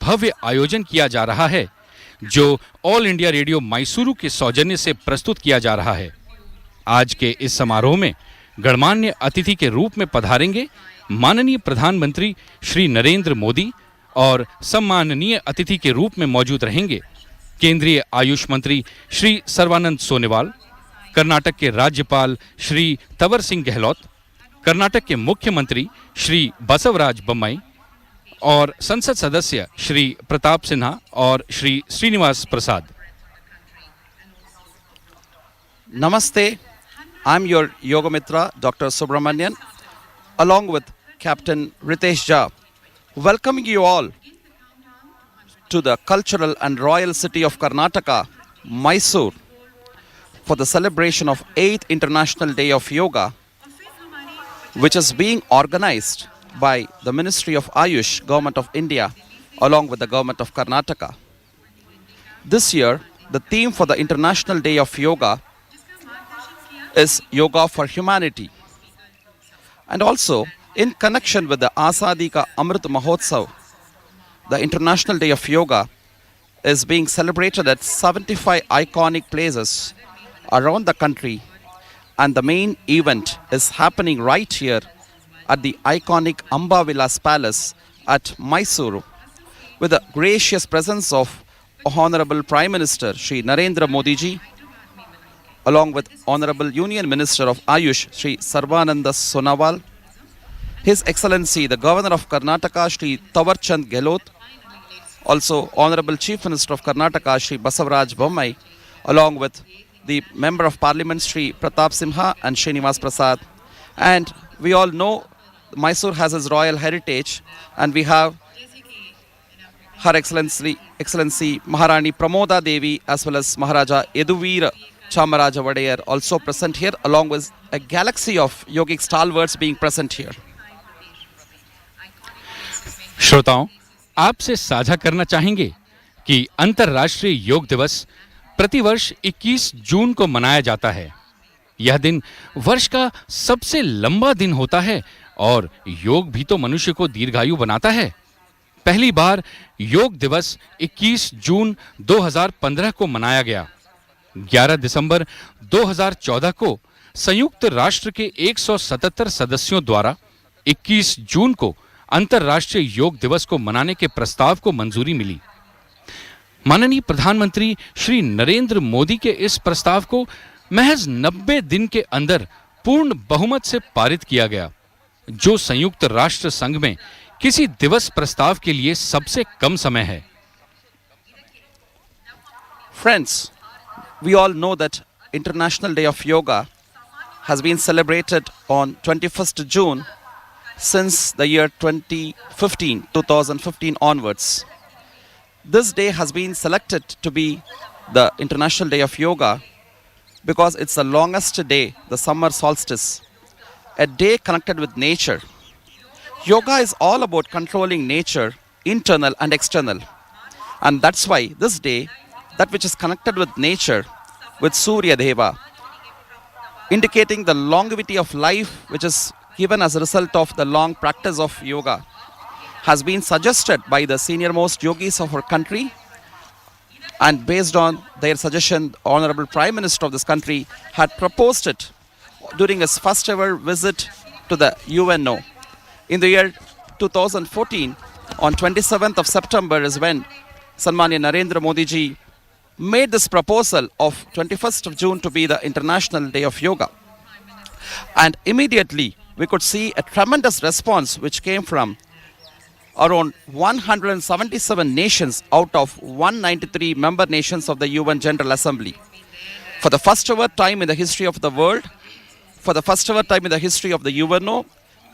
भव्य आयोजन किया जा रहा है जो ऑल इंडिया रेडियो मैसूरू के सौजन्य से प्रस्तुत किया जा रहा है। आज के इस समारोह में गणमान्य अतिथि के रूप में पधारेंगे माननीय प्रधानमंत्री श्री नरेंद्र मोदी और सम्माननीय अतिथि के रूप में मौजूद रहेंगे केंद्रीय आयुष मंत्री श्री सर्बानंद सोनोवाल, कर्नाटक के राज्यपाल श्री तंवर सिंह गहलोत, कर्नाटक के मुख्यमंत्री श्री बसवराज बोम्मई और संसद सदस्य श्री प्रताप सिन्हा और श्री श्रीनिवास प्रसाद। Namaste, I'm your Yoga Mitra, Dr. Subramanian, along with Captain Ritesh Jha, welcoming you all to the cultural and royal city of Karnataka, Mysore, for the celebration of 8th International Day of Yoga, which is being organized by the Ministry of Ayush, Government of India, along with the Government of Karnataka. This year, the theme for the International Day of Yoga is Yoga for Humanity. And also, in connection with the Azadi Ka Amrit Mahotsav, the International Day of Yoga is being celebrated at 75 iconic places around the country, and the main event is happening right here at the iconic Amba Vilas Palace at Mysuru, with the gracious presence of Honorable Prime Minister Shri Narendra Modi ji, along with Honorable Union Minister of Ayush Shri Sarbananda Sonowal, His Excellency the Governor of Karnataka Shri Tawarchand Gehlot, also Honorable Chief Minister of Karnataka Shri Basavaraj Bommai, along with the Member of Parliament Shri Pratap Simha and Srinivas Prasad. And we all know Mysore has its royal heritage, and we have Her Excellency Maharani Pramoda Devi as well as Maharaja Yeduvira Chamaraja Vadeyar also present here, along with a galaxy of yogic stalwarts being present here. श्रोताओं, आपसे साझा करना चाहेंगे कि अंतर्राष्ट्रीय योग दिवस प्रतिवर्ष 21 जून को मनाया जाता है। यह दिन वर्ष का सबसे लंबा दिन होता है और योग भी तो मनुष्य को दीर्घायु बनाता है। पहली बार योग दिवस 21 जून 2015 को मनाया गया। 11 दिसंबर 2014 को संयुक्त राष्ट्र के 177 सदस्यों द्वारा 21 जून को अंतर्राष्ट्रीय योग दिवस को मनाने के प्रस्ताव को मंजूरी मिली। माननीय प्रधानमंत्री श्री नरेंद्र मोदी के इस प्रस्ताव को महज 90 दिन के अंदर पूर्ण बहुमत से पारित किया गया, जो संयुक्त राष्ट्र संघ में किसी दिवस प्रस्ताव के लिए सबसे कम समय है। Friends, we all know that International Day of Yoga has been celebrated on 21st June since the year 2015 onwards. This day has been selected to be the International Day of Yoga because it's the longest day, the summer solstice, a day connected with nature. Yoga is all about controlling nature, internal and external. And that's why this day, that which is connected with nature, with Surya Deva, indicating the longevity of life which is given as a result of the long practice of yoga, has been suggested by the senior-most yogis of our country, and based on their suggestion, Honorable Prime Minister of this country had proposed it during his first ever visit to the UNO. In the year 2014, on 27th of September is when Sanmaniya Narendra Modi ji made this proposal of 21st of June to be the International Day of Yoga. And immediately we could see a tremendous response which came from around 177 nations out of 193 member nations of the UN General Assembly. For the first ever time in the history of the world, for the first ever time in the history of the UNO,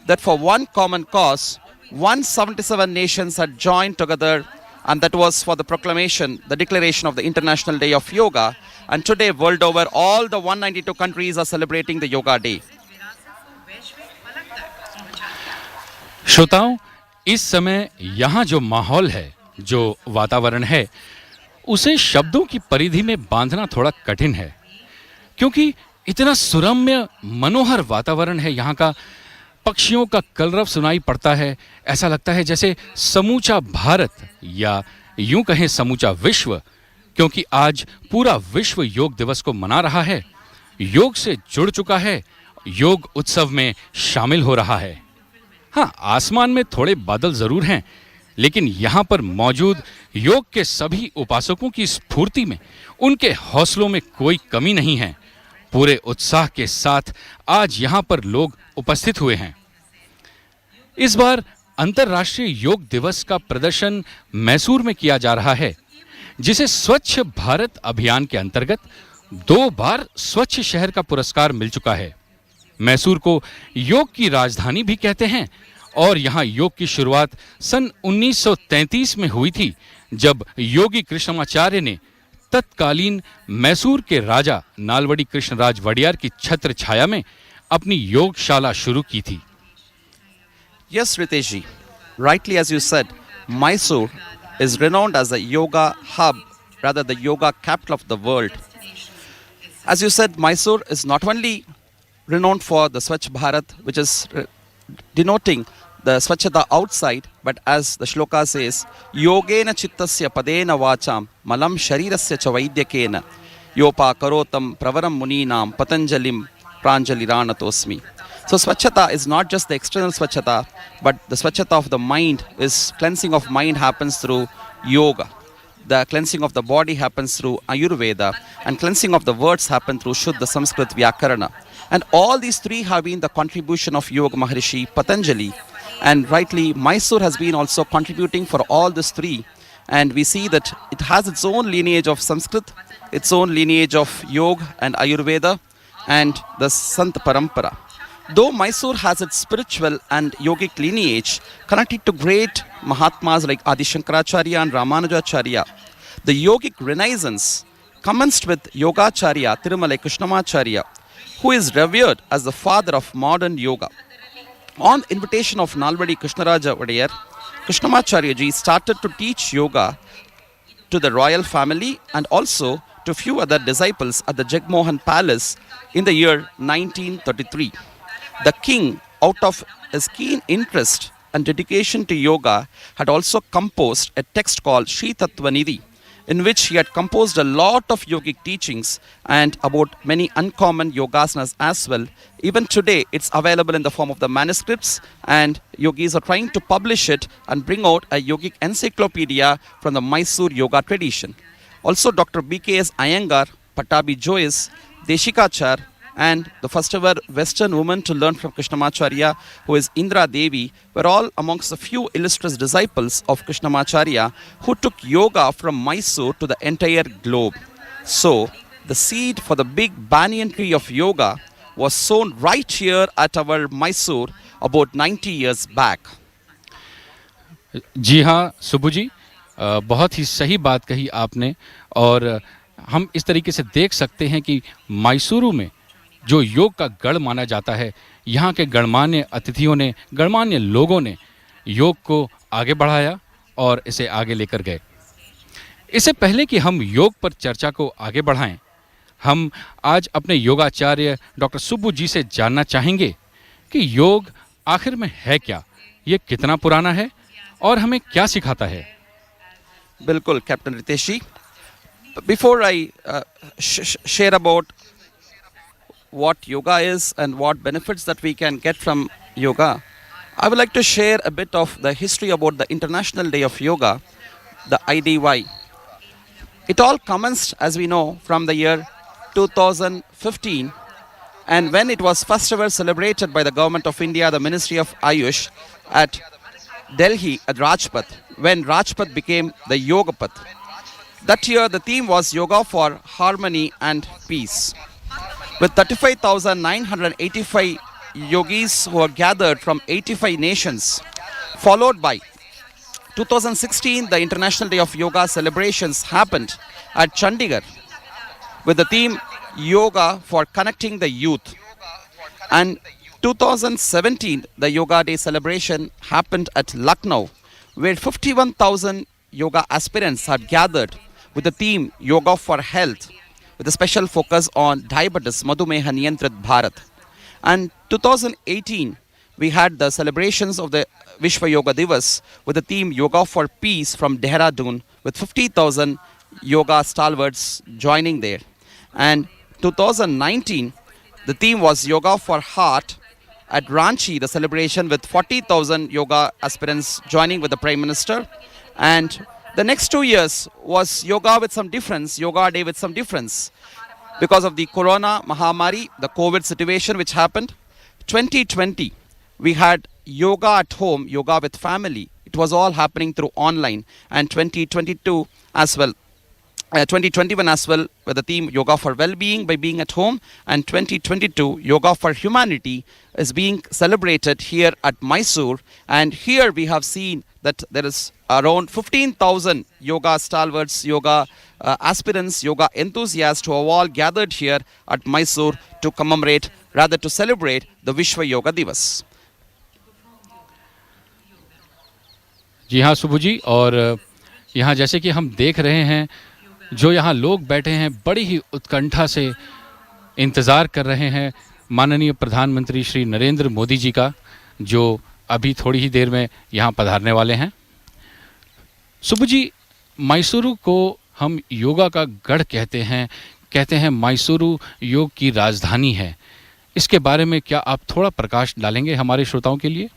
that for one common cause, 177 nations had joined together, and that was for the proclamation, the declaration of the International Day of Yoga. And today, world over, all the 192 countries are celebrating the Yoga Day. श्रोताओं, इस समय यहाँ जो माहौल है, जो वातावरण है, उसे शब्दों की परिधि में बांधना थोड़ा कठिन है, क्योंकि इतना सुरम्य मनोहर वातावरण है यहाँ का। पक्षियों का कलरव सुनाई पड़ता है। ऐसा लगता है जैसे समूचा भारत या यूं कहें समूचा विश्व, क्योंकि आज पूरा विश्व योग दिवस को मना रहा है, योग से जुड़ चुका है, योग उत्सव में शामिल हो रहा है। हाँ, आसमान में थोड़े बादल जरूर हैं, लेकिन यहाँ पर मौजूद योग के सभी उपासकों की स्फूर्ति में, उनके हौसलों में कोई कमी नहीं है। पूरे उत्साह के साथ आज यहाँ पर लोग उपस्थित हुए हैं। इस बार अंतर्राष्ट्रीय योग दिवस का प्रदर्शन मैसूर में किया जा रहा है, जिसे स्वच्छ भारत अभियान के अंतर्गत 2 बार स्वच्छ शहर का पुरस्कार मिल चुका है। मैसूर को योग की राजधानी भी कहते हैं और यहाँ योग की शुरुआत सन 1933 में हुई थी, जब योगी कृष्णमाचार्य ने तत्कालीन मैसूर के राजा नालवड़ी कृष्णराज वडियार की छत्र छाया में अपनी योगशाला शुरू की थी। Yes, Ritesh ji. Rightly as you said, Mysore is renowned as a yoga hub, rather the yoga capital of the world. As you said, Mysore is not only renowned for the Swachh Bharat, which is denoting the Swachhata outside, but as the shloka says, Yogena chittasya padena vacham malam sharirasya cha vaidyakena yopa karotam pravaram muninam patanjalim pranjaliranatosmi. So Swachhata is not just the external Swachhata, but the Swachhata of the mind is cleansing of mind happens through yoga. The cleansing of the body happens through Ayurveda, and cleansing of the words happen through Shuddha Sanskrit Vyakarana. And all these three have been the contribution of Yoga Maharishi Patanjali. And rightly, Mysore has been also contributing for all these three. And we see that it has its own lineage of Sanskrit, its own lineage of Yoga and Ayurveda, and the Sant Parampara. Though Mysore has its spiritual and yogic lineage connected to great Mahatmas like Adi Shankaracharya and Ramanujacharya, the yogic renaissance commenced with Yogacharya Tirumalai Krishnamacharya, who is revered as the father of modern yoga. On invitation of Nalvadi Krishnaraja Vadiyar, Krishnamacharya ji started to teach yoga to the royal family and also to few other disciples at the Jagmohan Palace in the year 1933. The king, out of his keen interest and dedication to yoga, had also composed a text called Shri Tattvanidhi, in which he had composed a lot of yogic teachings and about many uncommon yogasanas as well. Even today, it's available in the form of the manuscripts, and yogis are trying to publish it and bring out a yogic encyclopedia from the Mysore yoga tradition. Also, Dr. B.K.S. Iyengar, Patabi Joyce, Deshikachar, and the first ever Western woman to learn from Krishnamacharya, who is Indra Devi, were all amongst the few illustrious disciples of Krishnamacharya who took yoga from Mysore to the entire globe. So, the seed for the big banyan tree of yoga was sown right here at our Mysore about 90 years back. जी हाँ सुबु जी, बहुत ही सही बात कही आपने। और हम इस तरीके से देख सकते हैं कि मैसूरू में जो योग का गढ़ माना जाता है, यहाँ के गणमान्य अतिथियों ने, गणमान्य लोगों ने योग को आगे बढ़ाया और इसे आगे लेकर गए। इससे पहले कि हम योग पर चर्चा को आगे बढ़ाएं, हम आज अपने योगाचार्य डॉक्टर सुब्बू जी से जानना चाहेंगे कि योग आखिर में है क्या, ये कितना पुराना है और हमें क्या सिखाता है। Bilkul, Captain Ritesh ji. Before I share about what yoga is and what benefits that we can get from yoga, I would like to share a bit of the history about the International Day of Yoga, the IDY. It all commenced, as we know, from the year 2015, and when it was first ever celebrated by the Government of India, the Ministry of Ayush, at Delhi at Rajpath, when Rajpath became the Yogapath. That year the theme was Yoga for Harmony and Peace. With 35,985 yogis who are gathered from 85 nations, followed by 2016, the International Day of Yoga celebrations happened at Chandigarh with the theme Yoga for Connecting the Youth. And 2017, the Yoga Day celebration happened at Lucknow, where 51,000 yoga aspirants have gathered with the theme Yoga for Health, with a special focus on diabetes, Madhumeha Niyantrit Bharat. And 2018, we had the celebrations of the Vishwa Yoga Divas with the theme Yoga for Peace from Dehradun with 50,000 yoga stalwarts joining there. And 2019, the theme was Yoga for Heart at Ranchi, the celebration with 40,000 yoga aspirants joining with the Prime Minister. And the next 2 years was yoga with some difference, yoga day with some difference. Because of the Corona Mahamari, the COVID situation which happened, 2020, we had yoga at home, yoga with family. It was all happening through online. And 2022 as well. 2021 as well, with the theme Yoga for Well-Being by being at home, and 2022 Yoga for Humanity is being celebrated here at Mysore. And here we have seen that there is around 15,000 yoga stalwarts, yoga aspirants, yoga enthusiasts who have all gathered here at Mysore to commemorate, rather to celebrate the Vishwa Yoga Divas. जी हाँ सुबु जी, और यहाँ जैसे कि हम देख रहे हैं, जो यहाँ लोग बैठे हैं बड़ी ही उत्कंठा से इंतज़ार कर रहे हैं माननीय प्रधानमंत्री श्री नरेंद्र मोदी जी का, जो अभी थोड़ी ही देर में यहाँ पधारने वाले हैं। सुबु जी, मैसूरू को हम योगा का गढ़ कहते हैं मैसूरू योग की राजधानी है। इसके बारे में क्या आप थोड़ा प्रकाश डालेंगे हमारे श्रोताओं के लिए?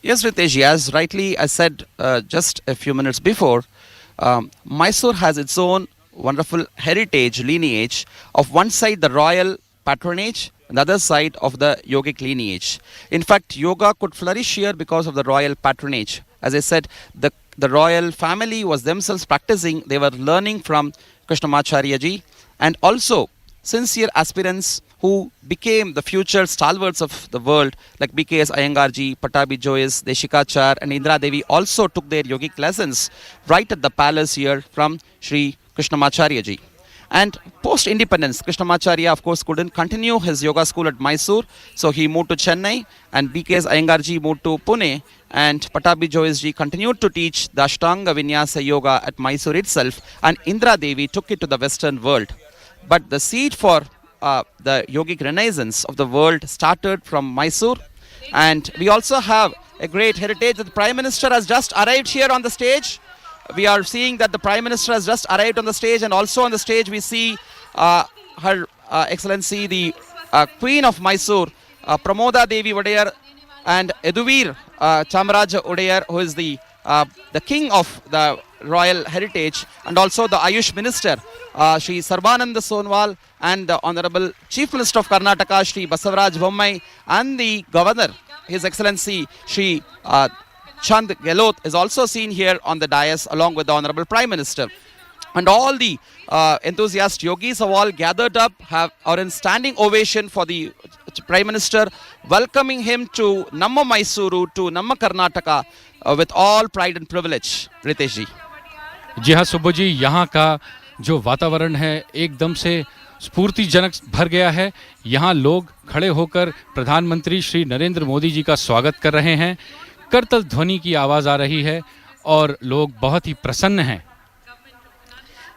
Yes, Ritesh, as rightly I said just a few minutes before, Mysore has its own wonderful heritage lineage. Of one side, the royal patronage, and the other side of the yogic lineage. In fact, yoga could flourish here because of the royal patronage. As I said, the royal family was themselves practicing. They were learning from Krishnamacharya ji, and also sincere aspirants who became the future stalwarts of the world, like BKS Iyengar ji, Patabi Joyce, Deshikachar, and Indra Devi also took their yogic lessons right at the palace here from Sri Krishnamacharya ji. And post-independence, Krishnamacharya, of course, couldn't continue his yoga school at Mysore, so he moved to Chennai, and BKS Iyengar ji moved to Pune, and Patabi Joyce ji continued to teach the Ashtanga Vinyasa Yoga at Mysore itself, and Indra Devi took it to the Western world. But the seed for the yogic renaissance of the world started from Mysore. And we also have a great heritage that the Prime Minister has just arrived here on the stage. We are seeing that the Prime Minister has just arrived on the stage, and also on the stage we see Her Excellency the Queen of Mysore, Pramoda Devi Odayar, and Eduvir Chamaraj Odayar, who is the king of the royal heritage, and also the Ayush Minister, Shri Sarbananda Sonwal, and the Honorable Chief Minister of Karnataka, Shri Basavaraj Bommai, and the Governor, His Excellency Shri Chand Gehlot is also seen here on the dais along with the Honorable Prime Minister. And all the enthusiast yogis have all gathered up, are in standing ovation for the Prime Minister, welcoming him to Namma Mysuru, to Namma Karnataka with all pride and privilege. Ritesh ji. जी हाँ सुब्बू जी, यहाँ का जो वातावरण है एकदम से स्फूर्तिजनक भर गया है। यहाँ लोग खड़े होकर प्रधानमंत्री श्री नरेंद्र मोदी जी का स्वागत कर रहे हैं। करतल ध्वनि की आवाज़ आ रही है और लोग बहुत ही प्रसन्न हैं।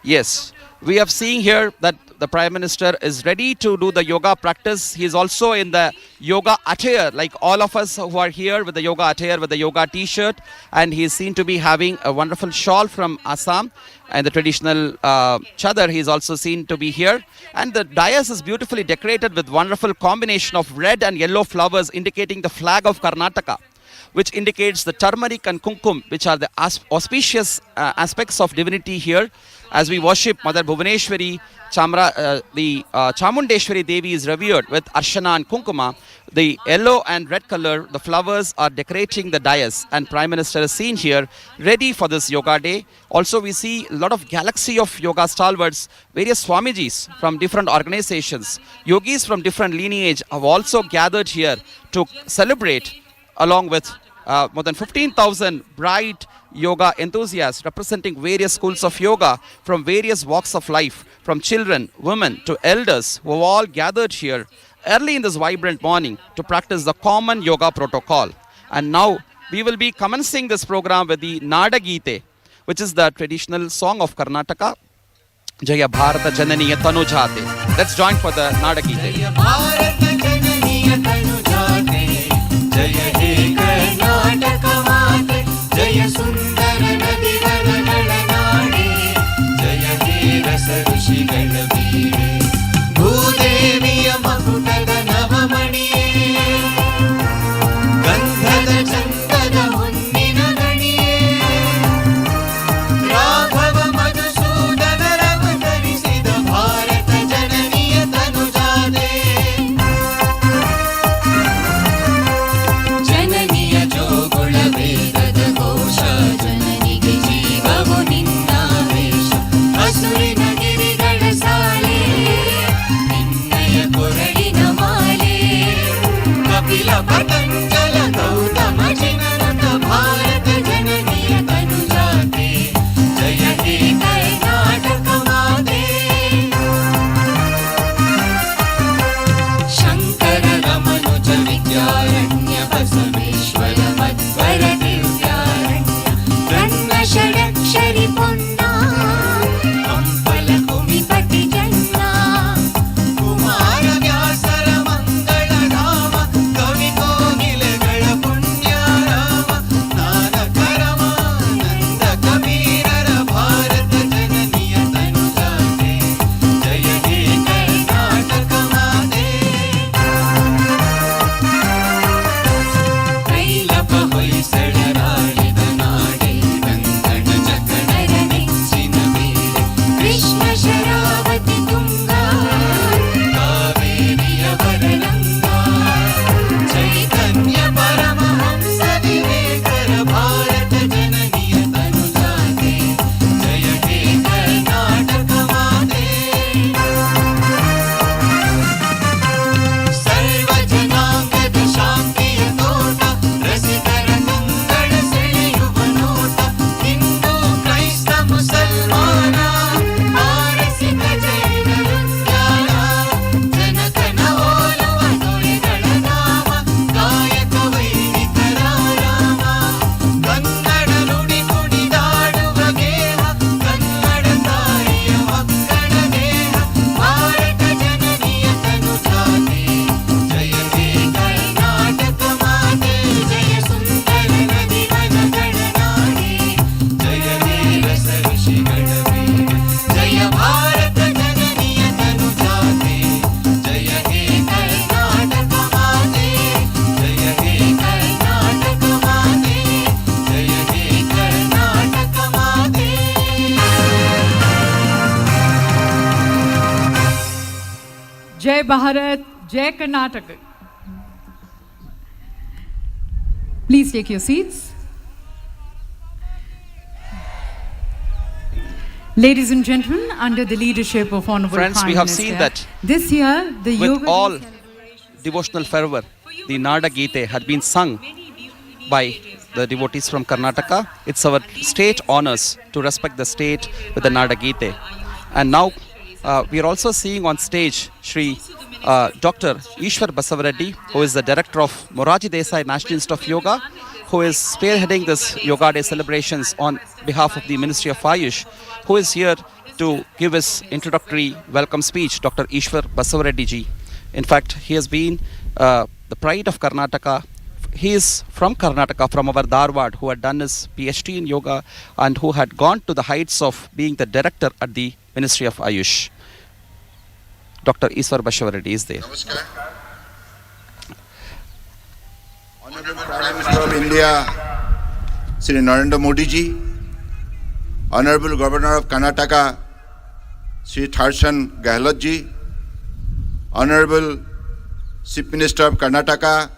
Yes, we have seen here that the Prime Minister is ready to do the yoga practice. He is also in the yoga attire, like all of us who are here with the yoga attire, with the yoga t-shirt. And he is seen to be having a wonderful shawl from Assam and the traditional chadar. He is also seen to be here. And the dais is beautifully decorated with wonderful combination of red and yellow flowers indicating the flag of Karnataka, which indicates the turmeric and kumkum, which are the auspicious aspects of divinity here. As we worship Mother Bhuvaneshwari, the Chamundeshwari Devi is revered with Arshana and Kunkuma. The yellow and red color, the flowers are decorating the dais, and Prime Minister is seen here ready for this yoga day. Also, we see a lot of galaxy of yoga stalwarts, various Swamijis from different organizations, yogis from different lineage have also gathered here to celebrate, along with more than 15,000 bright yoga enthusiasts representing various schools of yoga from various walks of life, from children, women to elders, who have all gathered here early in this vibrant morning to practice the common yoga protocol. And now we will be commencing this program with the Nada Gite, which is the traditional song of Karnataka. Jaya Bharata Jananiya Tanujate. Let's join for the Nada Gite. ಜಯ ಹೇ ಕರ್ನಾಟಕ ಮಾತೆ, ಜಯ ಸುಂದರ ನದಿಗಳ ನಾಡೆ, ಜಯ ಹೇ ರಸ ಋಷಿಗಳ ಬೀಡೆ, ಭೂದೇವಿಯ ಮಕುಟದ ನವಮಣಿಯೇ, ಗಂಧದ ಚಂದದ ಹೊನ್ನಿನ ಗಣಿಯೇ, ರಾಘವ ಮಧುಸೂದನರವತರಿಸಿದ ಭಾರತ ಜನನಿಯ ತನುಜಾತೆ, ಜನನಿಯ ಜೋಗುಳ ವೇದದ ಘೋಷ, ಜನನಿಗೆ ಜೀವವು ನಿನ್ನಾವೇಶ, ಹಸುರಿನ ಗಿರಿಗಳ ಸಾಲೆ, ನಿನ್ನಯ ಕೊರಳಿನ ಮಾಲೆ, ಕಪಿಲ ಪತಂಜಲ ಗೌತಮ ಜಿನರತ ಭಾರತ ಜನನಿಯ ತನುಜಾತೆ, ಜಯ ಹೇ ಕರ್ನಾಟಕ ಮಾತೆ, ಶಂಕರ ರಮನುಜ ವಿದ್ಯಾರಣ್ಯ ಬಸವೇಶ್ವರ ಮಧ್ವರ ದಿವ್ಯಾರಣ್ಯ, ರನ್ನ ಷಡಕ್ಷರಿ ಪೊನ್ನ, ಹಂಪಲ ಕುಮಿಪತಿ ಜನ್ನ, ಕುಮಾರ ವ್ಯಾಸರ ಮಂಗಳ ಧಾಮ, ಕವಿ ಕೋಗಿಲೆಗಳ ಪುಣ್ಯ ರಾಮ, ನಾನಕ ರಮಾನಂದ ಕಬೀರರ ಭಾರತ ಜನನಿಯ ತನುಜಾತೆ, ಜಯ ಹೇ ಕರ್ನಾಟಕ ಮಾತೆ, ಕೈಲಪ ಹೊಯ್ಸಳರಾಳಿದ ನಾಡೆ, ರಂಗಣ ಜಗಣರ ನೆಚ್ಚಿನ ಬೇರೆ, ಕೃಷ್ಣ ಶರಾವತಿ ತುಂಗ, ಕಾವೇರಿಯ ವರರಂಗ, ಚೈತನ್ಯ ಪರಮಹಂಸ ವಿವೇಕರ ಭಾರತ ಜನನಿಯ ತನುಜಾತೆ, ಜಯ ಹೇ ಕರ್ನಾಟಕ ಮಾತೆ, ಸರ್ವ ಜನಾಂಗದ ಶಾಂತಿಯ ತೋಟ, ರಸಿಕರ ಕಂಗಳ ಸೆಳೆಯುವ ನೋಟ, ಹಿಂದೂ ಕ್ರೈಸ್ತ ಮುಸಲ್ಮಾನ, ಪಾರಸಿಕ ಜೈನರುದ್ಯಾನ, ಜನಕನ ಹೋಲುವ ದೊರೆಗಳ ಧಾಮ, ಗಾಯಕ ವೈದಿಕರ ರಾಮ, ಕನ್ನಡ ನುಡಿ ಕುಣಿದಾಡುವ ಗೇಹ, ಕನ್ನಡ ತಾಯಿಯ ಮಕ್ಕಳ ದೇಹ, ಭಾರತ ಜನನಿಯ ತನುಜಾತೆ, ಜಯ ಹೇ ಕರ್ನಾಟಕ ಮಾತೆ, ಜಯ ಸುಂದರ ನದಿಗಳ ನಾಡೆ, ಜಯ ಹೇ ರಸ ಋಷಿಗಳ ಬೀಡೆ, ಜಯ ಭಾರತ ಜನನಿಯ ತನುಜಾತೆ, ಜಯ ಹೇ ಕರ್ನಾಟಕ ಮಾತೆ, ಜಯ ಹೇ ಕರ್ನಾಟಕ ಮಾತೆ, ಜಯ ಹೇ ಕರ್ನಾಟಕ ಮಾತೆ. जय भारत, जय Karnataka. Please take your seats. Ladies and gentlemen, under the leadership of Honorable Friends, Prime we have Minister, seen that this year the with yoga all devotional fervor, the Nada Gite had been sung by the devotees from Karnataka. It's our state honors to respect the state with the Nada Gite. And now we are also seeing on stage Shri Dr. Ishwar Basavareddy, who is the director of Moraji Desai National Institute of Yoga, who is spearheading this Yoga Day celebrations on behalf of the Ministry of Ayush, who is here to give his introductory welcome speech, Dr. Ishwar Basavareddy ji. In fact, he has been the pride of Karnataka. He is from Karnataka, from our Dharwad, who had done his PhD in yoga and who had gone to the heights of being the director at the Ministry of Ayush. Dr. Ishwar Basavareddy is there. Namaskar. Honorable Prime Minister of India, Shri Narendra Modi ji, Honorable Governor of Karnataka, Shri Tharsan Gehlot ji, Honorable Chief Minister of Karnataka,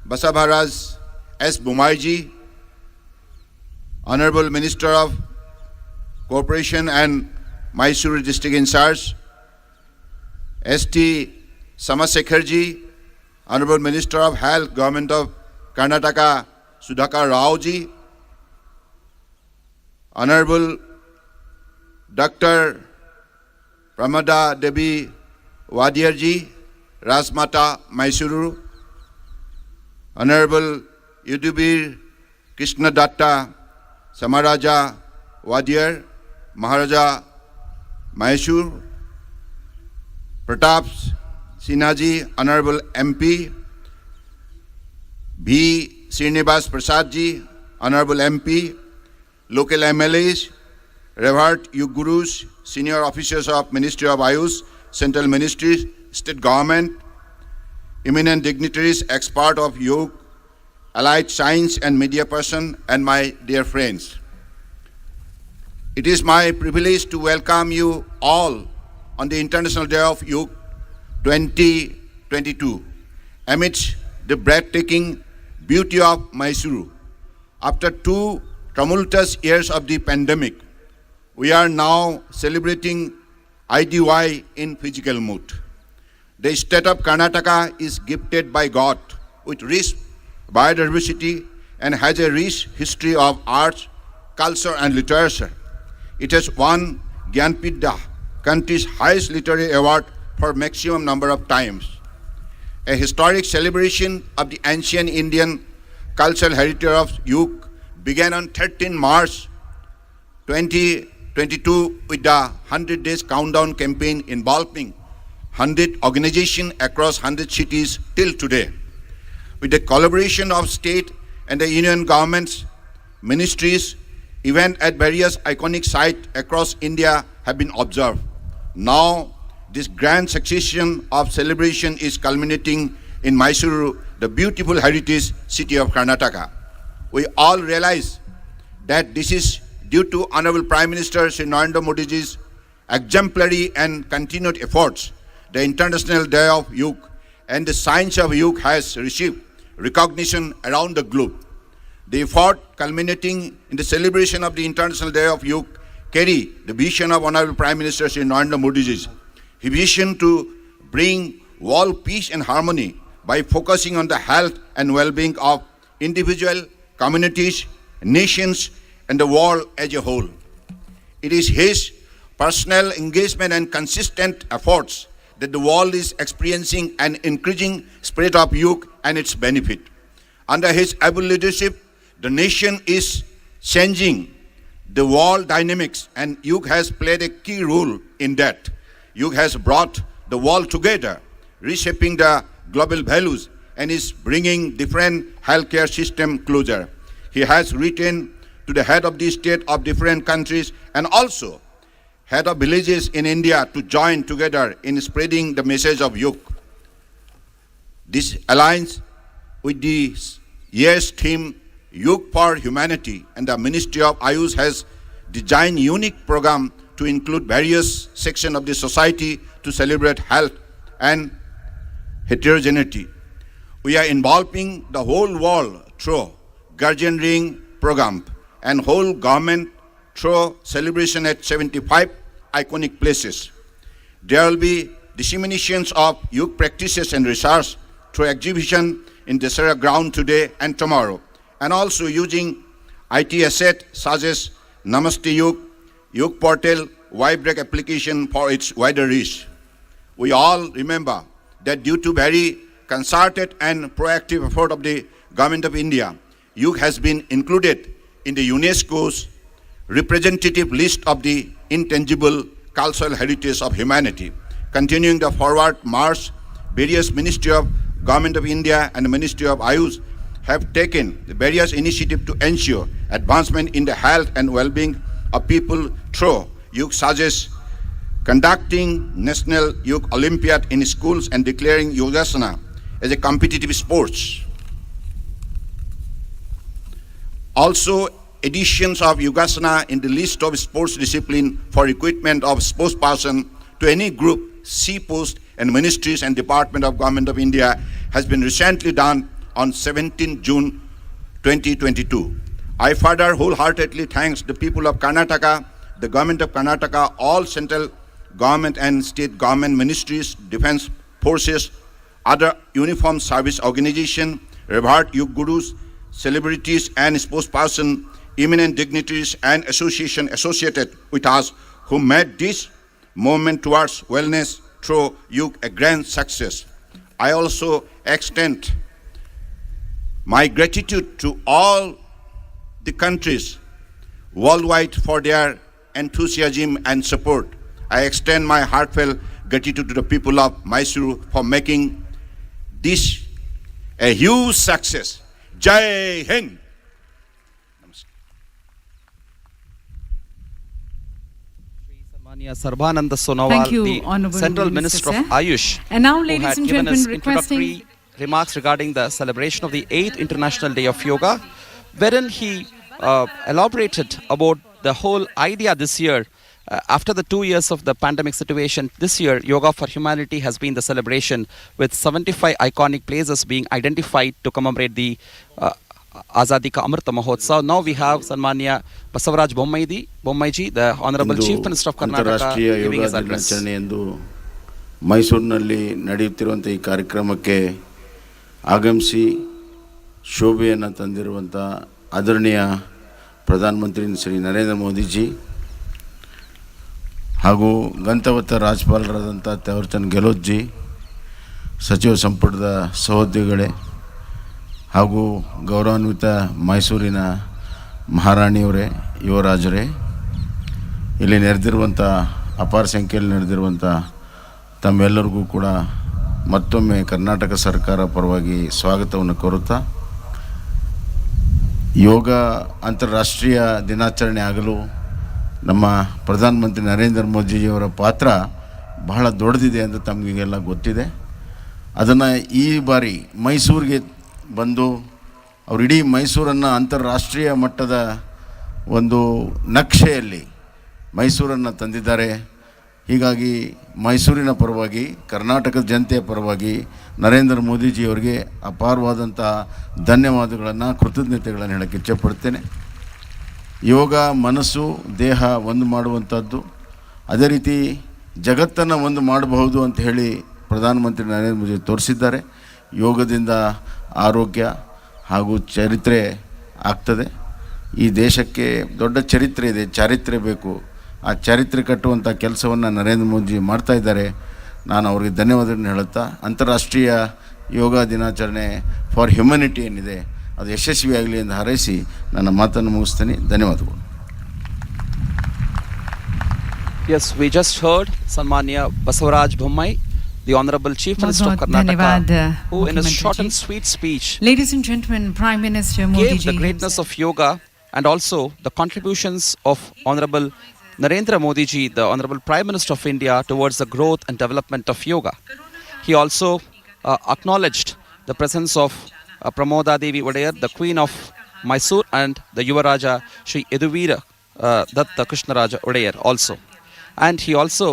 Basavaras S. Bommai ji, Honorable Minister of Cooperation and Mysuru District in charge, S.T. Samasekhar ji, Honorable Minister of Health, Government of Karnataka, Sudhakar Rao ji, Honorable Dr. Pramada Devi Wadiar ji, Rasmata Mysuru, Honorable Yudhibir Krishna Datta Samaraja Wadiar, Maharaja Mysuru, Pratap Sinha ji, Honorable MP, V. Srinivas Prasad ji, Honorable MP, local MLAs, revered Yug Gurus, senior officers of Ministry of Ayush, Central Ministries, State Government, eminent dignitaries, expert of yoga, allied science and media person, and my dear friends. It is my privilege to welcome you all on the International Day of Yoga 2022 amidst the breathtaking beauty of Mysuru. After 2 tumultuous years of the pandemic, we are now celebrating IDY in physical mood. The state of Karnataka is gifted by God with rich biodiversity and has a rich history of arts, culture and literature. It has won Gyanpith, the country's highest literary award, for maximum number of times. A historic celebration of the ancient Indian cultural heritage of Yug began on 13 March 2022 with the 100 Days Countdown campaign involving 100 organizations across 100 cities till today. With the collaboration of state and the union governments, ministries, events at various iconic sites across India have been observed. Now, this grand succession of celebration is culminating in Mysuru, the beautiful heritage city of Karnataka. We all realize that this is due to Honorable Prime Minister Shri Narendra Modi ji's exemplary and continued efforts. The International Day of Yoga and the science of yoga has received recognition around the globe. The effort culminating in the celebration of the International Day of Yoga carry the vision of Honorable Prime Minister Shri Narendra Modi ji's vision to bring world peace and harmony by focusing on the health and well-being of individual, communities, nations, and the world as a whole. It is his personal engagement and consistent efforts that the world is experiencing an increasing spirit of yoga and its benefit. Under his able leadership, the nation is changing the world dynamics, and yoga has played a key role in that. Yoga has brought the world together, reshaping the global values, and is bringing different healthcare system closer. He has written to the head of the state of different countries and also head of villages in India to join together in spreading the message of yoga. This aligns with the year's theme, Yoga for Humanity, and the Ministry of Ayush has designed unique program to include various sections of the society to celebrate health and heterogeneity. We are involving the whole world through Guardian Ring program and whole government through celebration at 75 iconic places. There will be disseminations of yoga practices and research through exhibition in Dasara ground today and tomorrow, and also using IT asset such as Namaste Yoga, Yoga Portal, Vibreak application for its wider reach. We all remember that due to very concerted and proactive effort of the Government of India, yoga has been included in the UNESCO's representative list of the intangible cultural heritage of humanity. Continuing the forward march, various Ministry of Government of India and the Ministry of Ayush have taken the various initiatives to ensure advancement in the health and well-being of people through yoga, such as conducting National Yoga Olympiad in schools and declaring Yogasana as a competitive sport. Also, additions of Yogasana in the list of sports discipline for equipment of sportsperson to any group, C post and ministries and department of Government of India has been recently done on 17 June 2022. I further wholeheartedly thank the people of Karnataka, the Government of Karnataka, all central government and state government ministries, defense forces, other uniformed service organizations, revered yoga gurus, celebrities and spokespersons, eminent dignitaries and associations associated with us who made this movement towards wellness through yoga a grand success. I also extend my gratitude to all the countries worldwide for their enthusiasm and support. I extend my heartfelt gratitude to the people of Mysuru for making this a huge success जय Hind. Mania Sarbananda Sonowal, Thank you, the Honorable Central Minister, Minister of sir. Ayush, And now, who ladies had and given us gentlemen, requesting introductory remarks regarding the celebration of the 8th International Day of Yoga, wherein he elaborated about the whole idea this year. After the 2 years of the pandemic situation, this year Yoga for Humanity has been the celebration, with 75 iconic places being identified to commemorate the Azadi Ka Amrita Mahotsav. Now we have Sanmanya Basavaraj Bommaiji, the Honorable into Chief Minister of Karnataka, ಅಂತಾರಾಷ್ಟ್ರೀಯ giving ಯೋಗ his address. ದಿನಾಚರಣೆ ಎಂದು ಮೈಸೂರಿನಲ್ಲಿ ನಡೆಯುತ್ತಿರುವಂಥ ಈ ಕಾರ್ಯಕ್ರಮಕ್ಕೆ ಆಗಮಿಸಿ ಶೋಭೆಯನ್ನು ತಂದಿರುವಂಥ ಆದರಣೀಯ ಪ್ರಧಾನಮಂತ್ರಿ ಶ್ರೀ ನರೇಂದ್ರ ಮೋದಿಜಿ ಹಾಗೂ ಗಂತವತ್ತ ರಾಜ್ಯಪಾಲರಾದಂಥ Thawarchand Gehlot G, ಸಚಿವ ಸಂಪುಟದ ಸಹೋದ್ಯೋಗಿಗಳೇ ಹಾಗೂ ಗೌರವಾನ್ವಿತ ಮೈಸೂರಿನ ಮಹಾರಾಣಿಯವರೇ, ಯುವರಾಜರೇ, ಇಲ್ಲಿ ನೆರೆದಿರುವಂಥ ಅಪಾರ ಸಂಖ್ಯೆಯಲ್ಲಿ ನೆರೆದಿರುವಂಥ ತಮ್ಮೆಲ್ಲರಿಗೂ ಕೂಡ ಮತ್ತೊಮ್ಮೆ ಕರ್ನಾಟಕ ಸರ್ಕಾರ ಪರವಾಗಿ ಸ್ವಾಗತವನ್ನು ಕೋರುತ್ತಾ, ಯೋಗ ಅಂತಾರಾಷ್ಟ್ರೀಯ ದಿನಾಚರಣೆ ಆಗಲು ನಮ್ಮ ಪ್ರಧಾನಮಂತ್ರಿ ನರೇಂದ್ರ ಮೋದಿಜಿಯವರ ಪಾತ್ರ ಬಹಳ ದೊಡ್ಡದಿದೆ ಅಂತ ತಮಗೆಲ್ಲ ಗೊತ್ತಿದೆ. ಅದನ್ನು ಈ ಬಾರಿ ಮೈಸೂರಿಗೆ ಬಂದು ಅವರು ಇಡೀ ಮೈಸೂರನ್ನು ಅಂತಾರಾಷ್ಟ್ರೀಯ ಮಟ್ಟದ ಒಂದು ನಕ್ಷೆಯಲ್ಲಿ ಮೈಸೂರನ್ನು ತಂದಿದ್ದಾರೆ. ಹೀಗಾಗಿ ಮೈಸೂರಿನ ಪರವಾಗಿ, ಕರ್ನಾಟಕದ ಜನತೆಯ ಪರವಾಗಿ ನರೇಂದ್ರ ಮೋದಿಜಿಯವರಿಗೆ ಅಪಾರವಾದಂಥ ಧನ್ಯವಾದಗಳನ್ನು, ಕೃತಜ್ಞತೆಗಳನ್ನು ಹೇಳೋಕ್ಕೆ ಇಚ್ಛೆಪಡ್ತೇನೆ. ಯೋಗ ಮನಸ್ಸು ದೇಹ ಒಂದು ಮಾಡುವಂಥದ್ದು, ಅದೇ ರೀತಿ ಜಗತ್ತನ್ನು ಒಂದು ಮಾಡಬಹುದು ಅಂತ ಹೇಳಿ ಪ್ರಧಾನಮಂತ್ರಿ ನರೇಂದ್ರ ಮೋದಿ ತೋರಿಸಿದ್ದಾರೆ. ಯೋಗದಿಂದ ಆರೋಗ್ಯ ಹಾಗೂ ಚರಿತ್ರೆ ಆಗ್ತದೆ. ಈ ದೇಶಕ್ಕೆ ದೊಡ್ಡ ಚರಿತ್ರೆ ಇದೆ, ಚಾರಿತ್ರ್ಯ ಬೇಕು. ಆ ಚಾರಿತ್ರ್ಯ ಕಟ್ಟುವಂಥ ಕೆಲಸವನ್ನು ನರೇಂದ್ರ ಮೋದಿ ಮಾಡ್ತಾ ಇದ್ದಾರೆ. ನಾನು ಅವರಿಗೆ ಧನ್ಯವಾದಗಳನ್ನು ಹೇಳುತ್ತಾ, ಅಂತಾರಾಷ್ಟ್ರೀಯ ಯೋಗ ದಿನಾಚರಣೆ ಫಾರ್ ಹ್ಯುಮ್ಯಾನಿಟಿ ಏನಿದೆ ಅದು ಯಶಸ್ವಿಯಾಗಲಿ ಎಂದು ಹಾರೈಸಿ ನನ್ನ ಮಾತನ್ನು ಮುಗಿಸ್ತೇನೆ. ಧನ್ಯವಾದಗಳು. Yes, we just heard Sanmanya Basavaraj Bommai, the Honorable Chief Minister of Karnataka, who in a short and sweet speech Ladies and gentlemen, Prime Minister Modi gave ji the greatness of yoga and also the contributions of Honorable Narendra Modi ji, the Honorable Prime Minister of India, towards the growth and development of yoga. He also acknowledged the presence of Pramoda Devi Odayar, the Queen of Mysore, and the Yuvaraja Shri Yaduvira Datta Krishnaraja Odayar also. And he also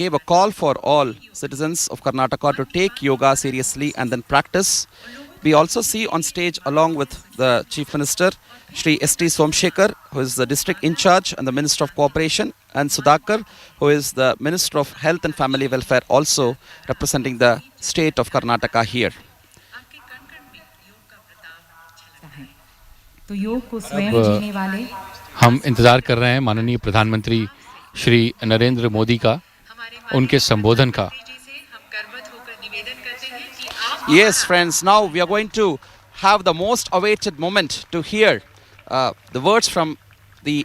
gave a call for all citizens of Karnataka to take yoga seriously and then practice. We also see on stage, along with the Chief Minister, Shri S.T. Somshekar, who is the District in charge and the Minister of Cooperation, and Sudhakar, who is the Minister of Health and Family Welfare, also representing the state of Karnataka here. तो योग को स्वयं जीने वाले हम इंतज़ार कर रहे हैं माननीय प्रधानमंत्री श्री नरेंद्र मोदी का, उनके संबोधन का। Yes, friends, now we are going to have the most awaited moment to hear the words from the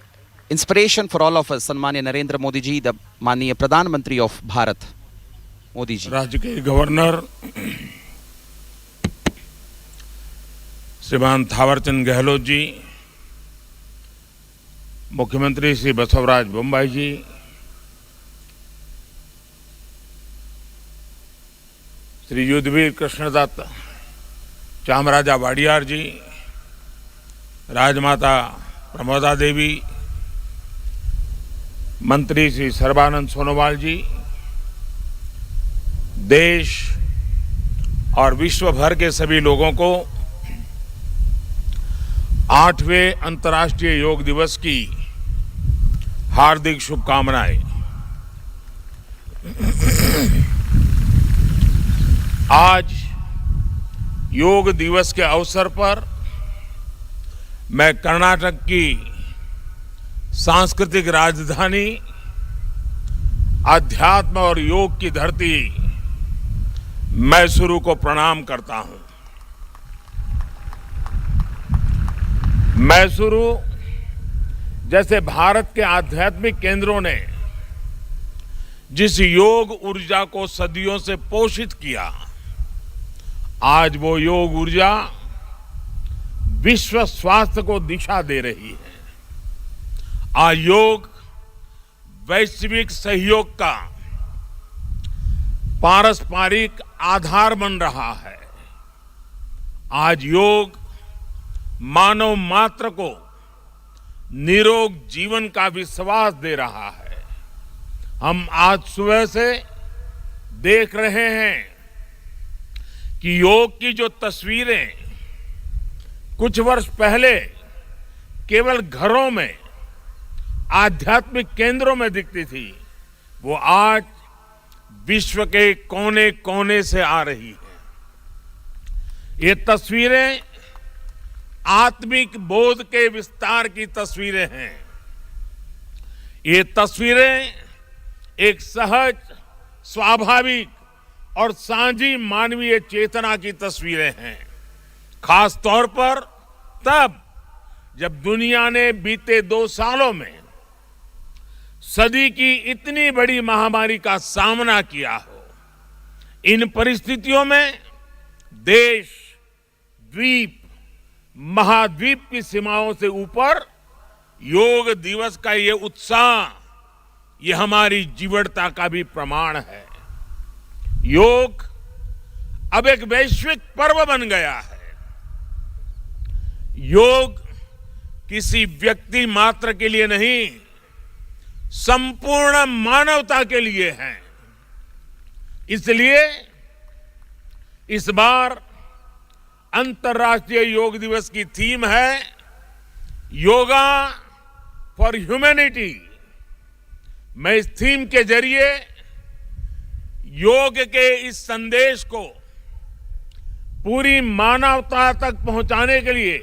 inspiration for all of us, Sanmanya Narendra Modi ji, the Maniya Pradhan Mantri of Bharat. Modi ji. राज्य के governor श्रीमान थावरचंद गहलोत जी, मुख्यमंत्री श्री बसवराज बोम्माई जी, श्री युद्धवीर कृष्णदत्त चामराजा वाडियार जी, राजमाता प्रमोदा देवी, मंत्री श्री सर्बानंद सोनोवाल जी, देश और विश्व भर के सभी लोगों को 8वें अंतर्राष्ट्रीय योग दिवस की हार्दिक शुभकामनाएं। आज योग दिवस के अवसर पर मैं कर्नाटक की सांस्कृतिक राजधानी, अध्यात्म और योग की धरती मैसूरू को प्रणाम करता हूं। मैसूरू जैसे भारत के आध्यात्मिक केंद्रों ने जिस योग ऊर्जा को सदियों से पोषित किया, आज वो योग ऊर्जा विश्व स्वास्थ्य को दिशा दे रही है। आज योग वैश्विक सहयोग का पारस्परिक आधार बन रहा है। आज योग मानव मात्र को निरोग जीवन का विश्वास दे रहा है। हम आज सुबह से देख रहे हैं कि योग की जो तस्वीरें कुछ वर्ष पहले केवल घरों में, आध्यात्मिक केंद्रों में दिखती थी, वो आज विश्व के कोने कोने से आ रही है। ये तस्वीरें आत्मिक बोध के विस्तार की तस्वीरें हैं। ये तस्वीरें एक सहज, स्वाभाविक और साझी मानवीय चेतना की तस्वीरें हैं। खास तौर पर तब जब दुनिया ने बीते 2 सालों में सदी की इतनी बड़ी महामारी का सामना किया हो। इन परिस्थितियों में देश, द्वीप, महाद्वीप की सीमाओं से ऊपर योग दिवस का ये उत्साह, ये हमारी जीवटता का भी प्रमाण है। योग अब एक वैश्विक पर्व बन गया है। योग किसी व्यक्ति मात्र के लिए नहीं, संपूर्ण मानवता के लिए है। इसलिए इस बार अंतर्राष्ट्रीय योग दिवस की थीम है योगा फॉर ह्यूमैनिटी। मैं इस थीम के जरिए योग के इस संदेश को पूरी मानवता तक पहुंचाने के लिए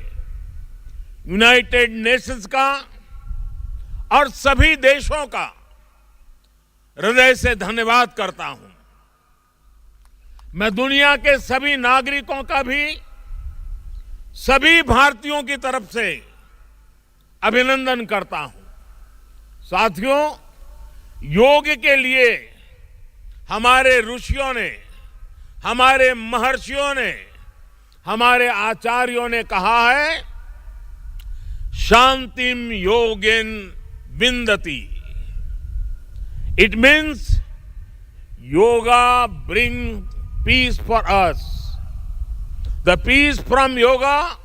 यूनाइटेड नेशंस का और सभी देशों का हृदय से धन्यवाद करता हूं। मैं दुनिया के सभी नागरिकों का भी सभी भारतीयों की तरफ से अभिनंदन करता हूं। साथियों, योग के लिए हमारे ऋषियों ने, हमारे महर्षियों ने, हमारे आचार्यों ने कहा है, शांतिम योगेन विंदति। It means yoga brings peace for us. The peace from yoga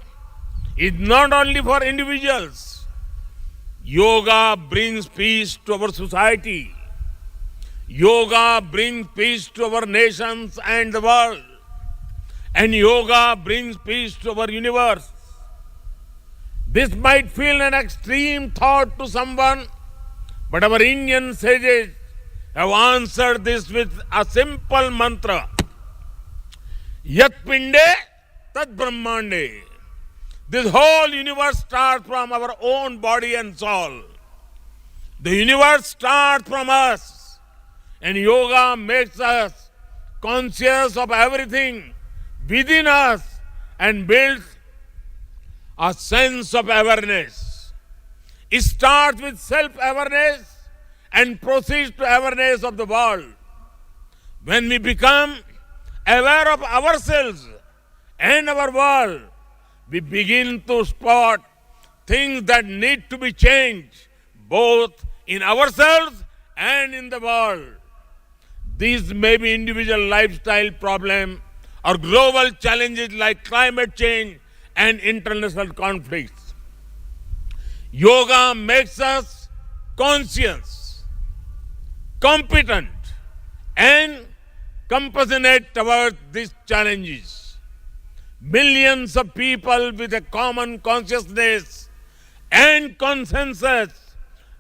is not only for individuals. Yoga brings peace to our society. Yoga brings peace to our nations and the world. And yoga brings peace to our universe. This might feel an extreme thought to someone, but our Indian sages have answered this with a simple mantra. Yat pinde tad brahmande. This whole universe starts from our own body and soul. The universe starts from us, and yoga makes us conscious of everything within us and builds a sense of awareness. It starts with self-awareness and proceeds to awareness of the world. When we become aware of ourselves and our world, we begin to spot things that need to be changed, both in ourselves and in the world. These may be individual lifestyle problems or global challenges like climate change and international conflicts. Yoga makes us conscious, competent, and compassionate towards these challenges. Millions of people with a common consciousness and consensus,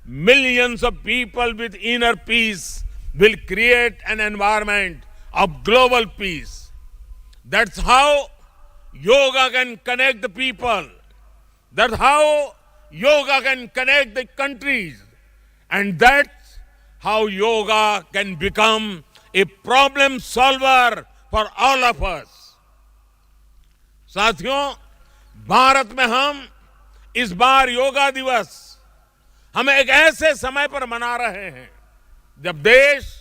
millions of people with inner peace will create an environment of global peace. That's how yoga can connect the people. That's how yoga can connect the countries. And that's how yoga can become a problem solver for all of us. साथियों, भारत में हम इस बार योगा दिवस हम एक ऐसे समय पर मना रहे हैं जब देश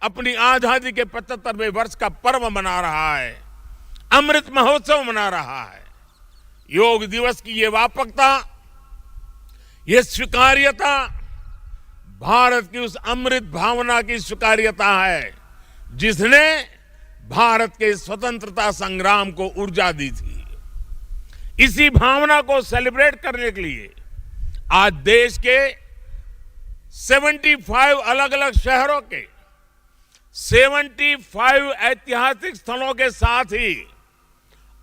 अपनी आजादी के 75वें वर्ष का पर्व मना रहा है, अमृत महोत्सव मना रहा है। योग दिवस की ये व्यापकता, ये स्वीकार्यता भारत की उस अमृत भावना की स्वीकार्यता है जिसने भारत के स्वतंत्रता संग्राम को ऊर्जा दी थी। इसी भावना को सेलिब्रेट करने के लिए आज देश के 75 अलग अलग शहरों के 75 ऐतिहासिक स्थलों के साथ ही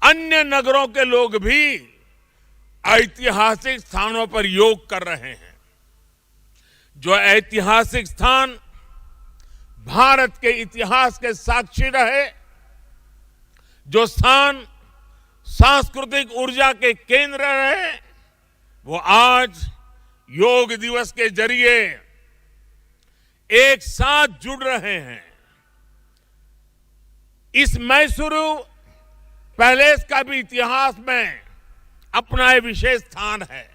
अन्य नगरों के लोग भी ऐतिहासिक स्थानों पर योग कर रहे हैं। जो ऐतिहासिक स्थान भारत के इतिहास के साक्षी रहे, जो स्थान सांस्कृतिक ऊर्जा के केंद्र रहे, वो आज योग दिवस के जरिए एक साथ जुड़ रहे हैं। इस मैसूरू पैलेस का भी इतिहास में अपना एक विशेष स्थान है।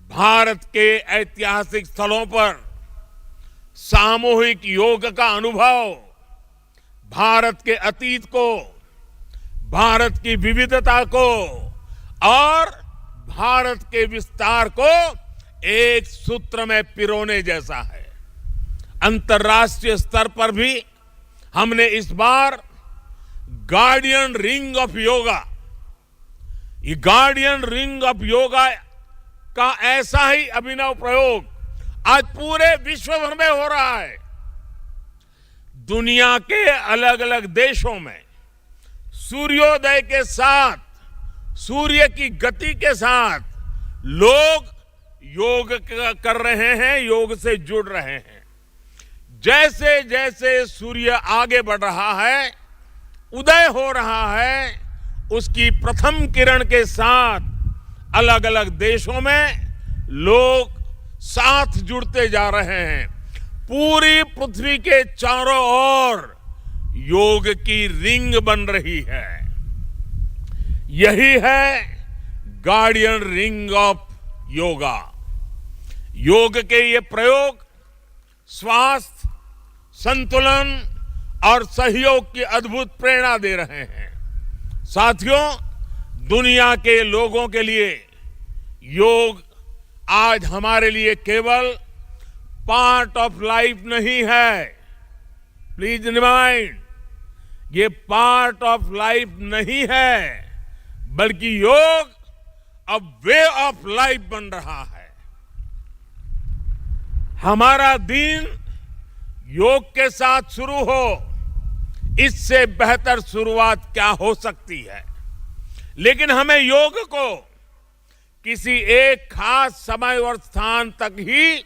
भारत के ऐतिहासिक स्थलों पर सामूहिक योग का अनुभव भारत के अतीत को, भारत की विविधता को और भारत के विस्तार को एक सूत्र में पिरोने जैसा है। अंतर्राष्ट्रीय स्तर पर भी हमने इस बार गार्डियन रिंग ऑफ योगा, ये गार्डियन रिंग ऑफ योगा का ऐसा ही अभिनव प्रयोग आज पूरे विश्व भर में हो रहा है। दुनिया के अलग अलग देशों में सूर्योदय के साथ, सूर्य की गति के साथ लोग योग कर रहे हैं, योग से जुड़ रहे हैं। जैसे जैसे सूर्य आगे बढ़ रहा है, उदय हो रहा है, उसकी प्रथम किरण के साथ अलग अलग देशों में लोग साथ जुड़ते जा रहे हैं। पूरी पृथ्वी के चारों ओर योग की रिंग बन रही है। यही है गार्डियन रिंग ऑफ योगा। योग के ये प्रयोग स्वास्थ्य, संतुलन और सहयोग की अद्भुत प्रेरणा दे रहे हैं। साथियों, दुनिया के लोगों के लिए योग आज हमारे लिए केवल पार्ट ऑफ लाइफ नहीं है। प्लीज रिमाइंड, ये पार्ट ऑफ लाइफ नहीं है, बल्कि योग अब वे ऑफ लाइफ बन रहा है। हमारा दिन योग के साथ शुरू हो, इससे बेहतर शुरुआत क्या हो सकती है। लेकिन हमें योग को किसी एक खास समय और स्थान तक ही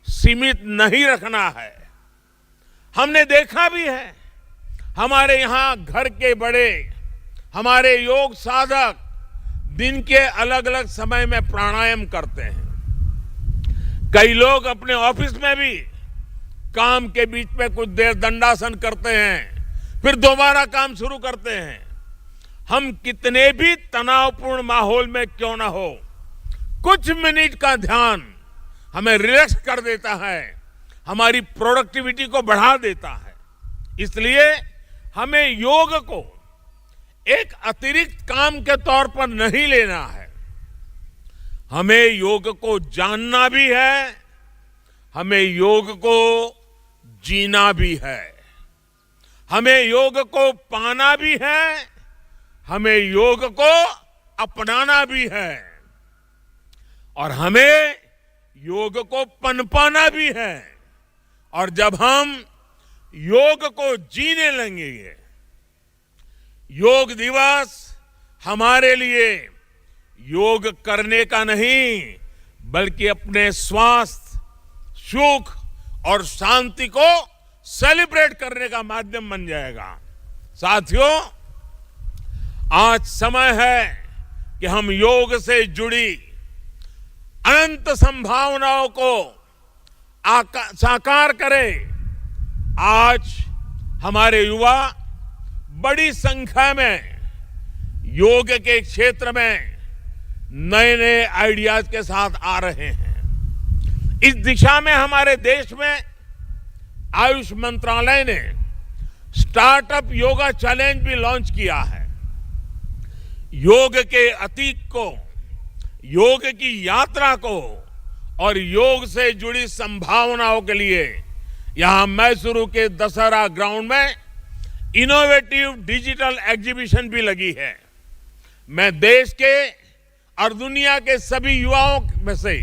सीमित नहीं रखना है। हमने देखा भी है, हमारे यहां घर के बड़े, हमारे योग साधक दिन के अलग अलग समय में प्राणायाम करते हैं। कई लोग अपने ऑफिस में भी काम के बीच में कुछ देर दंडासन करते हैं, फिर दोबारा काम शुरू करते हैं। हम कितने भी तनावपूर्ण माहौल में क्यों ना हो, कुछ मिनट का ध्यान हमें रिलैक्स कर देता है, हमारी प्रोडक्टिविटी को बढ़ा देता है। इसलिए हमें योग को एक अतिरिक्त काम के तौर पर नहीं लेना है। हमें योग को जानना भी है, हमें योग को जीना भी है। हमें योग को पाना भी है, हमें योग को अपनाना भी है, और हमें योग को पनपाना भी है। और जब हम योग को जीने लगेंगे, योग दिवस हमारे लिए योग करने का नहीं, बल्कि अपने स्वास्थ्य, सुख और शांति को सेलिब्रेट करने का माध्यम बन जाएगा। साथियों, आज समय है कि हम योग से जुड़ी अनंत संभावनाओं को साकार करें। आज हमारे युवा बड़ी संख्या में योग के क्षेत्र में नए नए आइडियाज के साथ आ रहे हैं। इस दिशा में हमारे देश में आयुष मंत्रालय ने स्टार्टअप योगा चैलेंज भी लॉन्च किया है। योग के अतीत को, योग की यात्रा को और योग से जुड़ी संभावनाओं के लिए यहां मैसूरू के दशहरा ग्राउंड में इनोवेटिव डिजिटल एग्जीबिशन भी लगी है। मैं देश के और दुनिया के सभी युवाओं में से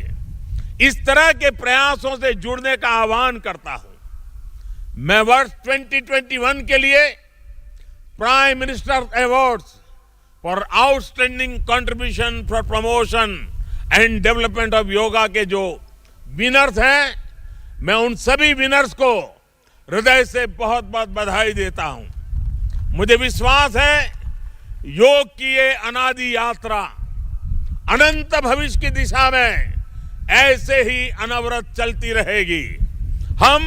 इस तरह के प्रयासों से जुड़ने का आह्वान करता हूं। मैं वर्ष 2021 के लिए prime minister awards for outstanding contribution for promotion and development of yoga के जो विनर्स हैं, मैं उन सभी विनर्स को हृदय से बहुत बहुत बधाई देता हूं। मुझे विश्वास है योग की ये अनादि यात्रा अनंत भविष्य की दिशा में ऐसे ही अनवरत चलती रहेगी। हम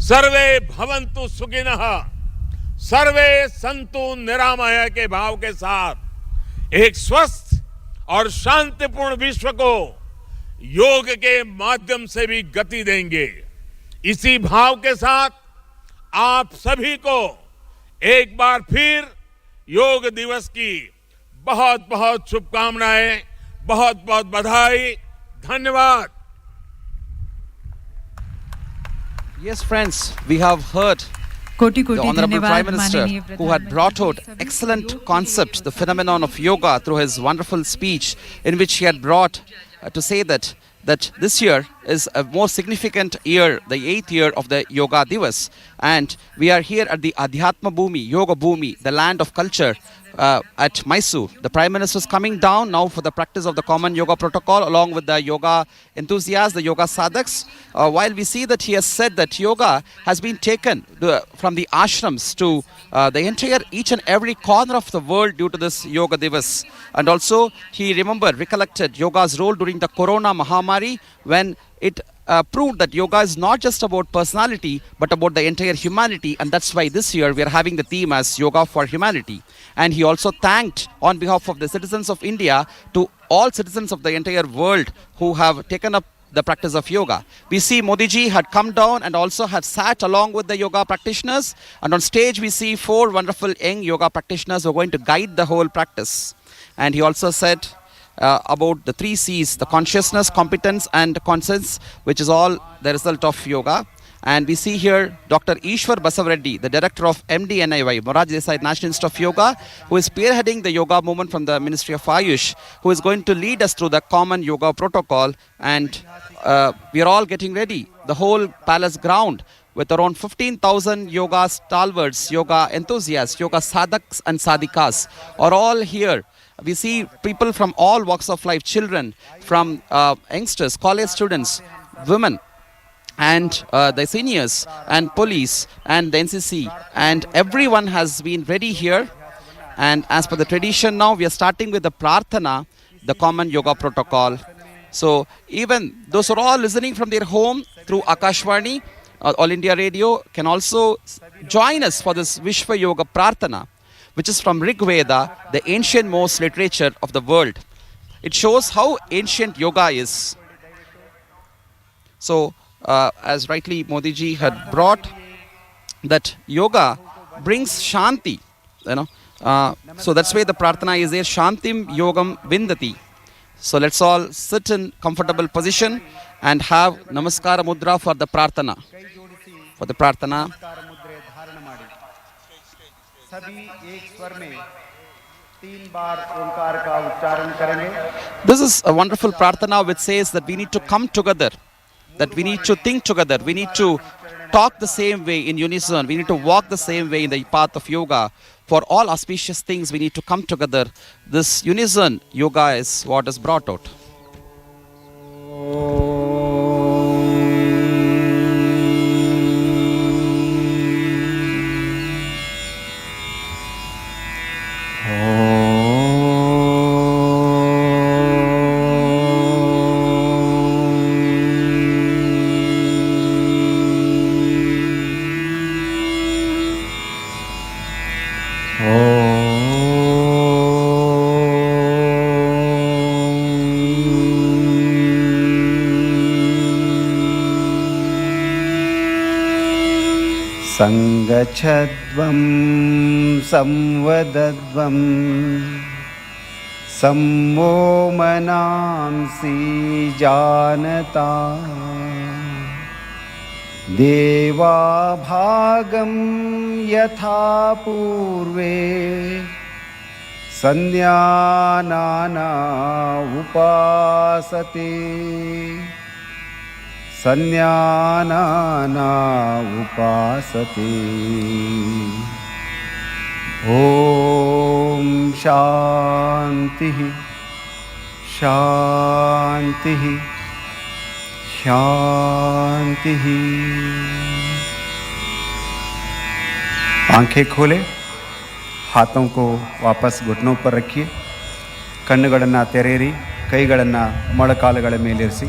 सर्वे भवन्तु सुखिनः, सर्वे सन्तु निरामय के भाव के साथ एक स्वस्थ और शांतिपूर्ण विश्व को योग के माध्यम से भी गति देंगे। इसी भाव के साथ आप सभी को एक बार फिर योग दिवस की बहुत बहुत शुभकामनाएं, बहुत बहुत बधाई, धन्यवाद। Yes, friends, we have heard कोटि the कोटि Honorable धन्यवाद Prime Minister, माननीय who had brought out excellent concept, the phenomenon of yoga, through his wonderful speech, in which he had brought to say that this year is a more significant year, the 8th year of the Yoga Divas, and we are here at the Adhyatma Bhumi, Yoga Bhumi, the land of culture, at Mysore. The Prime Minister is coming down now for the practice of the common yoga protocol along with the yoga enthusiasts, the yoga sadhaks. While we see that he has said that yoga has been taken from the ashrams to the entire each and every corner of the world due to this Yoga Divas. And also he recollected yoga's role during the Corona Mahamari when it proved that yoga is not just about personality but about the entire humanity, and that's why this year we are having the theme as Yoga for Humanity. And he also thanked on behalf of the citizens of India to all citizens of the entire world who have taken up the practice of yoga. We see Modi ji had come down and also had sat along with the yoga practitioners, and on stage we see 4 wonderful young yoga practitioners who are going to guide the whole practice. And he also said about the 3 C's, the consciousness, competence and conscience, which is all the result of yoga. And we see here Dr. Ishwar Basavareddy, the director of MDNIY, Morarji Desai National Institute of Yoga, who is spearheading the yoga movement from the Ministry of Ayush, who is going to lead us through the common yoga protocol. And we are all getting ready. The whole palace ground with around 15,000 yoga stalwarts, yoga enthusiasts, yoga sadhaks and sadhikas are all here. We see people from all walks of life, children, from youngsters, college students, women, and the seniors, and police, and the NCC, and everyone has been ready here. And as per the tradition now, we are starting with the Prarthana, the common yoga protocol. So even those who are all listening from their home through Akashvani, All India Radio, can also join us for this Vishwa Yoga Prarthana, which is from Rig Veda, the ancient most literature of the world. It shows how ancient yoga is. So, as rightly Modi ji had brought, that yoga brings shanti, so that's why the prarthana is there, shantim yogam vindati. So let's all sit in comfortable position and have namaskara mudra for the prarthana. For the prarthana. This is a wonderful prarthana which says that we need to come together, that we need to think together, we need to talk the same way in unison, we need to walk the same way in the path of yoga. For all auspicious things, we need to come together. This unison yoga is what is brought out. सङ्गच्छध्वं संवदध्वं सम्मो मनांसि जानता देवाभागं यथा पूर्वे संज्ञानाना उपासते संज्ञानाना उपासते ॐ शान्तिः शान्तिः शान्तिः। आंखें खोले, हाथों को वापस घुटनों पर रखिए, ಕಣ್ಣುಗಳನ್ನು ತೆರೆಯಿರಿ, ಕೈಗಳನ್ನು ಮೊಳಕಾಲುಗಳ ಮೇಲಿರಿಸಿ।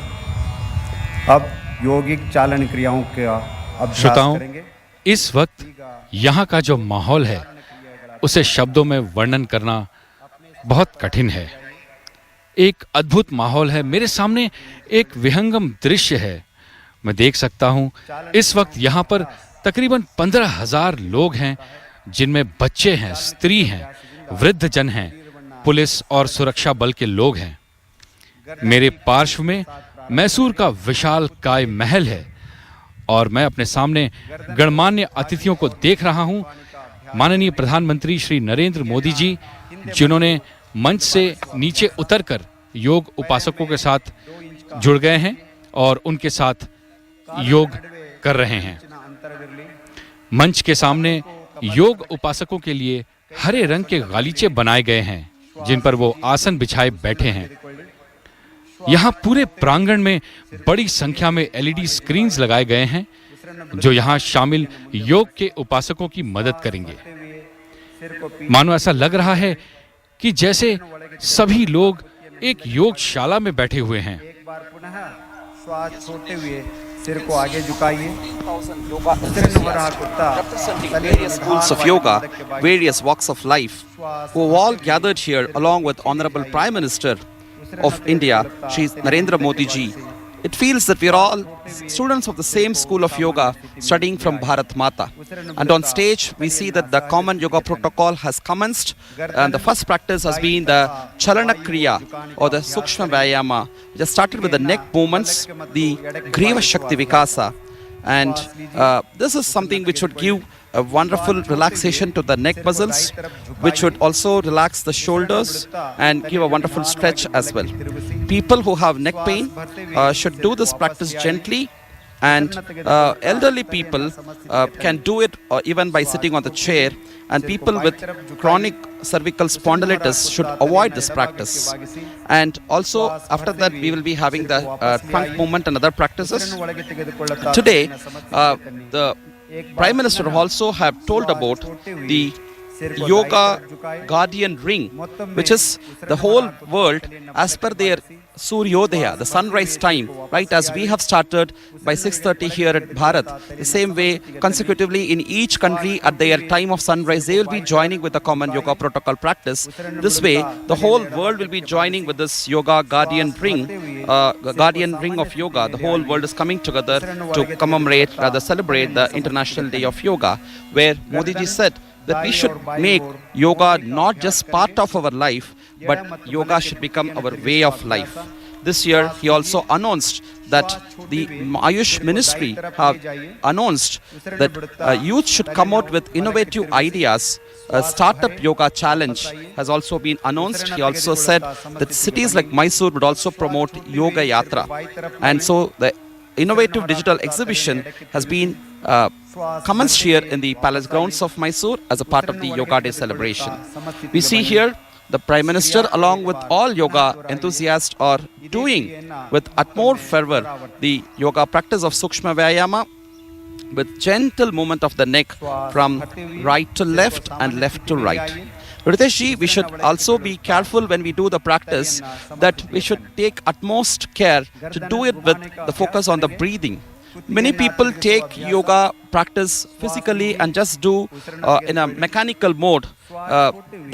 अब योगिक चालन क्रियाओं का अभ्यास श्रोताओं, करेंगे। इस वक्त यहाँ का जो माहौल है उसे शब्दों में वर्णन करना बहुत कठिन है। एक अद्भुत माहौल है। मेरे सामने एक विहंगम दृश्य है। मैं देख सकता हूँ इस वक्त यहाँ पर तकरीबन 15,000 लोग हैं, जिनमें बच्चे हैं, स्त्री हैं, वृद्ध जन हैं, पुलिस और सुरक्षा बल के लोग हैं। मेरे पार्श्व में मैसूर का विशाल काय महल है और मैं अपने सामने गणमान्य अतिथियों को देख रहा हूं। माननीय प्रधानमंत्री श्री नरेंद्र मोदी जी, जिन्होंने मंच से नीचे उतरकर योग उपासकों के साथ जुड़ गए हैं और उनके साथ योग कर रहे हैं। मंच के सामने योग उपासकों के लिए हरे रंग के गालीचे बनाए गए हैं, जिन पर वो आसन बिछाए बैठे हैं। यहाँ पूरे प्रांगण में बड़ी संख्या में एलईडी स्क्रीन्स लगाए गए हैं, जो यहाँ शामिल योग के उपासकों की मदद करेंगे। मानो ऐसा लग रहा है कि जैसे सभी लोग एक योगशाला में बैठे हुए हैं। एक बार पुनः श्वास छोड़ते हुए सिर को आगे झुकाइए। Representing various schools of yoga, various walks of life, who have all gathered here along with Honorable Prime Minister of India, Shri Narendra Modi ji. It feels that we are all students of the same school of yoga studying from Bharat Mata. And on stage, we see that the common yoga protocol has commenced, and the first practice has been the Chalana Kriya or the Sukshma Vyayama, which has started with the neck movements, the Griva Shakti Vikasa. And this is something which would give a wonderful relaxation to the neck muscles, which would also relax the shoulders and give a wonderful stretch as well. People who have neck pain should do this practice gently, and elderly people can do it even by sitting on the chair, and people with chronic cervical spondylitis should avoid this practice. And also after that we will be having the trunk movement and other practices. Today the Prime Minister also have told about the yoga guardian ring, which is the whole world as per their Suryodaya, the sunrise time, right as we have started by 6:30 here at Bharat. The same way consecutively in each country at their time of sunrise they will be joining with the common yoga protocol practice. This way the whole world will be joining with this yoga guardian ring of yoga. The whole world is coming together to commemorate, rather celebrate the International Day of Yoga, where Modi ji said that we should make yoga not just part of our life, but yoga should become our way of life. This year he also announced that the Ayush Ministry have announced that youth should come out with innovative ideas. A startup yoga challenge has also been announced. He also said that cities like Mysore would also promote Yoga Yatra, and so the innovative digital exhibition has been commenced here in the palace grounds of Mysore as a part of the Yoga Day celebration. We see here the Prime Minister along with all yoga enthusiasts are doing with utmost fervor the yoga practice of Sukshma Vyayama with gentle movement of the neck from right to left and left to right. Ritesh ji, we should also be careful when we do the practice, that we should take utmost care to do it with the focus on the breathing. Many people take yoga practice physically and just do in a mechanical mode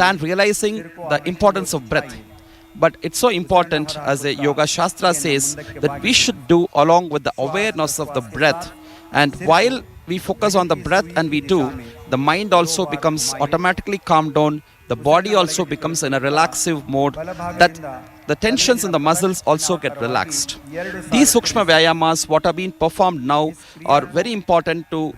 than realizing the importance of breath. But it's so important, as the Yoga Shastra says, that we should do along with the awareness of the breath. And while we focus on the breath and we do, the mind also becomes automatically calmed down. The body also becomes in a relaxive mode, that the tensions in the muscles also get relaxed. These Sukshma Vyayamas, what are being performed now, are very important to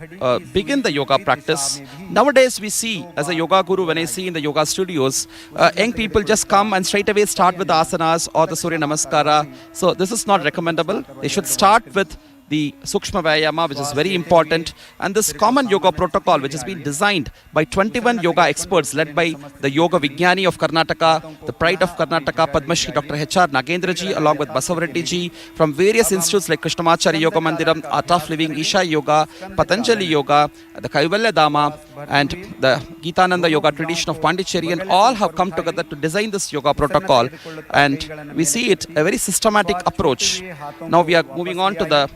begin the yoga practice. Nowadays we see, as a yoga guru, when I see in the yoga studios, young people just come and straight away start with the asanas or the Surya Namaskara. So this is not recommendable. They should start with the Sukshma Vyayama, which is very important, and this common yoga protocol, which has been designed by 21 yoga experts led by the Yoga Vigyani of Karnataka, the pride of Karnataka, Padma Shri Dr. H.R. Nagendra ji, along with Basavareddy ji, from various institutes like Krishnamacharya Yoga Mandiram, Art of Living, Isha Yoga, Patanjali Yoga, the Kaivalya Dhamma, and the Gitananda Yoga tradition of Pondicherry, and all have come together to design this yoga protocol, and we see it a very systematic approach. Now we are moving on to the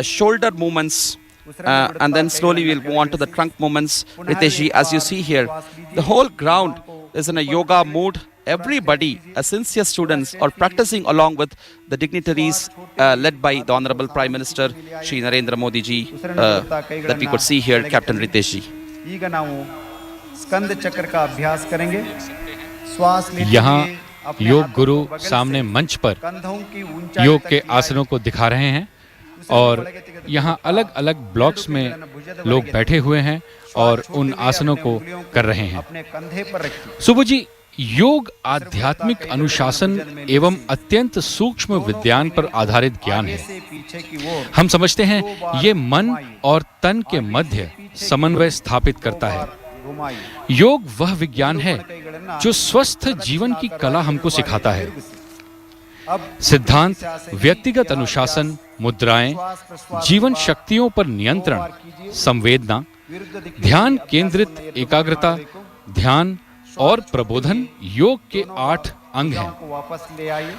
shoulder movements, and then slowly we'll move on to the trunk movements. Riteshji, as you see here, the whole ground is in a yoga mood. Everybody, as sincere students, are practicing along with the dignitaries led by the Honorable Prime Minister Shri Narendra Modi ji, that we could see here, Captain Riteshji. ಈಗ ನಾವು स्कंद चक्र का अभ्यास करेंगे. श्वास लेते यहाँ हुए अपने योग हाथों गुरु को बगल सामने से मंच पर कंधों की ऊंचाई योग तक के हिलाएं. आसनों को दिखा रहे हैं, और यहाँ अलग अलग ब्लॉक्स में लोग बैठे हुए हैं और उन आसनों को कर रहे हैं. अपने कंधे पर रखिए. सुबह जी, योग आध्यात्मिक अनुशासन एवं अत्यंत सूक्ष्म विज्ञान पर आधारित ज्ञान है. से पीछे की ओर हम समझते हैं ये मन और तन के मध्य समन्वय स्थापित करता है. घुमाइए. योग वह विज्ञान है जो स्वस्थ जीवन की कला हमको सिखाता है. अब सिद्धांत, व्यक्तिगत अनुशासन, मुद्राएं, जीवन शक्तियों पर नियंत्रण, संवेदना, ध्यान केंद्रित एकाग्रता, ध्यान और प्रबोधन योग के 8 अंग हैं. को वापस ले आइए.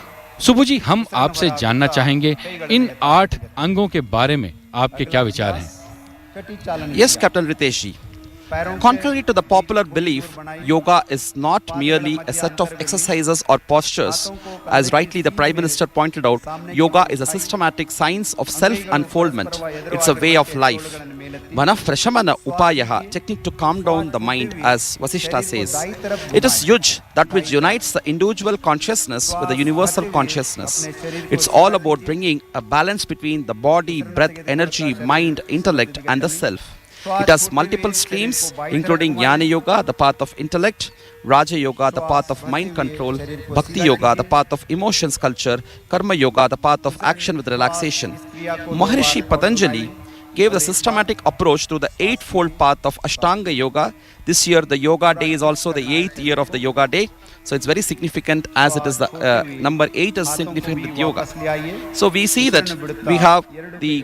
सुबु जी, हम आपसे जानना चाहेंगे इन 8 अंगों के बारे में आपके क्या विचार हैं? कटी चालन. Yes, Captain Riteshji. Contrary to the popular belief, yoga is not merely a set of exercises or postures. As rightly the Prime Minister pointed out, yoga is a systematic science of self-unfoldment. It's a way of life. Manafrashamana upayaha, technique to calm down the mind, as Vasishta says. It is yuj, that which unites the individual consciousness with the universal consciousness. It's all about bringing a balance between the body, breath, energy, mind, intellect, and the self. It has multiple streams, including Jnana Yoga, the path of intellect, Raja Yoga, the path of mind control, Bhakti Yoga, the path of emotions culture, Karma Yoga, the path of action with relaxation. Maharishi Patanjali gave the systematic approach to the 8-fold path of Ashtanga Yoga. This year, the Yoga Day is also the 8th year of the Yoga Day. So it's very significant, as it is the number 8 is significant with yoga. So we see that we have the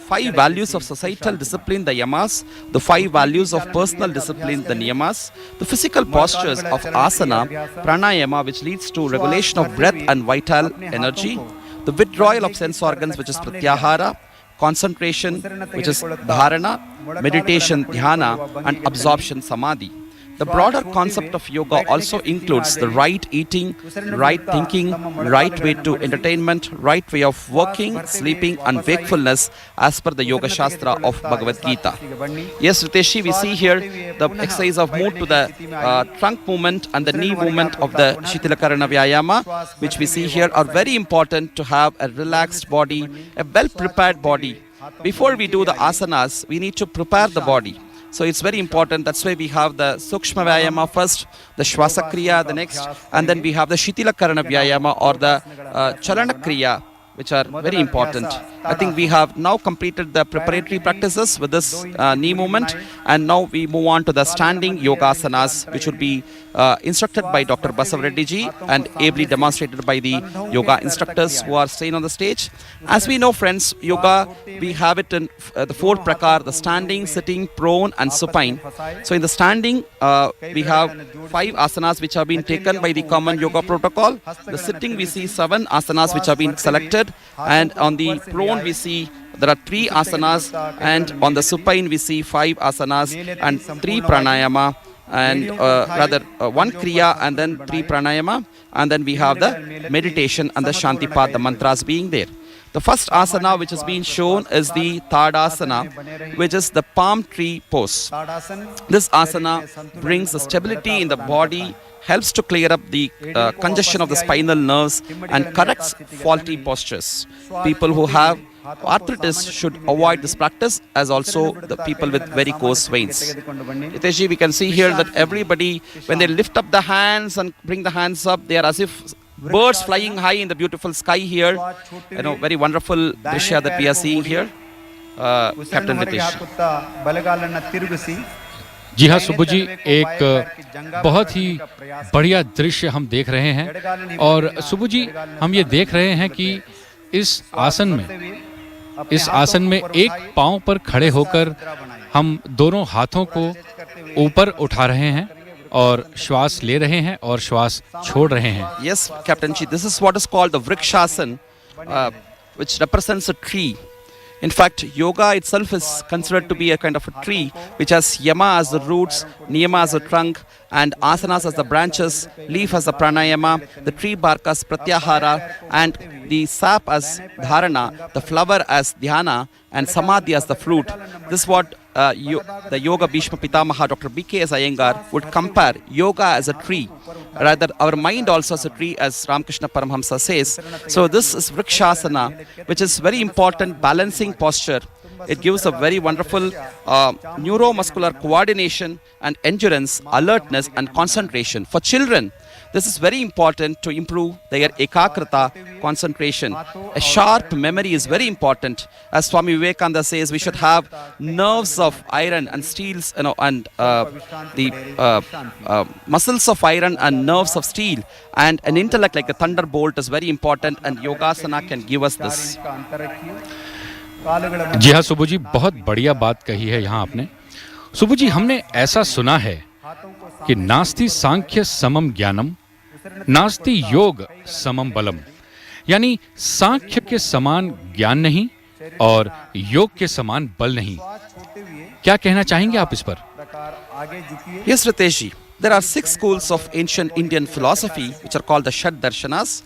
5 values of societal discipline, the yamas, the 5 values of personal discipline, the niyamas, the physical postures of asana, pranayama, which leads to regulation of breath and vital energy, the withdrawal of sense organs, which is pratyahara, concentration, which is dharana, meditation, dhyana, and absorption, samadhi. The broader concept of yoga also includes the right eating, right thinking, right way to entertainment, right way of working, sleeping, and wakefulness, as per the Yoga Shastra of Bhagavad Gita. Yes, Riteshji, we see here the exercise of move to the trunk movement and the knee movement of the Shitalakarana Vyayama, which we see here, are very important to have a relaxed body, a well-prepared body. Before we do the asanas, we need to prepare the body. So it's very important. That's why we have the Sukshma Vyayama first, the Shvasa Kriya the next, and then we have the Shitila Karana Vyayama or the Chalana Kriya, which are very important. I think we have now completed the preparatory practices with this knee movement, and now we move on to the standing yogasanas, which will be instructed by Dr. Basavareddy ji and ably demonstrated by the yoga instructors who are staying on the stage. As we know, friends, yoga, we have it in the 4 prakar, the standing, sitting, prone, and supine. So in the standing, we have 5 asanas which have been taken by the common yoga protocol. The sitting, we see 7 asanas which have been selected, and on the prone we see there are 3 asanas, and on the supine we see 5 asanas and 3 pranayama, and rather 1 kriya and then 3 pranayama, and then we have the meditation and the shanti path, the mantras being there. The first asana which is being shown is the Tadasana, which is the palm tree pose. This asana brings the stability in the body, helps to clear up the congestion of the spinal nerves and corrects faulty postures. People who have arthritis should avoid this practice, as also the people with varicose veins. Hiteshi, we can see here that everybody, when they lift up the hands and bring the hands up, they are as if birds flying high in the beautiful sky here. Very wonderful drishya that we are seeing here. Captain Ritesh. जी हाँ सुब्बू जी, एक बहुत ही बढ़िया दृश्य हम देख रहे हैं। और सुब्बू जी, हम ये देख रहे हैं कि इस आसन में एक पांव पर खड़े होकर हम दोनों हाथों को ऊपर उठा रहे हैं और श्वास ले रहे हैं और श्वास छोड़ रहे हैं। Yes, Captain Chi, this is what is called the Vrikshasana, which represents a tree. In fact, yoga itself is considered to be a kind of a tree, which has yama as the roots, niyama as the trunk, and asanas as the branches, leaf as the pranayama, the tree bark as pratyahara, and the sap as dharana, the flower as dhyana, and samadhi as the fruit. This is what the Yoga Bhishma Pitamaha, Dr. B.K.S. Iyengar, would compare yoga as a tree. Rather, our mind also as a tree, as Ramakrishna Paramhamsa says. So this is Vrikshasana, which is very important balancing posture. It gives a very wonderful neuromuscular coordination and endurance, alertness and concentration. For children, this is very important to improve their ekakrata, concentration. A sharp memory is very important. As Swami Vivekananda says, we should have nerves of iron and steels, and the muscles of iron and nerves of steel. And an intellect like a thunderbolt is very important, and Yogasana can give us this. जी हाँ सुब्बू जी, बहुत बढ़िया बात कही है यहाँ आपने। सुब्बू जी, हमने ऐसा सुना है कि नास्ति सांख्य समम ज्ञानम, नास्ति योग समम बलम, यानी सांख्य के समान ज्ञान नहीं और योग के समान बल नहीं। क्या कहना चाहेंगे आप इस पर? Yes, Ritesh, there are 6 schools of ancient Indian philosophy which are called the Shad Darshanas,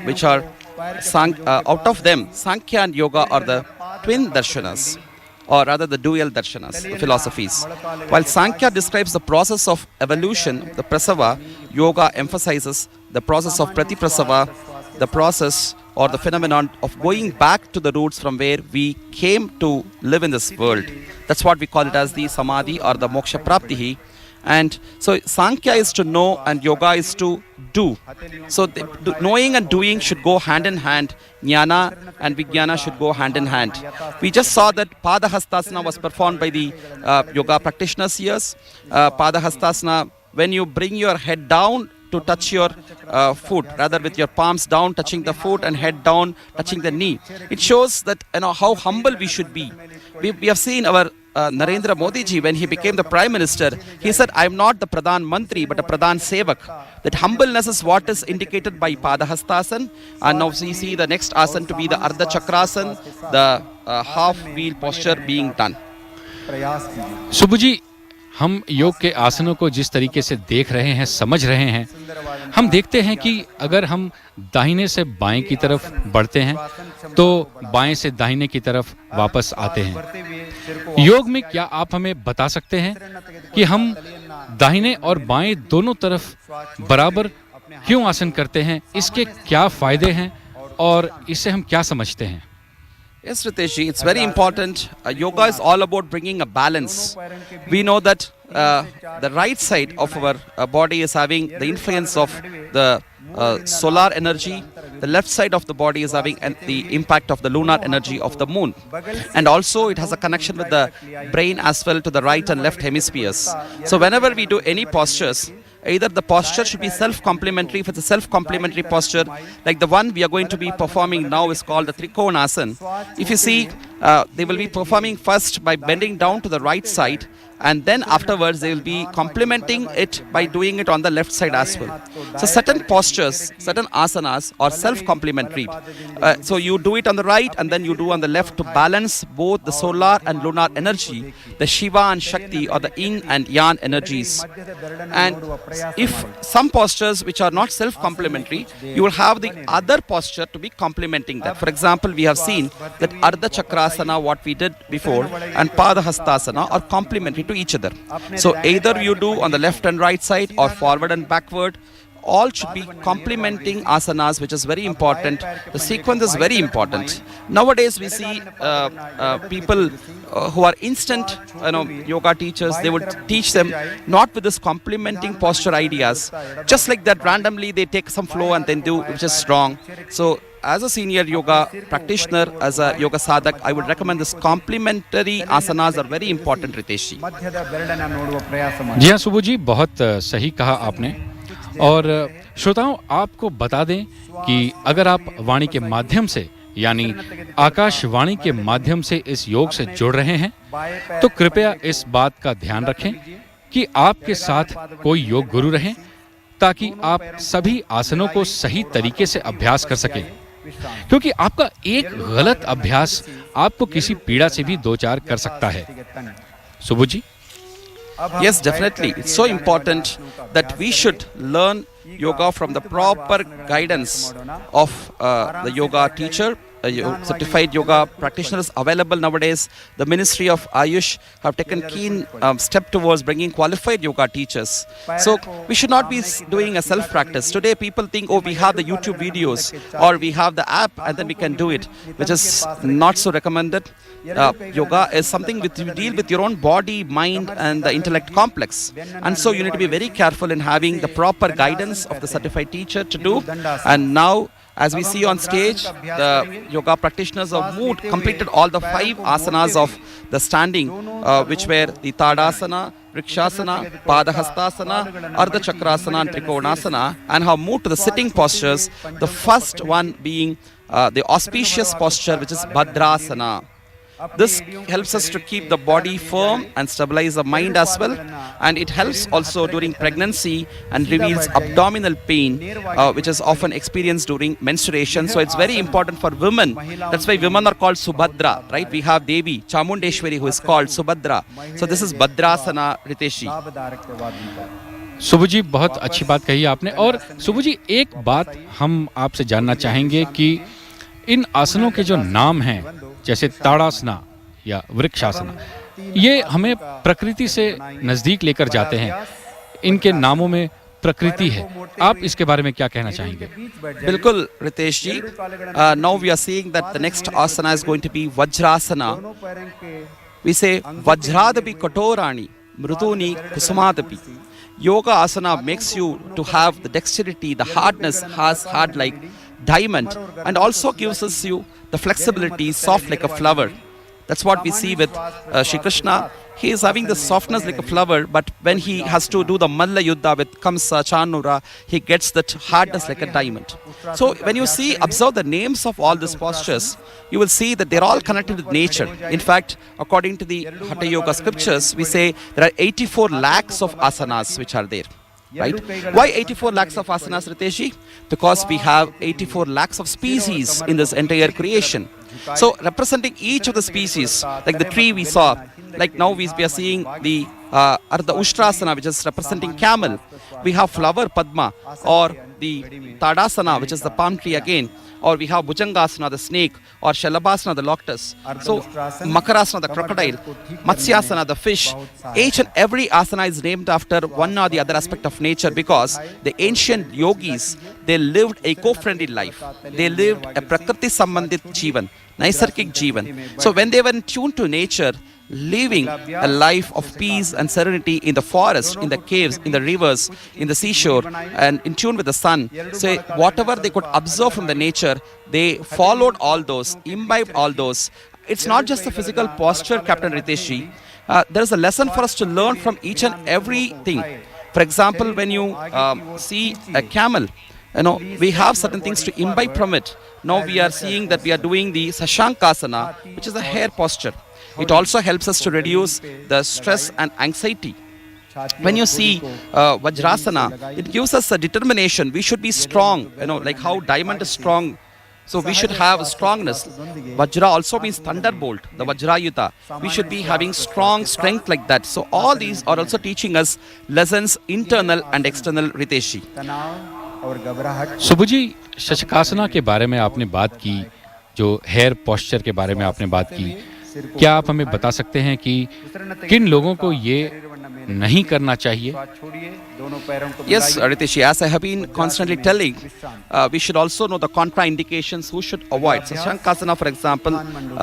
which are out of them, Sankhya and Yoga are the twin darshanas, or rather the dual darshanas, the philosophies. While Sankhya describes the process of evolution, the prasava, Yoga emphasizes the process of pratiprasava, the process or the phenomenon of going back to the roots from where we came to live in this world. That's what we call it as the samadhi or the moksha praptihi. And so Sankhya is to know and Yoga is to do. So knowing and doing should go hand in hand. Jnana and Vijnana should go hand in hand. We just saw that Padahastasana was performed by the yoga practitioners here. Padahastasana, when you bring your head down to touch your foot, rather with your palms down touching the foot and head down touching the knee. It shows that how humble we should be. We have seen our Narendra Modi ji, when he became the Prime Minister, he said, I am not the Pradhan Mantri, but a Pradhan Sevak. That humbleness is what is indicated by Padahastasana. And now we see the next asana to be the Ardha Chakrasana, the half-wheel posture being done. Subbu जी, हम योग के आसनों को जिस तरीके से देख रहे हैं, समझ रहे हैं, हम देखते हैं कि अगर हम दाहिने से बाएं की तरफ बढ़ते हैं तो बाएं से दाहिने की तरफ वापस आते हैं। योग में क्या आप हमें बता सकते हैं कि हम दाहिने और बाएं दोनों तरफ बराबर क्यों आसन करते हैं? इसके क्या फायदे हैं और इससे हम क्या समझते हैं? Yes, Ritesh, it's very important. Yoga is all about bringing a balance. We know that the right side of our body is having the influence of the solar energy. The left side of the body is having the impact of the lunar energy of the moon. And also it has a connection with the brain as well, to the right and left hemispheres. So whenever we do any postures, either the posture should be self-complementary. If it's a self-complementary posture, like the one we are going to be performing now is called the Trikonasana. If you see, they will be performing first by bending down to the right side and then afterwards they will be complementing it by doing it on the left side as well. So certain postures, certain asanas are self-complementary. So you do it on the right and then you do on the left to balance both the solar and lunar energy, the Shiva and Shakti or the Yin and Yang energies. And if some postures which are not self-complementary, you will have the other posture to be complementing that. For example, we have seen that Ardha Chakrasana, what we did before, and Padahastasana are complementary to each other. So either you do on the left and right side or forward and backward. All should be complementing asanas, which is very important. The sequence is very important. Nowadays, we see people who are instant, yoga teachers. They would teach them not with this complementing posture ideas. Just like that, randomly they take some flow and then do, which is wrong. So, as a senior yoga practitioner, as a yoga sadhak, I would recommend this complementary asanas are very important, Ritesh ji. जी हाँ सुबु जी, बहुत सही कहा आपने। और श्रोताओं, आपको बता दें कि अगर आप वाणी के माध्यम से यानी आकाशवाणी के माध्यम से इस योग से जुड़ रहे हैं तो कृपया इस बात का ध्यान रखें कि आपके साथ कोई योग गुरु रहें ताकि आप सभी आसनों को सही तरीके से अभ्यास कर सकें, क्योंकि आपका एक गलत अभ्यास आपको किसी पीड़ा से भी दो चार कर सकता है। सुबु जी। Yes, definitely. It's so important that we should learn yoga from the proper guidance of the yoga teacher. Certified yoga practitioners available nowadays. The Ministry of Ayush have taken keen step towards bringing qualified yoga teachers. So we should not be doing a self-practice. Today people think, oh, we have the YouTube videos or we have the app and then we can do it, which is not so recommended. Yoga is something which you deal with your own body, mind and the intellect complex. And so you need to be very careful in having the proper guidance of the certified teacher to do. And now, as we see on stage, the yoga practitioners have completed all the 5 asanas of the standing, which were the Tadasana, Vrikshasana, Padahastasana, Ardha Chakrasana and Trikonasana, and have moved to the sitting postures, the first one being the auspicious posture, which is Bhadrasana. This helps us to keep the body firm and stabilize the mind as well, and it helps also during pregnancy and reveals abdominal pain, which is often experienced during menstruation. So it's very important for women. That's why women are called Subhadra, right? We have Devi Chamundeshwari who is called Subhadra. So this is Bhadrasana, Ritesh ji. सुबु जी, बहुत अच्छी बात कही आपने। और सुबु जी, एक बात हम आपसे जानना चाहेंगे कि इन आसनों के जो नाम हैं, जैसे ताड़ासना या वृक्षासना, ये हमें प्रकृति से नजदीक लेकर जाते हैं। इनके नामों में प्रकृति है। आप इसके बारे में क्या कहना चाहेंगे? बिल्कुल रितेश जी। Now we are seeing that the next asana is going to be Vajrasana. We say Vajradapi Katorani Mrutuni Kusumadapi. Yoga asana makes you to have the dexterity, the hardness, has hard like diamond, and also gives us you the flexibility, soft like a flower. That's what we see with Shri Krishna. He is having the softness like a flower, but when he has to do the Malla Yuddha with Kamsa, Chanura, he gets that hardness like a diamond. So when you observe the names of all these postures, you will see that they're all connected with nature. In fact, according to the Hatha Yoga scriptures, we say there are 84 lakhs of asanas which are there. Right? Why 84 lakhs of asanas, Ritesh? Because we have 84 lakhs of species in this entire creation. So representing each of the species, like the tree we saw, like now we are seeing the Ardha Ushtrasana, which is representing camel. We have flower Padma, or the Tadasana, which is the palm tree again, or we have Bhujangasana, the snake, or Shalabhasana, the lotus. So Makarasana, the crocodile, Matsyasana, the fish. Each and every asana is named after one or the other aspect of nature, because the ancient yogis, they lived a eco-friendly life. They lived a Prakriti Sambandhit Jivan, Naisargik Jivan. So when they were in tune to nature, living a life of peace and serenity in the forest, in the caves, in the rivers, in the seashore, and in tune with the sun. So whatever they could observe from the nature, they followed all those, imbibed all those. It's not just the physical posture, Captain Ritesh ji. There is a lesson for us to learn from each and everything. For example, when you see a camel, we have certain things to imbibe from it. Now we are seeing that we are doing the Sashankasana, which is a hair posture. It also helps us to reduce the stress and anxiety. When you see Vajrasana, it gives us a determination. We should be strong, like how diamond is strong. So we should have strongness. Vajra also means thunderbolt, the Vajrayuta. We should be having strong strength like that. So all these are also teaching us lessons, internal and external, Riteshi. तनाव और घबराहट सुबु जी, शशकासना के बारे में आपने बात की, जो हेयर पोस्चर के बारे में आपने बात की, क्या आप हमें बता सकते हैं कि किन लोगों को ये नहीं करना चाहिए? छोड़िए दोनों पैरों को Yes, Riteshi, as I have been constantly telling, we should also know the contraindications who should avoid. So Shankasana, for example,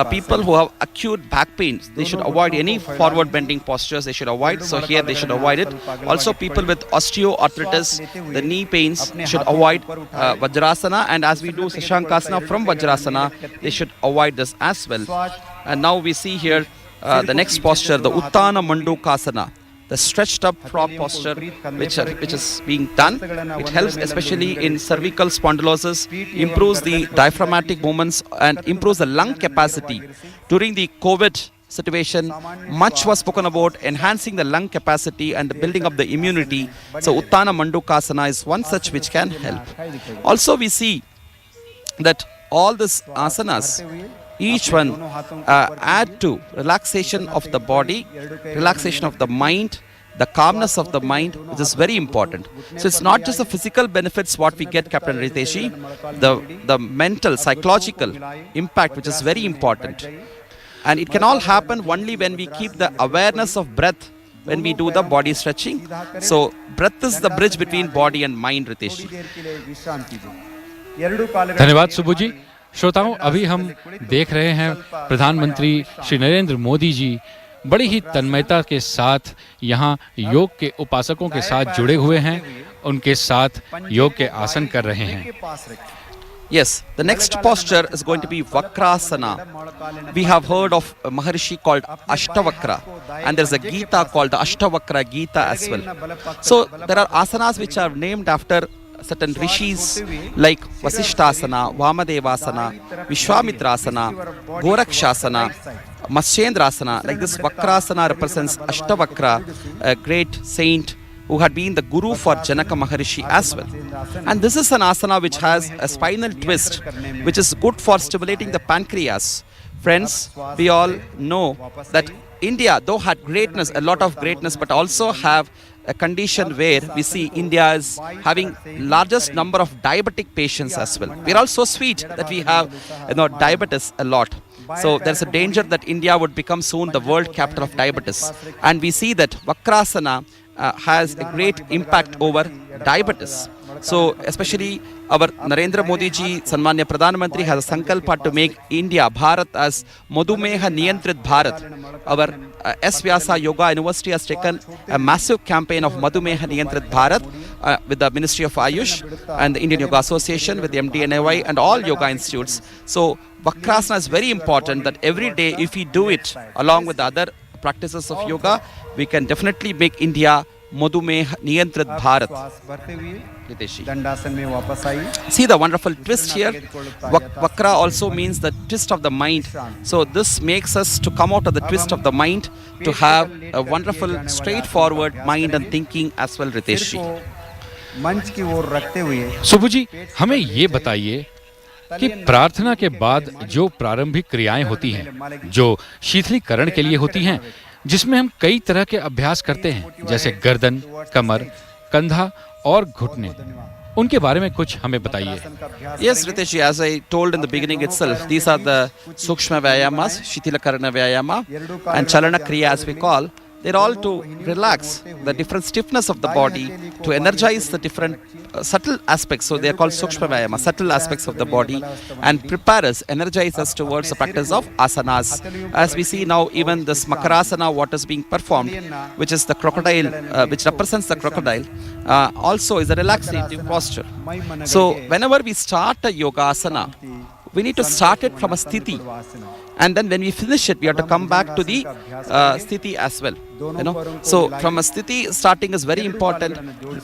people who have acute back pains, they should avoid any forward bending postures, they should avoid. So here they should avoid it. Also people with osteoarthritis, the knee pains should avoid Vajrasana, and as we do Shankasana from Vajrasana, they should avoid this as well. And now we see here the next posture, the Uttana Mandukasana, the stretched up frog posture which is being done. It helps especially in cervical spondylosis, improves the diaphragmatic movements and improves the lung capacity. During the COVID situation, much was spoken about enhancing the lung capacity and building up the immunity. So Uttana Mandukasana is one such which can help. Also we see that all these asanas, each one add to relaxation of the body, relaxation of the mind, the calmness of the mind, which is very important. So it's not just the physical benefits what we get, Captain Riteshi, the mental, psychological impact, which is very important. And it can all happen only when we keep the awareness of breath when we do the body stretching. So breath is the bridge between body and mind, Riteshi. धन्यवाद सुबु जी। श्रोताओं, अभी हम देख रहे हैं प्रधानमंत्री श्री नरेंद्र मोदी जी बड़ी ही तन्मयता के साथ यहाँ योग के उपासकों के साथ जुड़े हुए हैं, उनके साथ योग के आसन कर रहे हैं। Yes, the next posture is going to be Vakrasana. We have heard of a Maharishi called Ashtavakra, and there's a Gita called the Ashtavakra Gita as well. So there are asanas which are named after certain rishis like Vasishthasana, Vamadevasana, Vishwamitrasana, Gorakshasana, Matsyendrasana. Like this Vakrasana represents Ashtavakra, a great saint who had been the guru for Janaka Maharishi as well. And this is an asana which has a spinal twist, which is good for stimulating the pancreas. Friends, we all know that India, though had greatness, a lot of greatness, but also have a condition where we see India is having largest number of diabetic patients as well. We are all so sweet that we have diabetes a lot. So there's a danger that India would become soon the world capital of diabetes. And we see that Vakrasana has a great impact over diabetes. So especially our Narendra Modi ji, Sanmanya Pradhan Mantri, has a sankalpa to make India, Bharat, as Madhumeha Niyantrit Bharat. Our S. Vyasa Yoga University has taken a massive campaign of Madhumeha Niyantrit Bharat with the Ministry of Ayush and the Indian Yoga Association with the MDNAY and all yoga institutes. So Vakrasana is very important, that every day if we do it along with the other practices of yoga, we can definitely make India Madhumeha Niyantrit Bharat. See the wonderful twist here. Vakra also means the twist of the mind. So this makes us to come out of the twist of the mind to have a wonderful straightforward mind and thinking as well, Ritesh ji. सुबु जी, हमें ये बताइए कि प्रार्थना के बाद जो प्रारंभिक क्रियाएं होती हैं, जो शीतलीकरण के लिए होती हैं, जिसमें हम कई तरह के अभ्यास करते हैं, जैसे गर्दन, कमर, कंधा और घुटने, उनके बारे में कुछ हमें बताइए। Yes, Ritesh, as I told in the beginning itself, these are the Sukshma Vyayamas, Shitilakarana Vyayama and Chalana Kriya as we call. They're all to relax the different stiffness of the body, to energize the different subtle aspects. So they are called Sukshma Vyayama, subtle aspects of the body, and prepare us, energize us towards the practice of asanas. As we see now, even this Makarasana, what is being performed, which is the crocodile, which represents the crocodile, also is a relaxative posture. So whenever we start a yoga asana, we need to start it from a sthiti. And then when we finish it, we have to come back to the sthiti as well. So from a sthiti, starting is very important.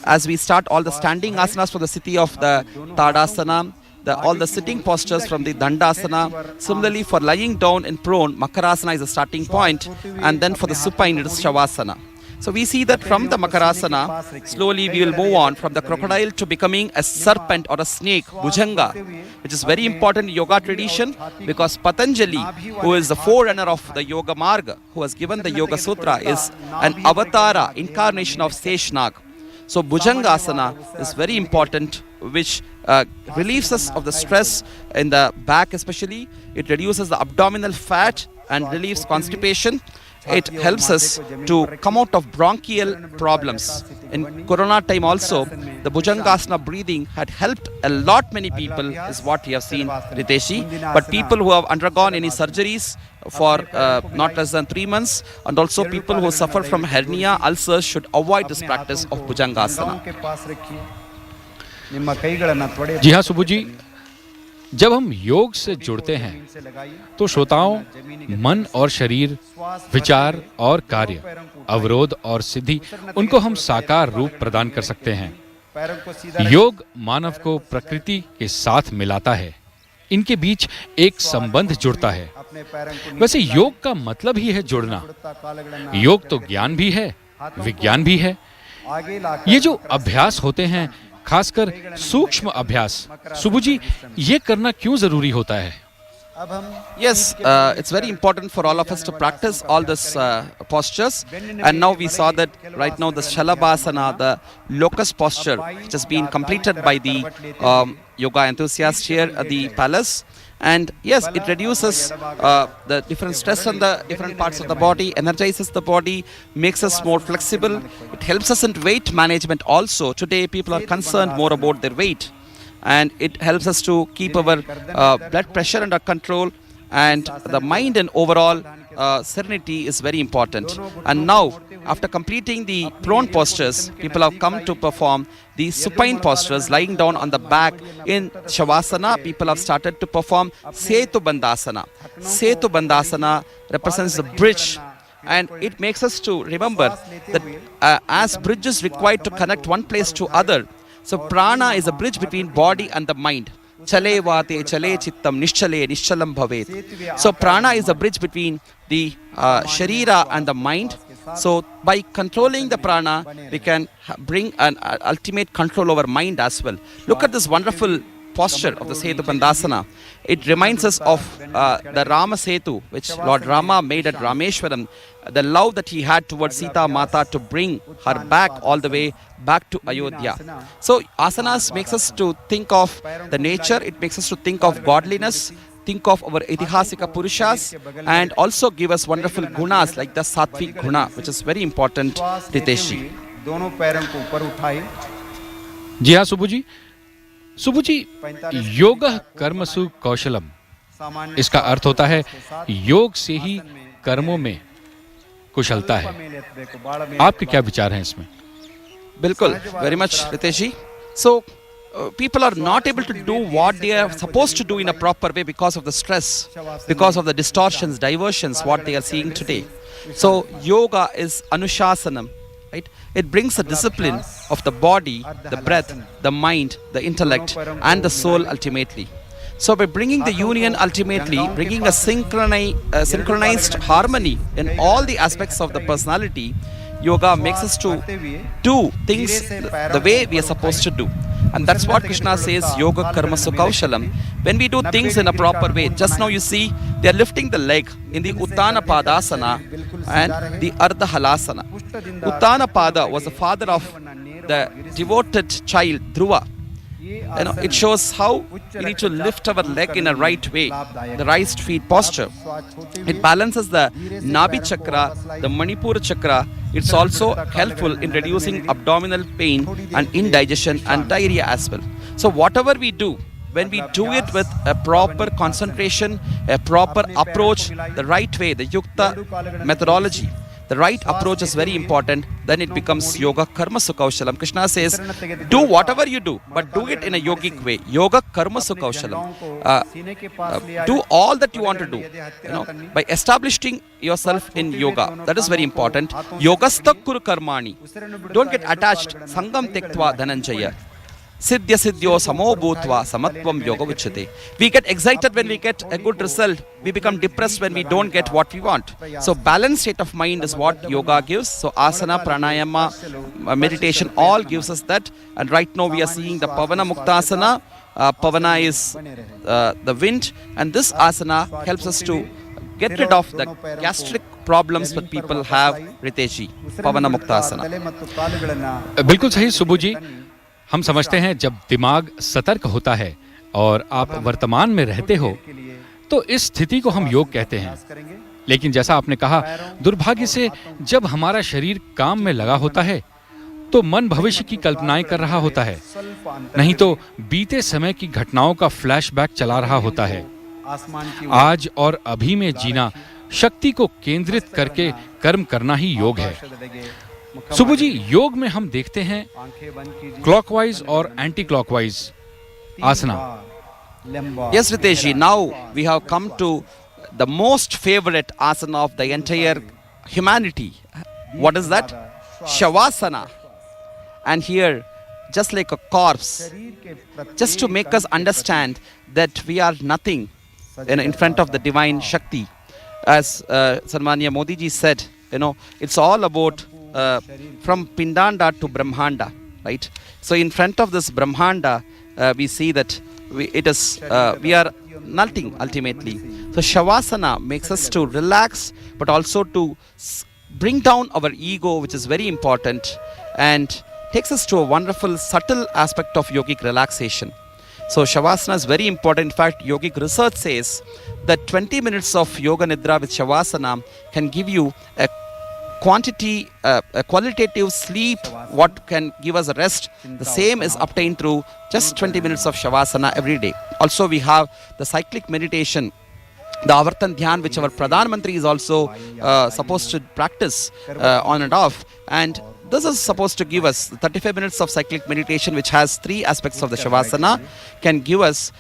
As we start all the standing asanas from the sthiti of the Tadasana, all the sitting postures from the Dandasana. Similarly, for lying down in prone, Makarasana is the starting point, and then for the supine, it is Shavasana. So we see that from the Makarasana, slowly we will move on from the crocodile to becoming a serpent or a snake, Bhujanga, which is very important in yoga tradition, because Patanjali, who is the forerunner of the Yoga Marga, who has given the Yoga Sutra, is an avatara, incarnation of Seshnag. So Bhujangasana is very important, which relieves us of the stress in the back especially. It reduces the abdominal fat and relieves constipation. It helps us to come out of bronchial problems. In Corona time also, the Bhujangasana breathing had helped a lot many people, is what we have seen, Riteshi. But people who have undergone any surgeries for not less than 3 months, and also people who suffer from hernia, ulcers, should avoid this practice of Bhujangasana. जी हाँ सुबु जी, जब हम योग से जुड़ते हैं तो श्रोताओं, मन और शरीर, विचार और कार्य, अवरोध और सिद्धि, उनको हम साकार रूप प्रदान कर सकते हैं। योग मानव को प्रकृति के साथ मिलाता है, इनके बीच एक संबंध जुड़ता है। वैसे योग का मतलब ही है जुड़ना। योग तो ज्ञान भी है, विज्ञान भी है। ये जो अभ्यास होते हैं, खासकर सूक्ष्म अभ्यास, सुबु जी, ये करना क्यों जरूरी होता है? Yes, it's very important for all of us to practice all these postures. And now we saw that right now the Shalabhasana, the locust posture, which has been completed by the yoga enthusiasts here at the palace. And yes, it reduces the different stress on the different parts of the body, energizes the body, makes us more flexible. It helps us in weight management also. Today people are concerned more about their weight. And it helps us to keep our blood pressure under control, and the mind and overall serenity is very important. And now, after completing the prone postures, people have come to perform the supine postures, lying down on the back. In Shavasana, people have started to perform Setu Bandhasana. Setu Bandhasana represents the bridge, and it makes us to remember that as bridge is required to connect one place to other, so prana is a bridge between body and the mind. Chale vate, chale chittam, nishchale, nishchalam bhavet. So prana is a bridge between the sharira and the mind. So by controlling the prana, we can bring an ultimate control over mind as well. Look at this wonderful posture of the Setu Bandhasana. It reminds us of the Rama Setu, which Lord Rama made at Rameshwaram, the love that he had towards Sita Mata to bring her back all the way back to Ayodhya. So asanas makes us to think of the nature, it makes us to think of godliness, think of our Itihasika Purushas, and also give us wonderful gunas like the Sattvic guna, which is very important, Riteshi. जी हाँ सुबु जी। सुबु जी, योगः कर्मसु कौशलम, इसका अर्थ होता है योग से ही कर्मों में कुशलता है। आपके क्या विचार हैं इसमें? Bilkul, very much, Riteshi. So, people are not able to do what they are supposed to do in a proper way because of the stress, because of the distortions, diversions, what they are seeing today. So, yoga is Anushasanam, right? It brings a discipline of the body, the breath, the mind, the intellect, and the soul ultimately. So by bringing the union ultimately, bringing a synchronized harmony in all the aspects of the personality, yoga makes us to do things the way we are supposed to do. And that's what Krishna says, yoga karma sukhaushalam. When we do things in a proper way, just now you see, they are lifting the leg in the Uttana Padasana and the Ardha Halasana. Uttana Pada was the father of the devoted child, Dhruva. It shows how we need to lift our leg in a right way, the raised feet posture. It balances the Nabhi chakra, the Manipura chakra. It's also helpful in reducing abdominal pain and indigestion and diarrhea as well. So whatever we do, when we do it with a proper concentration, a proper approach, the right way, the Yukta methodology, the right approach is very important, then it becomes yoga karma sukhaushalam. Krishna says, do whatever you do, but do it in a yogic way. Yoga karma sukhaushalam. Do all that you want to do, by establishing yourself in yoga. That is very important. Yogastha kuru karmani. Don't get attached. Sangam tektva dhananjaya. Siddhya siddhyo samo bhutva samatvam yoga uchyate. We get excited when we get a good result. We become depressed when we don't get what we want. So balanced state of mind is what yoga gives. So asana, pranayama, meditation all gives us that. And right now we are seeing the Pavana Muktasana. Pavana is the wind, and this asana helps us to get rid of the gastric problems that people have. Ritesh ji, Pavana Muktasana. बिल्कुल सही सुबु जी। हम समझते हैं जब दिमाग सतर्क होता है और आप वर्तमान में रहते हो तो इस स्थिति को हम योग कहते हैं। लेकिन जैसा आपने कहा, दुर्भाग्य से जब हमारा शरीर काम में लगा होता है तो मन भविष्य की कल्पनाएं कर रहा होता है, नहीं तो बीते समय की घटनाओं का फ्लैशबैक चला रहा होता है। आज और अभी में जीना, शक्ति को केंद्रित करके कर्म करना ही योग है। सुबु जी, योग में हम देखते हैं क्लॉकवाइज और anti clockwise Asna. Yes, Ritesh ji, now we have come to the most favorite asana of the entire humanity. What is that? Shavasana. And here, just like a corpse, just to make us understand that we are nothing in front of the divine Shakti. As Sarmanya Modi ji said, it's all about from Pindanda to Brahmanda, right? So in front of this Brahmanda, we see that we are nothing ultimately. So Shavasana makes us to relax, but also to bring down our ego, which is very important, and takes us to a wonderful, subtle aspect of yogic relaxation. So Shavasana is very important. In fact, yogic research says that 20 minutes of yoga nidra with Shavasana can give you a qualitative sleep, what can give us a rest. The same is obtained through just 20 minutes of Shavasana every day. Also, we have the cyclic meditation, the Avartan Dhyan, which our Pradhan Mantri is also supposed to practice on and off. And this is supposed to give us 35 minutes of cyclic meditation, which has 3 aspects of the Shavasana, can give us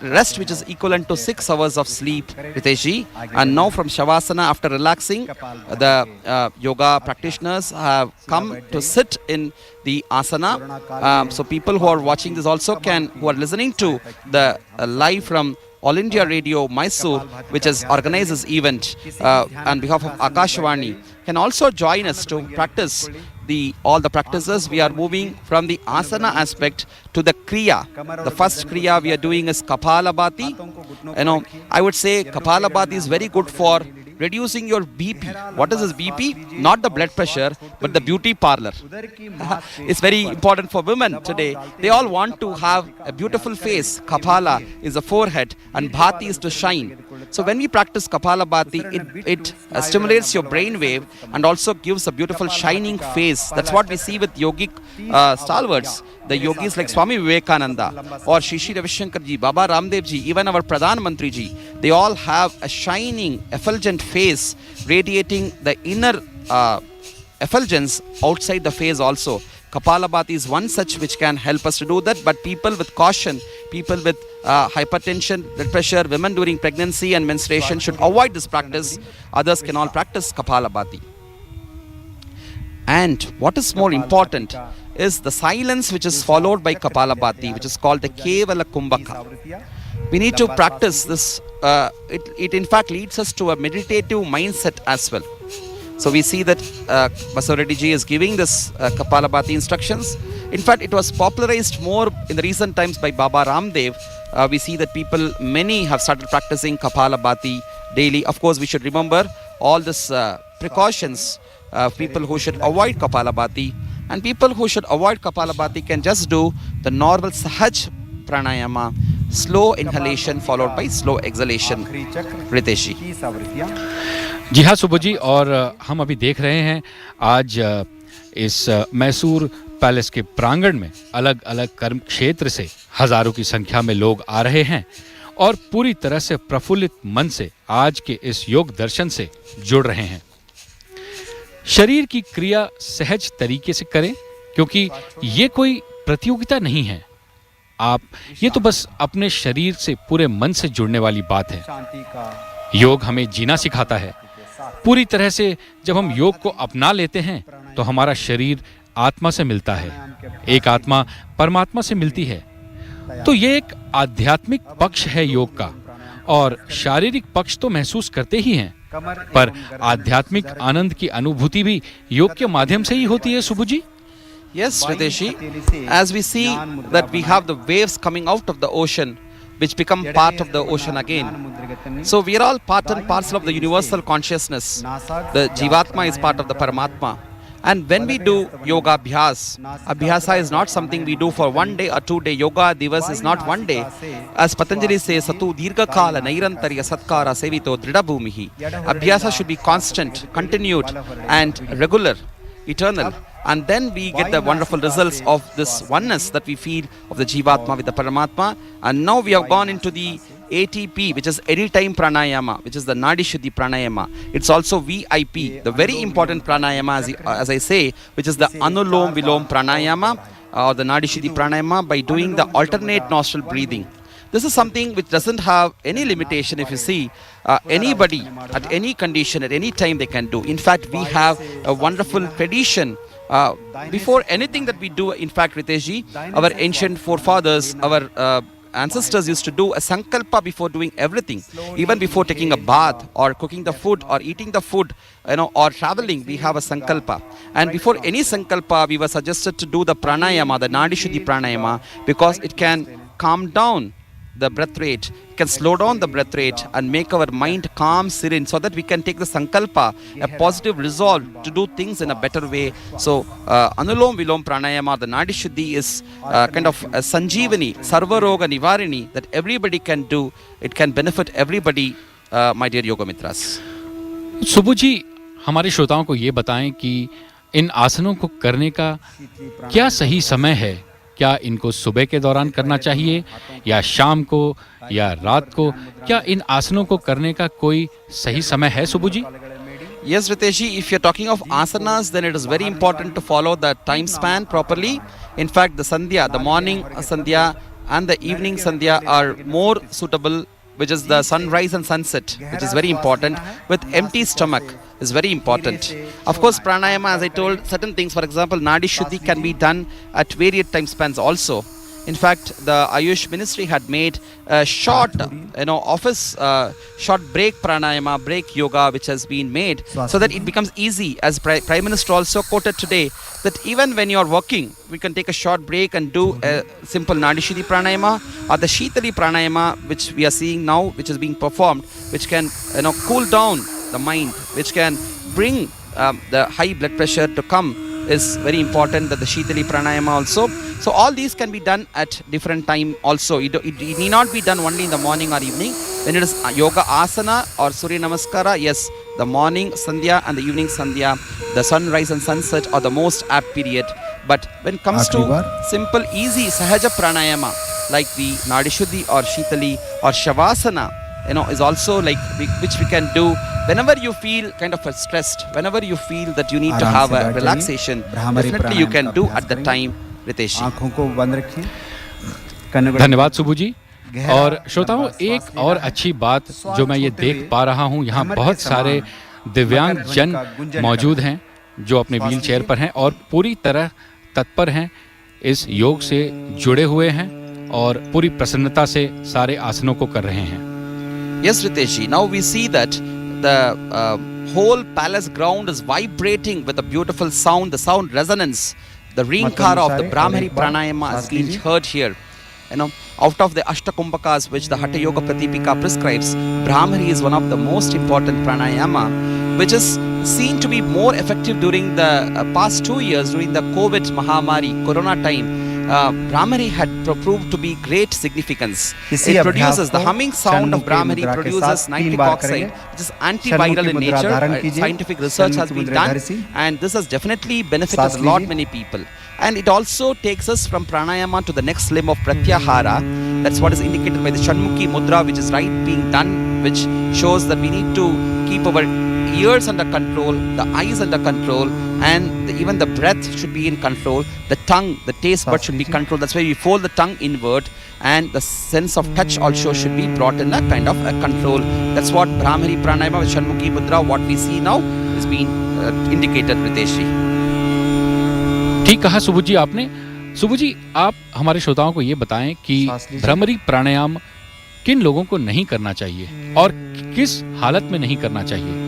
rest which is equivalent to 6 hours of sleep, Ritesh ji. And now from Shavasana, after relaxing, the yoga practitioners have come to sit in the asana. So people who are watching this also who are listening to the live from All India Radio Mysore, which has organized this event on behalf of Akashvani, can also join us to practice all the practices. We are moving from the asana aspect to the kriya. The first kriya we are doing is Kapalabhati. I would say Kapalabhati is very good for reducing your BP. What is this BP? Not the blood pressure, but the beauty parlor. It's very important for women today. They all want to have a beautiful face. Kapala is the forehead and Bhati is to shine. So when we practice Kapalabhati, it stimulates your brain wave and also gives a beautiful shining face. That's what we see with yogic stalwarts. The yogis like Swami Vivekananda or Shri Ravi Shankar ji, Baba Ramdev ji, even our Pradhan Mantri ji, they all have a shining, effulgent face radiating the inner effulgence outside the face also. Kapalabhati is one such which can help us to do that, but people with caution, people with hypertension, blood pressure, women during pregnancy and menstruation should avoid this practice. Others can all practice Kapalabhati. And what is more important is the silence which is followed by Kapalabhati, which is called the Kevala Kumbhaka. We need to practice this. It in fact leads us to a meditative mindset as well. So we see that Basava Reddy ji is giving this Kapalabhati instructions. In fact, it was popularized more in the recent times by Baba Ramdev. We see that many have started practicing Kapalabhati daily. Of course, we should remember all these precautions. People who should avoid Kapalabhati, and people who should avoid Kapalabhati can just do the normal Sahaj Pranayama, slow inhalation followed by slow exhalation. Ritesh ji. जी हाँ सुबु जी, और हम अभी देख रहे हैं आज इस Mysore palace के प्रांगण में अलग अलग कर्म क्षेत्र से हजारों की संख्या में लोग आ रहे हैं और पूरी तरह से प्रफुल्लित मन से आज के इस योग दर्शन से जुड़ रहे हैं। शरीर की क्रिया सहज तरीके से करें, क्योंकि ये कोई प्रतियोगिता नहीं है। ये तो बस अपने शरीर से पूरे मन से जुड़ने वाली बात है। योग हमें जीना सिखाता है। पूरी तरह से जब हम योग को अपना लेते हैं तो हमारा शरीर आत्मा से मिलता है, एक आत्मा परमात्मा से मिलती है। तो ये एक आध्यात्मिक पक्ष है योग का, और शारीरिक पक्ष तो महसूस करते ही हैं, पर आध्यात्मिक आनंद की अनुभूति भी योग के माध्यम से ही होती है। सुबु जी, Yes, Riteshi, as we see that we have the waves coming out of the ocean, which become part of the ocean again. So we are all part and parcel of the universal consciousness. The Jivatma is part of the Paramatma. And when we do yoga abhyasa is not something we do for 1 day or 2 day. Yoga divas is not 1 day. As Patanjali says, Satu Dirgha Kala Nairantarya Satkara Sevito Dridabhumihi. Abhyasa should be constant, continued and regular, eternal. And then we get the wonderful results of this oneness that we feel of the Jivatma with the Paramatma. And now we have gone into the ATP, which is anytime pranayama, which is the Nadi Shuddhi pranayama. It's also VIP, the very important pranayama, as I say, which is the Anulom Vilom pranayama, or the Nadi Shuddhi pranayama, by doing the alternate nostril breathing. This is something which doesn't have any limitation. If you see, anybody at any condition, at any time they can do. In fact, we have a wonderful tradition. Before anything that we do, in fact, Riteshji, our ancient forefathers, our ancestors used to do a sankalpa before doing everything. Even before taking a bath or cooking the food or eating the food, or traveling, we have a sankalpa. And before any sankalpa, we were suggested to do the pranayama, the Nadi Shuddhi pranayama, because it can calm down the breath rate, can slow down the breath rate and make our mind calm, serene, so that we can take the sankalpa, a positive resolve to do things in a better way. So Anulom Vilom pranayama, the Nadi Shuddhi, is kind of a sanjeevani, sarvaroga nivarini, that everybody can do. It can benefit everybody, my dear yoga mitras. सुबु जी, हमारे श्रोताओं को ये बताएं कि इन आसनों को करने का क्या सही समय है? क्या इनको सुबह के दौरान करना चाहिए या शाम को या रात को? क्या इन आसनों को करने का कोई सही समय है, सुबु जी? Yes, Riteshji, if you're talking of asanas, then it is very important to follow the time span properly. In fact, the sandhya, the morning sandhya and the evening sandhya are more suitable, which is the sunrise and sunset, which is very important, with empty stomach is very important. Of course, pranayama, as I told, certain things, for example, Nadi Shuddhi can be done at varied time spans also. In fact, the Ayush Ministry had made a short, short break pranayama, break yoga, which has been made so that it becomes easy. As Prime Minister also quoted today, that even when you are working, we can take a short break and do a simple Nadi Shuddhi pranayama or the Shitali pranayama, which we are seeing now, which is being performed, which can cool down the mind, which can bring the high blood pressure to come, is very important. That the Shitali pranayama also. So all these can be done at different time also. It need not be done only in the morning or evening. When it is yoga asana or Surya Namaskara, yes, the morning sandhya and the evening sandhya, the sunrise and sunset are the most apt period. But when it comes to simple, easy, sahaja pranayama, like the Nadi Shuddhi or Shitali or Shavasana, is also like which we can do whenever you feel kind of stressed, whenever you feel that you need to have a relaxation, definitely you can do at the time, Ritesh. आंखों को बंद रखिए. धन्यवाद सुबु जी. और श्रोताओं, एक और अच्छी बात जो मैं ये देख पा रहा हूँ, यहाँ बहुत सारे दिव्यांग जन मौजूद हैं जो अपने व्हील चेयर पर हैं और पूरी तरह तत्पर हैं, इस योग से जुड़े हुए हैं और पूरी प्रसन्नता से सारे आसनों को कर रहे हैं. Yes, Ritesh, now we see that the whole palace ground is vibrating with a beautiful sound, the sound resonance. The ringkara of the Brahmari pranayama has been heard here. Out of the Ashtakumbhakas which the Hatha Yoga Pratipika prescribes, Brahmari is one of the most important pranayama, which is seen to be more effective during the past 2 years, during the COVID Mahamari, Corona time. Brahmari had proved to be great significance. It produces, the humming sound of Brahmari produces nitric oxide, which is antiviral in nature. Scientific research has been done, and this has definitely benefited a lot many people. And it also takes us from pranayama to the next limb of pratyahara. That's what is indicated by the Shanmukhi Mudra, which is being done, which shows that we need to keep our ears under control, the eyes under control, and even the breath should be in control. The tongue, the taste bud should be controlled. That's why we fold the tongue inward, and the sense of touch also should be brought in a kind of a control. That's what Brahmari pranayama with Shanmukhi Mudra, what we see now, is being indicated, Ritesh. ठीक कहा सुबु जी आपने। सुबु जी, आप हमारे श्रोताओं को ये बताएं कि सांस लीजिए। भ्रामरी प्राणायाम किन लोगों को नहीं करना चाहिए और किस हालत में नहीं करना चाहिए?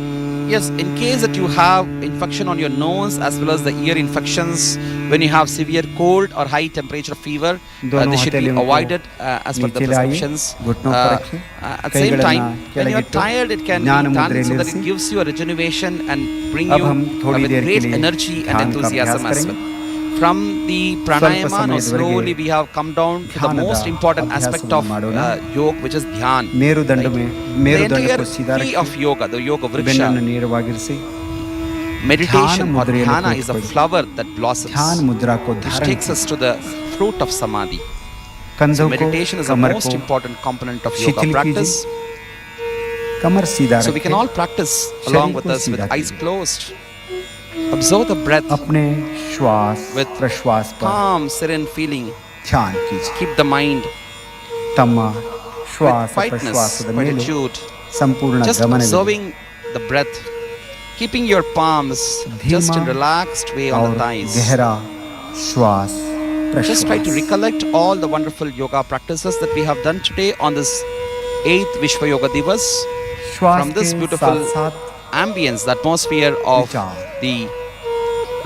Yes, in case that you have infection on your nose as well as the ear infections, when you have severe cold or high temperature fever, दोनों they should be हथेलियों को avoided as per the नीचे लाइए, prescriptions. घुटनों पर रखिए, At the कई same गणना time, when you are ಕೆಳಗಿಟ್ಟು tired, it can ಜ್ಞಾನ be done ಮುದ್ರೆ so that it ನಿಲ್ಲಿಸಿ. gives you a rejuvenation and bring अब you हम थोड़ी with देर के great लिए energy and ध्यान का enthusiasm अभ्यास as करेंगे. well. From the pranayama, now ಸಮಯದವರೆಗೆ slowly we have come down to the ಧ್ಯಾನದ most important aspect of ಅಭ್ಯಾಸವನ್ನು ಮಾಡೋಣ. yoga, which is dhyan. ಮೇರುದಂಡ Right? में The ಮೇರುದಂಡ entire को सीधा tree of रखिए, yoga, the yoga vriksha, ಬೆನ್ನನ್ನು ನೇರವಾಗಿರಿಸಿ, meditation ಧ್ಯಾನ or ಮುದ್ರೆಯಲ್ಲಿ dhyana is a ಕೂತ್ಕೊಳ್ಳಿ. flower that blossoms, ध्यान मुद्रा को which धारण takes us to the fruit of samadhi. कंधों को Meditation is the Qamar most को important component of yoga शिथिल practice. कमर सीधा So we can रखें, all practice along with को us with सीधा eyes कीजिए. closed. Observe the breath, अपने श्वास with प्रश्वास पर calm, serene feeling. ध्यान कीजिए. Keep the mind ತಮ್ಮ with ಶ್ವಾಸ quietness, ಪ್ರಶ್ವಾಸದ ಮೇಲೆ quietude. ಸಂಪೂರ್ಣ Just ಗಮನವಿದೆ. observing the breath, keeping your palms just in relaxed way on और the thighs. गहरा श्वास Just try to प्रश्वास. recollect all the wonderful yoga practices that we have done today on this 8th Vishwa Yoga Divas. श्वास From this के beautiful साथ-साथ ambience, the atmosphere of विचार. the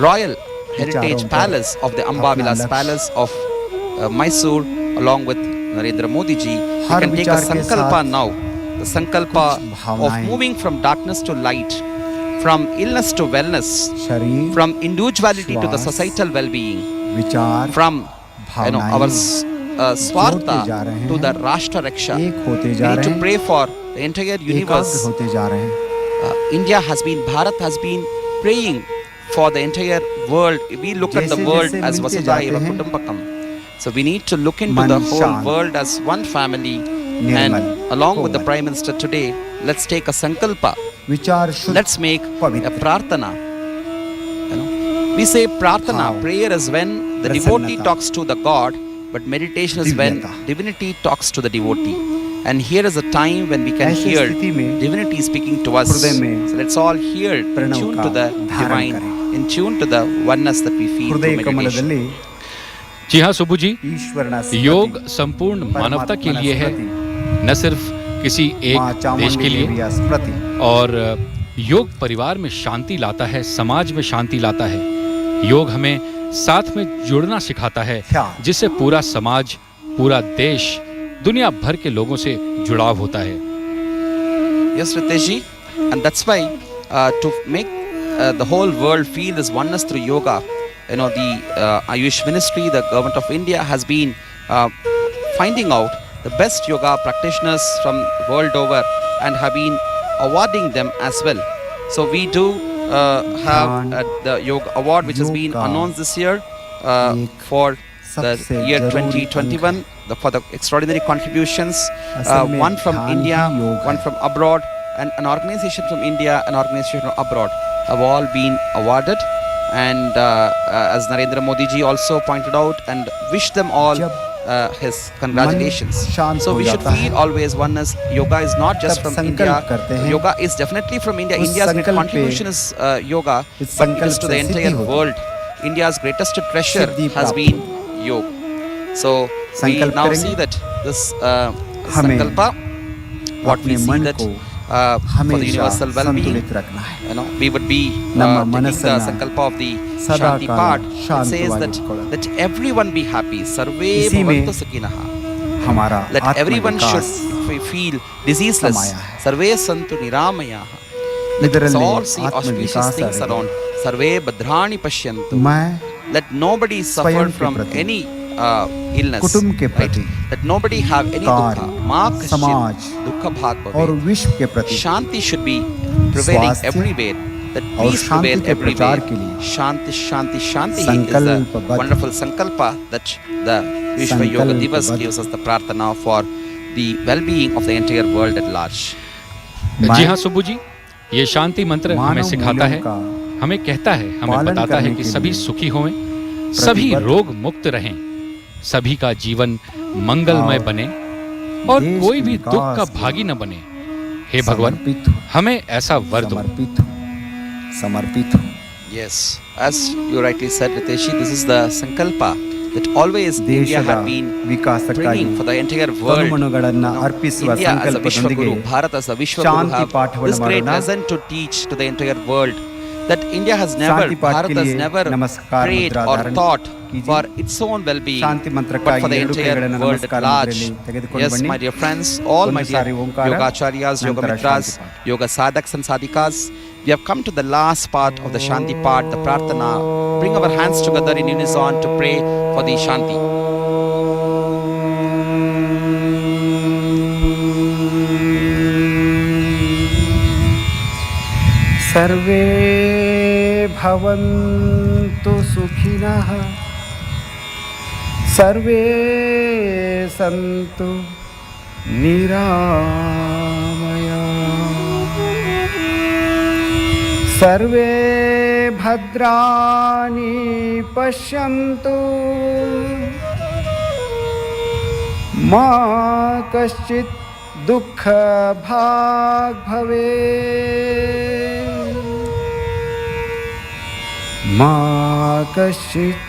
Royal Heritage विचारों पर Palace of the Amba अपना Vilas लक्ष्य. Palace of Mysore, along with Narendra Modi ji, we her can take a विचार के sankalpa साथ now. The sankalpa कुछ of भावनाएं. moving from darkness to light, from illness to wellness, शरीर from individuality to the श्वास, societal well-being, विचार from भावनाएं our swartha जोड़ते जा रहे to हैं. the Rashtra Raksha. एक होते We जा need रहे to हैं, pray for the entire एकाग्र universe. होते जा रहे हैं. Bharat has been praying for the entire world. We look at the जैसे world जैसे as मिलते Vasudhaiva जाते हैं, Kutumbakam. So we need to look into मन the whole शांत, world as one family. Nirmal, And along with the Komal. Prime Minister today, let's take a sankalpa. विचार शुद्ध Let's make पवित्र. a prarthana. We say prarthana. भाव, Prayer is when the devotee प्रसन्नता, talks to the God, but meditation is when दिव्यता. divinity talks to the devotee. And here is a time when we can ऐसी hear स्थिति में divinity speaking to us. हृदय में So let's all hear, in Pranav tune का to the धारण divine, करें. in tune to the oneness that we feel हृदय through meditation. कमलದಲ್ಲಿ जी हाँ सुबु जी, ईश्वरನ योग स्मृति, संपूर्ण मानवता के परमात्मನ लिए है, स्मृति, न सिर्फ किसी माँ एक देश चामुंडी के लिए। देविया स्मृति. और योग परिवार में शांति लाता है, समाज में शांति लाता है। योग हमें साथ में जुड़ना सिखाता है, ध्यान. जिससे पूरा समाज, पूरा देश, दुनिया भर के लोगों से जुड़ाव होता है। Yes, Ritesh ji. And that's why to make the whole world feel this oneness through yoga, the Ayush Ministry, the government of India has been finding out the best yoga practitioners from world over and have been awarding them as well. So we do have the yoga award which has been Yoga announced this year एक for the सबसे year जरूरी 2021 for the extraordinary contributions, असल में one from ध्यान India, ही योग one है. from abroad, and an organization from India, an organization from abroad have all been awarded. And as Narendra Modi ji also pointed out and wished them all जब his congratulations. शांत So हो we should जाता है, feel always oneness. Yoga is not just तब from संकल्प India. करते हैं. Yoga is definitely from India. उस India's great संकल्प पे contribution is yoga, इस but it संकल्प is to से the सिद्धि entire होती है. world. India's greatest treasure Siddhi has प्राप्त been yoga. So we संकल्प now करेंगे. see that this हमें sankalpa, what we अपने see मन that को for the हमेशा universal well-being, संतुलित रखना है. we would be ನಮ್ಮ taking the ಮನಸ್ಸನ್ನ sankalpa of the ಸದಾ Shanti ಕಾಲ part. It says ಶಾಂತವಾಗಿಟ್ಕೊಳ್ಳೋದು. that everyone be happy. Sarve इसी में bhavantu sakinah. हमारा Let everyone should आत्मविकास feel diseaseless. समाया है. Sarve santu niramayah. Let us ಇದರಲ್ಲಿ all see auspicious ಆತ್ಮವಿಕಾಸ things ಇದೆ. around. Sarve bhadrani pashyantu. मैं Let nobody suffer स्वयं के from प्रति, any illness. कुटुंब के right? प्रति, Let nobody have any कार्य, dukha. Ma kaschit समाज dukha bhag और bhave. विश्व के प्रति Shanti should be prevailing स्वास्थ्य everywhere. That और peace शांति prevail के प्रचार everywhere. के लिए Shanti, Shanti, Shanti is संकल्पबद्ध. the wonderful sankalpa that the Vishwa Yoga Divas संकल्पबद्ध. gives us the prarthana for the well-being of the entire world at large. जी हाँ सुब्बू जी, ये शांति मंत्र हमें मानव सिखाता है, मूल्यों का हमें कहता है, हमें पालन बताता है करने कि के सभी लिए सुखी हों, सभी प्रतिबद्ध रोग मुक्त रहें, सभी का जीवन मंगलमय और बने और देश कोई के भी दुख का विकास के भागी न बने। हे भगवान, समर्पित हूँ, हमें ऐसा वर दो। समर्पित हूँ, समर्पित हूँ. Yes, as you rightly said, Riteshi, this is the Sankalpa that always India ದೇಶದ had been ವಿಕಾಸಕ್ಕಾಗಿ bringing for the entire world. ತನುಮನುಗಳನ್ನು ಅರ್ಪಿಸುವ India as a ಸಂಕಲ್ಪದೊಂದಿಗೆ Vishwaguru, Bharat as a Vishwaguru, Shanti have ಪಾಠವನ್ನು this great ಮಾಡೋಣ. lesson to teach to the entire world that India has never, ಶಾಂತಿ ಪಾಠ Bharat के has लिए never नमस्कार prayed मुद्रा or धारण thought कीजिए. for its own well-being, Shanti but ಮಂತ್ರಕ್ಕಾಗಿ for the ಎರಡು entire ಕೈಗಳನ್ನು world at ನಮಸ್ಕಾರ large. ಮುದ್ರೆಯಲ್ಲಿ ತೆಗೆದುಕೊಂಡು Yes, ಬನ್ನಿ. my dear friends, all ಒಂದು my dear sorry Omkara, Yogacharyas, ನಂತರ Yogamitras, ಶಾಂತಿ ಪಾಠ. Yoga Sadhaks and Sadhikas, we have come to the last part of the Shanti part, the Prarthana. Bring our hands together in unison to pray for the Shanti. सर्वे भवन्तु सुखिनः सर्वे सन्तु निरामया सर्वे भद्राणि पश्यन्तु मा कश्चित् दुःखभाग् भवेत् मा कश्चित्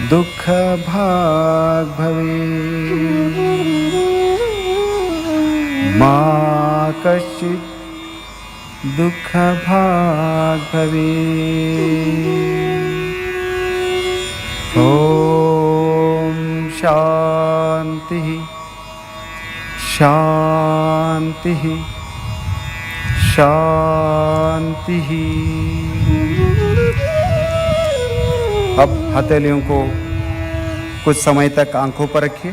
दुःखभाग् भवेत् मा कश्चित् दुःखभाग् भवेत् ॐ शान्तिः शान्तिः शान्तिः। अब हथेलियों को कुछ समय तक आंखों पर रखिए।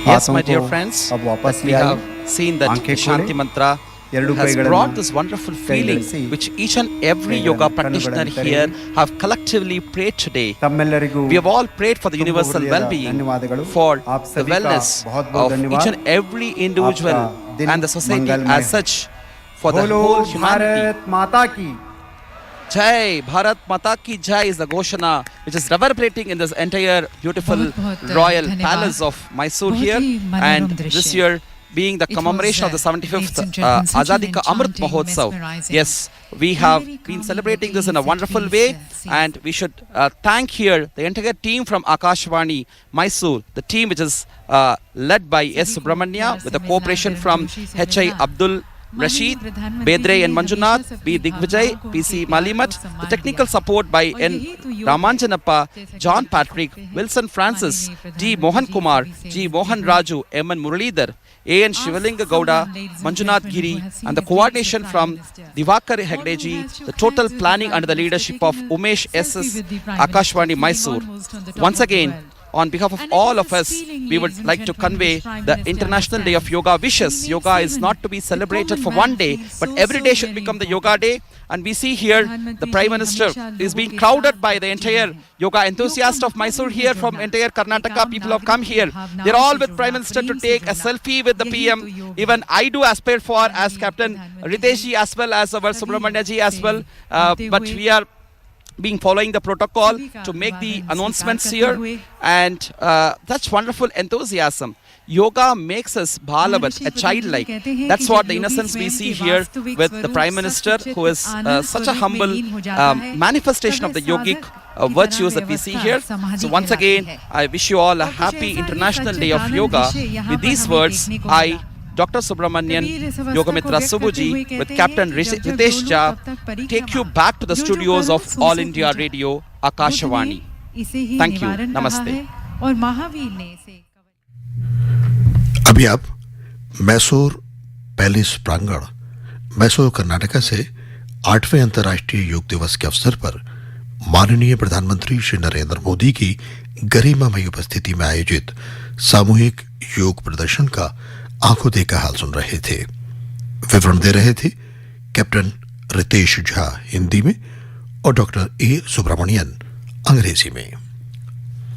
Yes, हाथों my dear को friends, अब वापस we ले आइए। have seen that आंखें the Shanti खोलें। Mantra ಎರಡು has ಕೈಗಳನ್ನು brought this wonderful feeling ಕೈಗಳಿಸಿ, which each and every ಕೈಗಳನ್ನು yoga ಕಣ್ಣುಗಳನ್ನು practitioner ತೆರೆಯಿರಿ. here have collectively prayed today. ತಮ್ಮೆಲ್ಲರಿಗೂ We have all prayed for the ತುಂಬ universal ಹೃದಯದ well-being, ಧನ್ಯವಾದಗಳು. for आप the सभी का wellness बहुत-बहुत of धन्यवाद. each and every individual आपका दिन and the society मंगलमय as हो. such, for the बोलो whole humanity. भारत माता की Jai Bharat Mata Ki Jai is the Ghoshana which is reverberating in this entire beautiful बहुत-बहुत royal धन्यवाद. palace of Mysore बहुत here, ही मनोरम and दृश्य. this year being the It commemoration was, of the 75th ladies and gentlemen, such an Azadi Ka Amrit enchanting, Mahotsav. mesmerizing, Yes, we have very been calming celebrating this in a routines wonderful that we way, see. and we should thank here the entire team from Akashvani Mysore, the team which is led by S. Subramanya with the cooperation from H.I. Abdul Rashid, Bedre and Manjunath, B. Digvijay, P.C. Malimat, the technical support by N. Ramanjanappa, John Patrick, Wilson Francis, G. Mohan Kumar, G. Mohan Raju, M. N. Muralidhar, A. N. Shivalinga Gowda, Manjunath Giri, and the coordination from Divakar Hegdeji, the total planning under the leadership of Umesh S.S. Akashvani Mysore. Once again, on behalf of all of us, we would like to convey the International Day of Yoga wishes. Yoga is not to be celebrated for one day, but every day should become the Yoga Day. And we see here the Prime Minister is being crowded by the entire yoga enthusiasts of Mysore here from entire Karnataka. People have come here. They're all with Prime Minister to take a selfie with the PM. Even I do aspire for as Captain Ritesh ji as well as our Subramanya ji as well. But we are being following the protocol to make the announcements here, and that's wonderful enthusiasm. Yoga makes us balavat, a childlike. That's what the innocence we see here with the Prime Minister, who is such a humble manifestation of the yogic virtues that we see here. So once again, I wish you all a happy International Day of Yoga. With these words, I, Dr. Subramanian, Yogamitra Subhuji, with Captain Ritesh Jha, take you back to the studios of All India Radio, Akashvani. Thank you. Namaste. और महावीर ने इसे अभी आप Mysore palace प्रांगण मैसूर कर्नाटका से 8वें अंतर्राष्ट्रीय योग दिवस के अवसर पर माननीय प्रधानमंत्री श्री नरेंद्र मोदी की गरिमामयी उपस्थिति में आयोजित सामूहिक योग प्रदर्शन का आंखों देखा हाल सुन रहे थे। विवरण दे रहे थे कैप्टन रितेश झा हिंदी में और डॉक्टर ए सुब्रमण्यन अंग्रेजी में।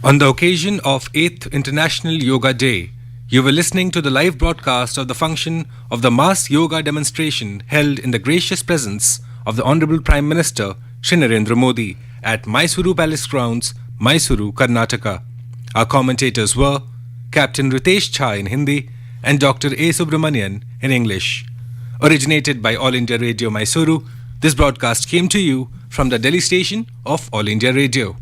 On the occasion of 8th International Yoga Day, you were listening to the live broadcast of the function of the mass yoga demonstration held in the gracious presence of the Honorable Prime Minister Shri Narendra Modi at Mysuru Palace Grounds, Mysuru, Karnataka. Our commentators were Captain Ritesh Jha in Hindi and Dr. A. Subramanian in English. Originated by All India Radio Mysuru, This broadcast came to you from the Delhi station of All India Radio.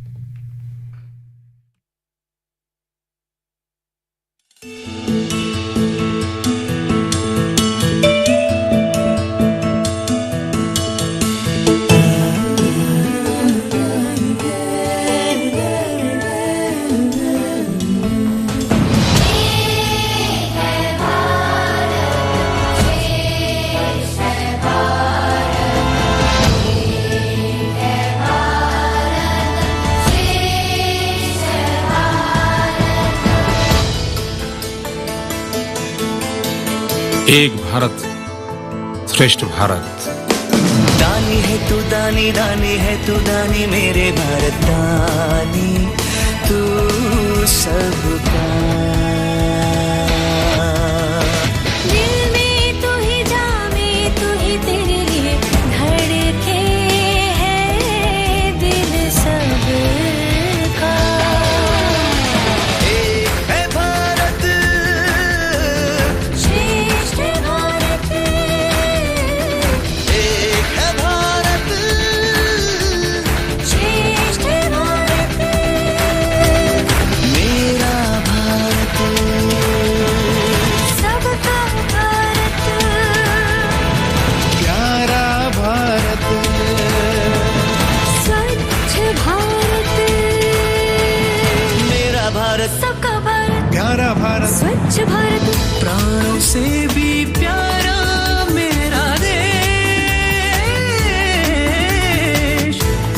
एक भारत श्रेष्ठ भारत। दानी है तू दानी, दानी है तू दानी, मेरे भारत दानी तू सबका। दिल में तू ही जामे, तू ही तेरे लिए धड़के है दिल सबका। एक है भारत श्रेष्ठ भारत, एक है भारत श्रेष्ठ भारत, मेरा भारत सबका भारत, प्यारा भारत स्वच्छ भारत, मेरा भारत सबका भारत, प्यारा भारत स्वच्छ भारत, प्राणों से भी प्यारा मेरा देश,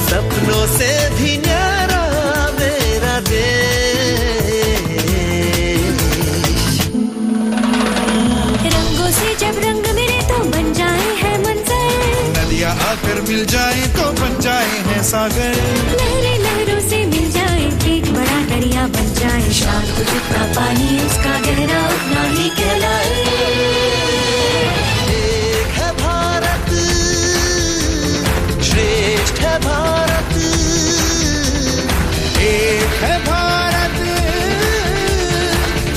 सपनों से भी न्यारा मेरा देश। रंगों से जब रंग मिले तो बन जाए है मंजर, नदियाँ आकर मिल जाए तो बन जाए हैं सागर, लहरें लहरों से मिल जाए एक बड़ा दरिया बन जाए, शांत जितना पानी उसका गहरा उतना ही कहलाए। एक है भारत श्रेष्ठ है भारत, एक है भारत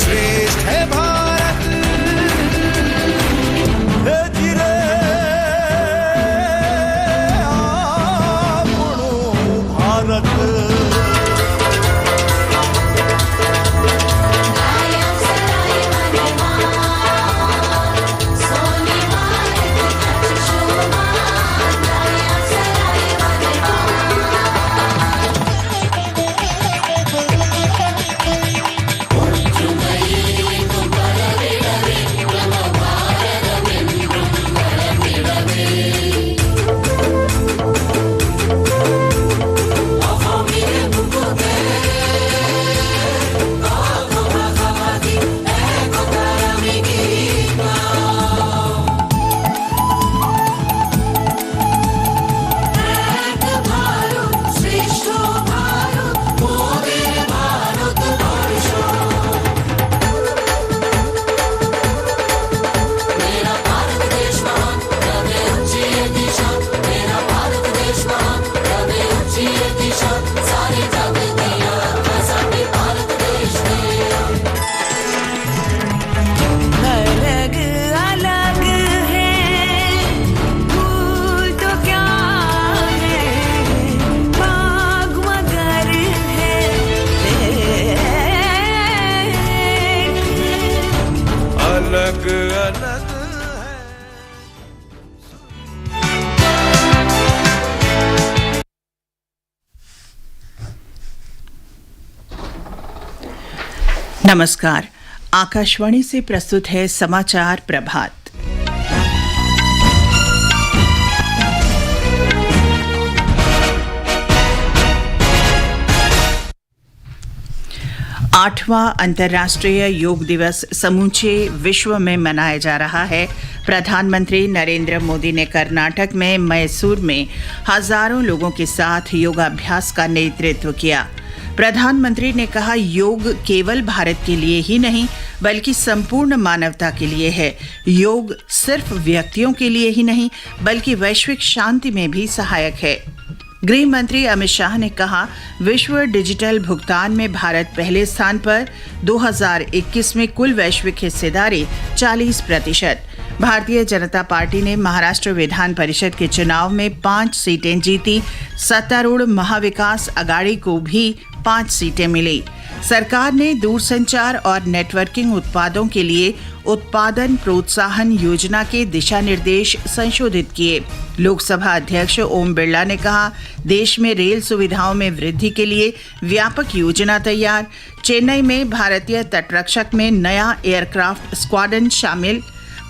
श्रेष्ठ है भारत। हे जिरे आपणो भारत, अलग अलग है फूल तो क्या है, बाग मगर है अलग अलग है। नमस्कार, आकाशवाणी से प्रस्तुत है समाचार प्रभात। 8वां अंतर्राष्ट्रीय योग दिवस समूचे विश्व में मनाया जा रहा है। प्रधानमंत्री नरेंद्र मोदी ने कर्नाटक में मैसूर में हजारों लोगों के साथ योगाभ्यास का नेतृत्व किया। प्रधानमंत्री ने कहा, योग केवल भारत के लिए ही नहीं बल्कि संपूर्ण मानवता के लिए है। योग सिर्फ व्यक्तियों के लिए ही नहीं बल्कि वैश्विक शांति में भी सहायक है। गृह मंत्री अमित शाह ने कहा, विश्व डिजिटल भुगतान में भारत पहले स्थान पर। 2021 में कुल वैश्विक हिस्सेदारी 40%। भारतीय जनता पार्टी ने महाराष्ट्र विधान परिषद के चुनाव में 5 सीटें जीती। सत्तारूढ़ महाविकास अघाड़ी को भी 5 सीटें मिली। सरकार ने दूरसंचार और नेटवर्किंग उत्पादों के लिए उत्पादन प्रोत्साहन योजना के दिशा निर्देश संशोधित किए। लोकसभा अध्यक्ष ओम बिरला ने कहा, देश में रेल सुविधाओं में वृद्धि के लिए व्यापक योजना तैयार। चेन्नई में भारतीय तटरक्षक में नया एयरक्राफ्ट स्क्वाड्रन शामिल।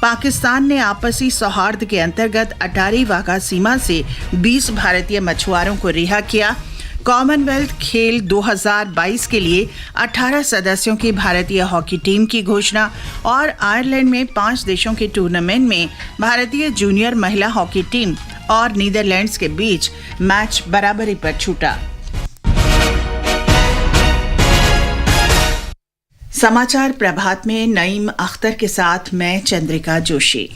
पाकिस्तान ने आपसी सौहार्द के अंतर्गत अटारी वाघा सीमा से 20 भारतीय मछुआरों को रिहा किया। कॉमनवेल्थ खेल 2022 के लिए 18 सदस्यों की भारतीय हॉकी टीम की घोषणा। और आयरलैंड में 5 देशों के टूर्नामेंट में भारतीय जूनियर महिला हॉकी टीम और नीदरलैंड्स के बीच मैच बराबरी पर छूटा। समाचार प्रभात में नईम अख्तर के साथ मैं चंद्रिका जोशी।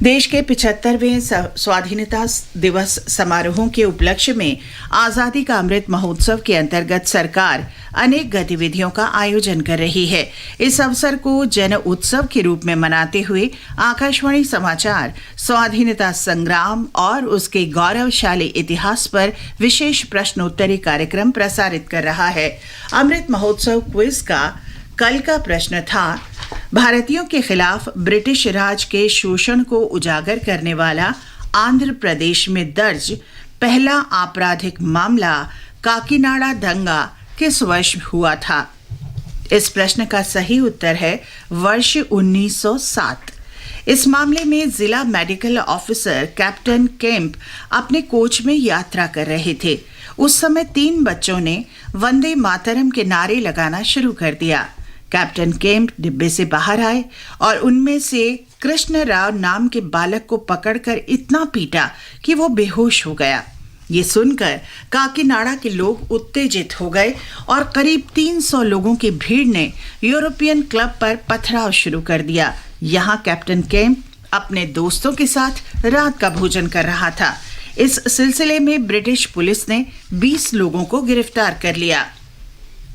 देश के 75वें स्वाधीनता दिवस समारोहों के उपलक्ष्य में आजादी का अमृत महोत्सव के अंतर्गत सरकार अनेक गतिविधियों का आयोजन कर रही है। इस अवसर को जन उत्सव के रूप में मनाते हुए आकाशवाणी समाचार स्वाधीनता संग्राम और उसके गौरवशाली इतिहास पर विशेष प्रश्नोत्तरी कार्यक्रम प्रसारित कर रहा है। अमृत महोत्सव क्विज का कल का प्रश्न था, भारतीयों के खिलाफ ब्रिटिश राज के शोषण को उजागर करने वाला आंध्र प्रदेश में दर्ज पहला आपराधिक मामला काकीनाडा दंगा किस वर्ष हुआ था? इस प्रश्न का सही उत्तर है वर्ष 1907। इस मामले में जिला मेडिकल ऑफिसर कैप्टन केम्प अपने कोच में यात्रा कर रहे थे। उस समय 3 बच्चों ने वंदे मातरम के नारे लगाना शुरू कर दिया। कैप्टन केम्प डिब्बे से बाहर आए और उनमें से कृष्ण राव नाम के बालक को पकड़कर इतना पीटा कि वो बेहोश हो गया। ये सुनकर काकीनाडा के लोग उत्तेजित हो गए और करीब 300 लोगों की भीड़ ने यूरोपियन क्लब पर पथराव शुरू कर दिया। यहाँ कैप्टन केम्प अपने दोस्तों के साथ रात का भोजन कर रहा था। इस सिलसिले में ब्रिटिश पुलिस ने 20 लोगों को गिरफ्तार कर लिया।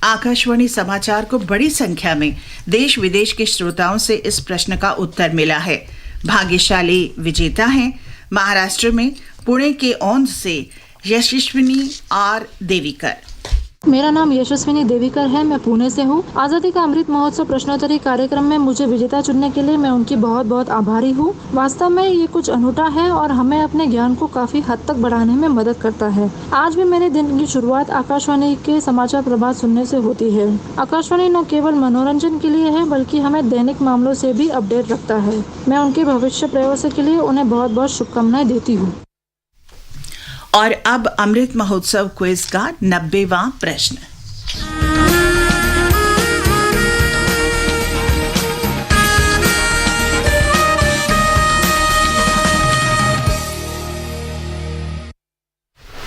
आकाशवाणी समाचार को बड़ी संख्या में देश विदेश के श्रोताओं से इस प्रश्न का उत्तर मिला है। भाग्यशाली विजेता हैं महाराष्ट्र में पुणे के औंध से यशस्विनी आर देवीकर। मेरा नाम यशस्विनी देवीकर है, मैं पुणे से हूँ। आज़ादी का अमृत महोत्सव प्रश्नोत्तरी कार्यक्रम में मुझे विजेता चुनने के लिए मैं उनकी बहुत बहुत आभारी हूँ। वास्तव में ये कुछ अनूठा है और हमें अपने ज्ञान को काफी हद तक बढ़ाने में मदद करता है। आज भी मेरे दिन की शुरुआत आकाशवाणी के समाचार प्रभात सुनने से होती है। आकाशवाणी न केवल मनोरंजन के लिए है बल्कि हमें दैनिक मामलों से भी अपडेट रखता है। मैं उनके भविष्य प्रयासों के लिए उन्हें बहुत बहुत शुभकामनाएं देती हूँ। और अब अमृत महोत्सव क्विज का 90वां प्रश्न।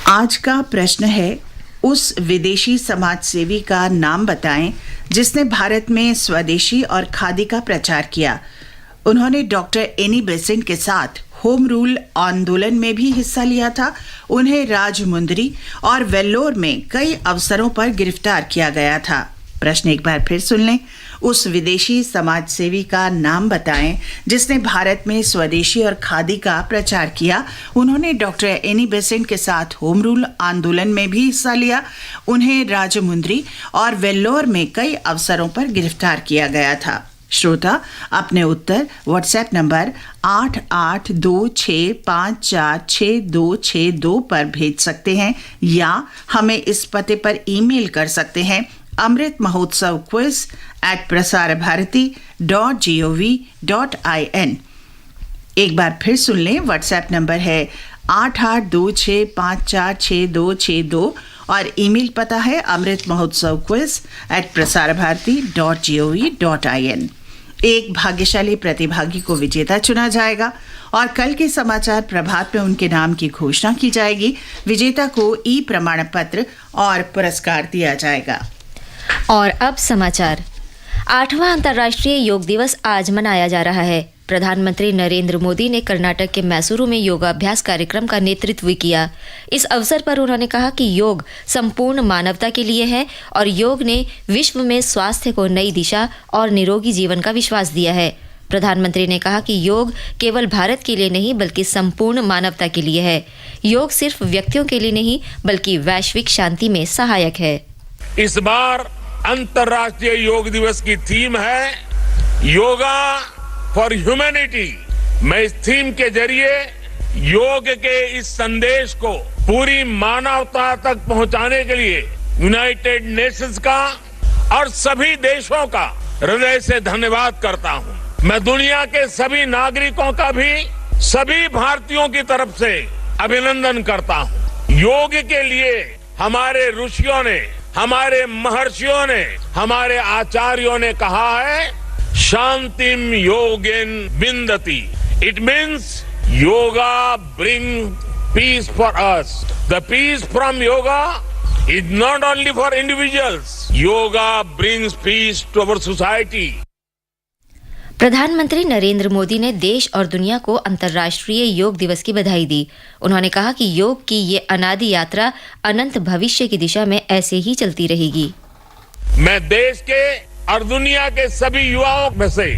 आज का प्रश्न है, उस विदेशी समाजसेवी का नाम बताएं जिसने भारत में स्वदेशी और खादी का प्रचार किया। उन्होंने डॉक्टर एनी बेसेंट के साथ होम रूल आंदोलन में भी हिस्सा लिया था। उन्हें राजमुंदरी और वेल्लोर में कई अवसरों पर गिरफ्तार किया गया था। प्रश्न एक बार फिर सुन लें, उस विदेशी समाजसेवी का नाम बताएं जिसने भारत में स्वदेशी और खादी का प्रचार किया। उन्होंने डॉक्टर एनी बेसेंट के साथ होम रूल आंदोलन में भी हिस्सा लिया। उन्हें राजमुंदरी और वेल्लोर में कई अवसरों पर गिरफ्तार किया गया था। श्रोता अपने उत्तर व्हाट्सएप नंबर 8826546262 पर भेज सकते हैं या हमें इस पते पर ईमेल कर सकते हैं amritmahotsav@prasarabharati.gov.in। एक बार फिर सुन लें, व्हाट्सएप नंबर है 8826546262 और ईमेल पता है amritmahotsav@prasarabharati.gov.in। एक भाग्यशाली प्रतिभागी को विजेता चुना जाएगा और कल के समाचार प्रभात में उनके नाम की घोषणा की जाएगी। विजेता को ई प्रमाण पत्र और पुरस्कार दिया जाएगा। और अब समाचार। 8वां अंतर्राष्ट्रीय योग दिवस आज मनाया जा रहा है। प्रधानमंत्री नरेंद्र मोदी ने कर्नाटक के मैसूरू में योगाभ्यास कार्यक्रम का नेतृत्व किया। इस अवसर पर उन्होंने कहा कि योग संपूर्ण मानवता के लिए है और योग ने विश्व में स्वास्थ्य को नई दिशा और निरोगी जीवन का विश्वास दिया है। प्रधानमंत्री ने कहा कि योग केवल भारत के लिए नहीं बल्कि संपूर्ण मानवता के लिए है। योग सिर्फ व्यक्तियों के लिए नहीं बल्कि वैश्विक शांति में सहायक है। इस बार अंतर्राष्ट्रीय योग दिवस की थीम है योगा फॉर ह्यूमैनिटी। मैं इस थीम के जरिए योग के इस संदेश को पूरी मानवता तक पहुंचाने के लिए यूनाइटेड नेशंस का और सभी देशों का हृदय से धन्यवाद करता हूं। मैं दुनिया के सभी नागरिकों का भी सभी भारतीयों की तरफ से अभिनंदन करता हूं। योग के लिए हमारे ऋषियों ने, हमारे महर्षियों ने, हमारे आचार्यों ने कहा है शांतिम योगेन विन्दति। It means yoga bring peace for us. The peace from yoga is not only for individuals. Yoga brings peace to our society. प्रधानमंत्री नरेंद्र मोदी ने देश और दुनिया को अंतर्राष्ट्रीय योग दिवस की बधाई दी। उन्होंने कहा कि योग की ये अनादि यात्रा अनंत भविष्य की दिशा में ऐसे ही चलती रहेगी। मैं देश के और दुनिया के सभी युवाओं में से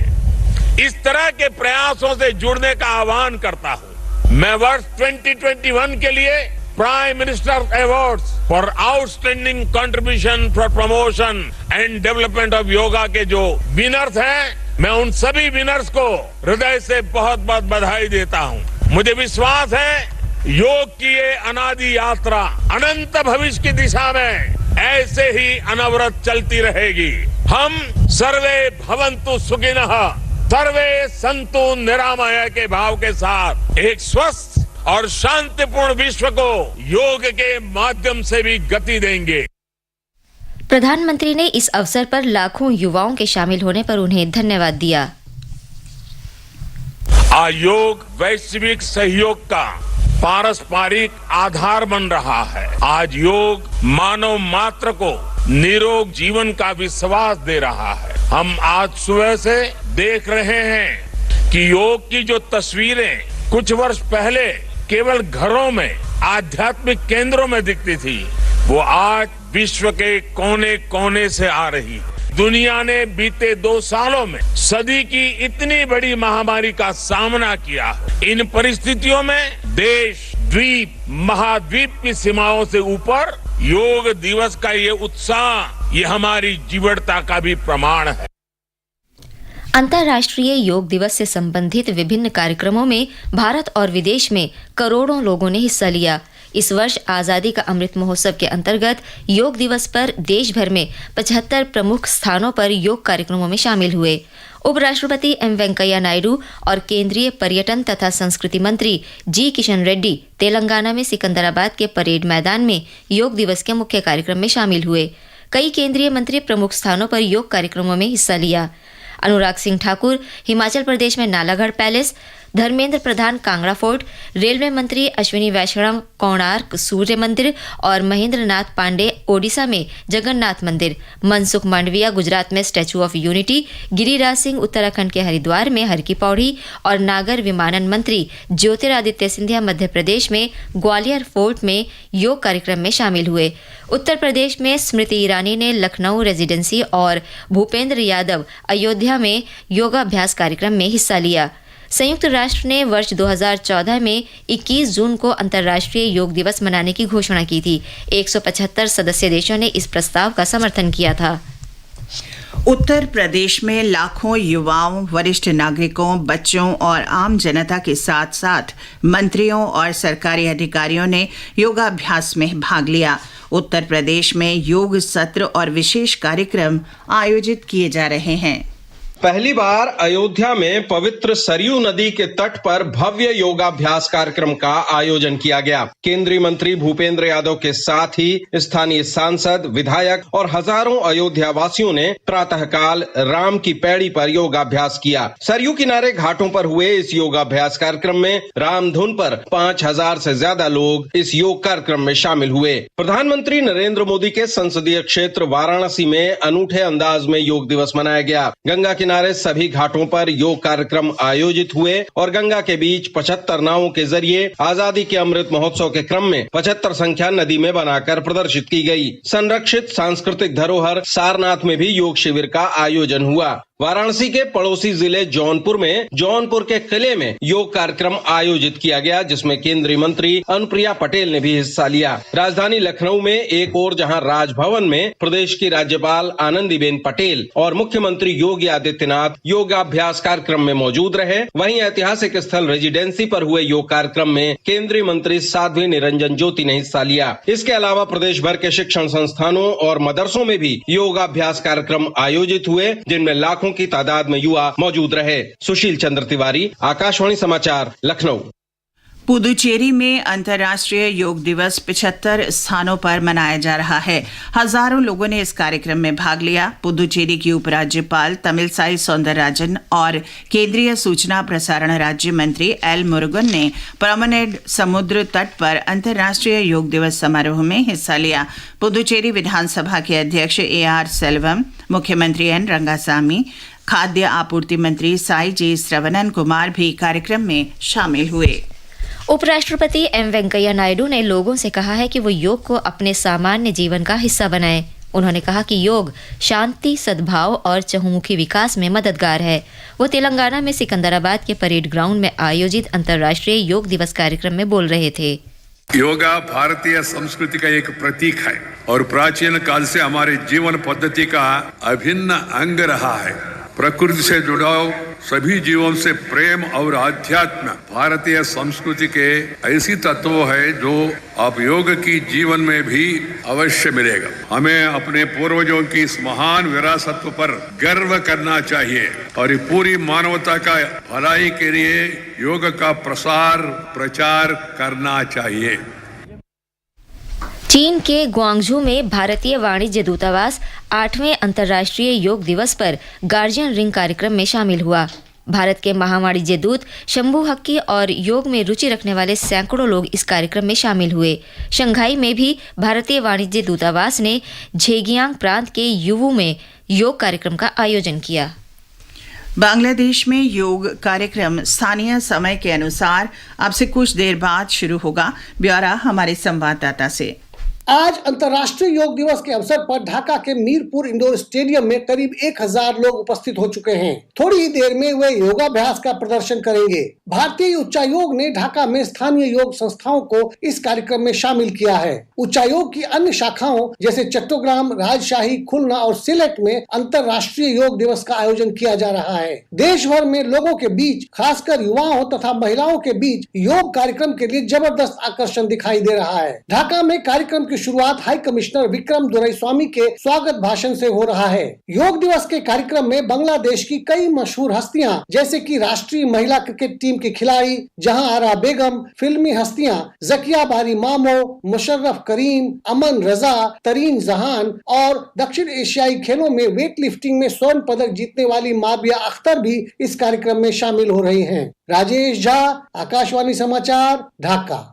इस तरह के प्रयासों से जुड़ने का आह्वान करता हूं। मैं वर्ष 2021 के लिए prime minister awards for outstanding contribution for promotion and development of yoga के जो विनर्स हैं, मैं उन सभी विनर्स को हृदय से बहुत बहुत बधाई देता हूं। मुझे विश्वास है योग की ये अनादि यात्रा अनंत भविष्य की दिशा में ऐसे ही अनवरत चलती रहेगी। हम सर्वे भवन्तु सुखिनः, सर्वे सन्तु निरामय के भाव के साथ एक स्वस्थ और शांतिपूर्ण विश्व को योग के माध्यम से भी गति देंगे। प्रधानमंत्री ने इस अवसर पर लाखों युवाओं के शामिल होने पर उन्हें धन्यवाद दिया। आज योग वैश्विक सहयोग का पारस्परिक आधार बन रहा है। आज योग मानव मात्र को निरोग जीवन का विश्वास दे रहा है। हम आज सुबह से देख रहे हैं कि योग की जो तस्वीरें कुछ वर्ष पहले केवल घरों में, आध्यात्मिक केंद्रों में दिखती थी, वो आज विश्व के कोने कोने से आ रही है। दुनिया ने बीते 2 सालों में सदी की इतनी बड़ी महामारी का सामना किया। इन परिस्थितियों में देश, द्वीप, महाद्वीप की सीमाओं से ऊपर योग दिवस का ये उत्साह, ये हमारी जीवटता का भी प्रमाण है। अंतर्राष्ट्रीय योग दिवस से संबंधित विभिन्न कार्यक्रमों में भारत और विदेश में करोड़ों लोगों ने हिस्सा लिया। इस वर्ष आज़ादी का अमृत महोत्सव के अंतर्गत योग दिवस पर देश भर में 75 प्रमुख स्थानों पर योग कार्यक्रमों में शामिल हुए। उपराष्ट्रपति एम वेंकैया नायडू और केंद्रीय पर्यटन तथा संस्कृति मंत्री जी किशन रेड्डी तेलंगाना में सिकंदराबाद के परेड मैदान में योग दिवस के मुख्य कार्यक्रम में शामिल हुए। कई केंद्रीय मंत्री प्रमुख स्थानों पर योग कार्यक्रमों में हिस्सा लिया। अनुराग सिंह ठाकुर हिमाचल प्रदेश में Nalagarh palace, Dharmendra Pradhan Kangra fort, railway मंत्री अश्विनी वैष्णव कोणार्क सूर्य मंदिर और महेंद्र नाथ पांडे ओडिशा में जगन्नाथ मंदिर, मनसुख मांडविया गुजरात में statue of unity, Giriraj Singh Uttarakhand के हरिद्वार में हर की पौड़ी और नागर विमानन मंत्री ज्योतिरादित्य सिंधिया मध्य प्रदेश में ग्वालियर फोर्ट में योग कार्यक्रम में शामिल हुए। उत्तर प्रदेश में स्मृति ईरानी ने लखनऊ रेजिडेंसी और भूपेंद्र यादव अयोध्या में योगाभ्यास कार्यक्रम में हिस्सा लिया। संयुक्त राष्ट्र ने वर्ष 2014 में 21 जून को अंतर्राष्ट्रीय योग दिवस मनाने की घोषणा की थी। 175 सदस्य देशों ने इस प्रस्ताव का समर्थन किया था। उत्तर प्रदेश में लाखों युवाओं, वरिष्ठ नागरिकों, बच्चों और आम जनता के साथ साथ मंत्रियों और सरकारी अधिकारियों ने योगाभ्यास में भाग लिया। उत्तर प्रदेश में योग सत्र और विशेष कार्यक्रम आयोजित किए जा रहे हैं। पहली बार अयोध्या में पवित्र सरयू नदी के तट पर भव्य योगाभ्यास कार्यक्रम का आयोजन किया गया। केंद्रीय मंत्री भूपेंद्र यादव के साथ ही स्थानीय सांसद, विधायक और हजारों अयोध्या वासियों ने प्रातःकाल राम की पैड़ी पर योगाभ्यास किया। सरयू किनारे घाटों पर हुए इस योगाभ्यास कार्यक्रम में रामधुन पर 5000 से ज्यादा लोग इस योग कार्यक्रम में शामिल हुए। प्रधानमंत्री नरेंद्र मोदी के संसदीय क्षेत्र वाराणसी में अनूठे अंदाज में योग दिवस मनाया गया। गंगा किनारे सभी घाटों पर योग कार्यक्रम आयोजित हुए और गंगा के बीच 75 नावों के जरिए आजादी के अमृत महोत्सव के क्रम में 75 संख्या नदी में बनाकर प्रदर्शित की गई। संरक्षित सांस्कृतिक धरोहर सारनाथ में भी योग शिविर का आयोजन हुआ। वाराणसी के पड़ोसी जिले जौनपुर में जौनपुर के किले में योग कार्यक्रम आयोजित किया गया, जिसमें केंद्रीय मंत्री अनुप्रिया पटेल ने भी हिस्सा लिया। राजधानी लखनऊ में एक ओर जहां राजभवन में प्रदेश की राज्यपाल आनंदीबेन पटेल और मुख्यमंत्री योगी आदित्यनाथ योगाभ्यास कार्यक्रम में मौजूद रहे, वहीं ऐतिहासिक स्थल रेजिडेंसी पर हुए योग कार्यक्रम में केंद्रीय मंत्री साध्वी निरंजन ज्योति ने हिस्सा लिया। इसके अलावा प्रदेश भर के शिक्षण संस्थानों और मदरसों में भी योगाभ्यास कार्यक्रम आयोजित हुए, जिनमें लाखों की तादाद में युवा मौजूद रहे। सुशील चंद्र तिवारी, आकाशवाणी समाचार, लखनऊ। पुदुचेरी में अंतर्राष्ट्रीय योग दिवस 75 स्थानों पर मनाया जा रहा है। हजारों लोगों ने इस कार्यक्रम में भाग लिया। पुदुचेरी की उपराज्यपाल तमिलसाई सौंदरराजन और केंद्रीय सूचना प्रसारण राज्य मंत्री एल मुरुगन ने प्रमनेड समुद्र तट पर अंतर्राष्ट्रीय योग दिवस समारोह में हिस्सा लिया। पुदुचेरी विधानसभा के अध्यक्ष AR सेल्वम, मुख्यमंत्री एन रंगासामी, खाद्य आपूर्ति मंत्री साई जी श्रवणन कुमार भी कार्यक्रम में शामिल हुए। उपराष्ट्रपति एम वेंकैया नायडू ने लोगों से कहा है कि वो योग को अपने सामान्य जीवन का हिस्सा बनाएं। उन्होंने कहा कि योग शांति, सद्भाव और चहुमुखी विकास में मददगार है। वो तेलंगाना में सिकंदराबाद के परेड ग्राउंड में आयोजित अंतर्राष्ट्रीय योग दिवस कार्यक्रम में बोल रहे थे। योगा भारतीय संस्कृति का एक प्रतीक है और प्राचीन काल से हमारे जीवन पद्धति का अभिन्न अंग रहा है। प्रकृति से जुड़ाव, सभी जीवों से प्रेम और आध्यात्म भारतीय संस्कृति के ऐसी तत्व है जो अब योग की जीवन में भी अवश्य मिलेगा। हमें अपने पूर्वजों की इस महान विरासत पर गर्व करना चाहिए और ये पूरी मानवता का भलाई के लिए योग का प्रचार करना चाहिए। चीन के ग्वांगझू में भारतीय वाणिज्य दूतावास 8वें अंतर्राष्ट्रीय योग दिवस पर गार्जियन रिंग कार्यक्रम में शामिल हुआ। भारत के महावाणिज्य दूत शंभू हक्की और योग में रुचि रखने वाले सैकड़ों लोग इस कार्यक्रम में शामिल हुए। शंघाई में भी भारतीय वाणिज्य दूतावास ने झेगियांग प्रांत के युवू में योग कार्यक्रम का आयोजन किया। बांग्लादेश में योग कार्यक्रम स्थानीय समय के अनुसार अब से कुछ देर बाद शुरू होगा। ब्यौरा हमारे संवाददाता से। आज अंतर्राष्ट्रीय योग दिवस के अवसर पर ढाका के मीरपुर इंडोर स्टेडियम में करीब 1000 लोग उपस्थित हो चुके हैं। थोड़ी ही देर में वे योगाभ्यास का प्रदर्शन करेंगे। भारतीय उच्चायोग ने ढाका में स्थानीय योग संस्थाओं को इस कार्यक्रम में शामिल किया है। उच्चायोग की अन्य शाखाओं जैसे चट्टोग्राम, राजशाही, खुलना और सिलेट में अंतर्राष्ट्रीय योग दिवस का आयोजन किया जा रहा है। देश भर में लोगों के बीच, खासकर युवाओं तथा महिलाओं के बीच योग कार्यक्रम के लिए जबरदस्त आकर्षण दिखाई दे रहा है। ढाका में कार्यक्रम शुरुआत हाई कमिश्नर विक्रम दुरईस्वामी के स्वागत भाषण से हो रहा है। योग दिवस के कार्यक्रम में बांग्लादेश की कई मशहूर हस्तियां जैसे कि राष्ट्रीय महिला क्रिकेट टीम की खिलाड़ी जहां आरा बेगम, फिल्मी हस्तियां जकिया बारी मामो, मुशर्रफ करीम, अमन रजा, तरीन जहान और दक्षिण एशियाई खेलों में वेट लिफ्टिंग में स्वर्ण पदक जीतने वाली माबिया अख्तर भी इस कार्यक्रम में शामिल हो रही हैं। राजेश झा, आकाशवाणी समाचार, ढाका।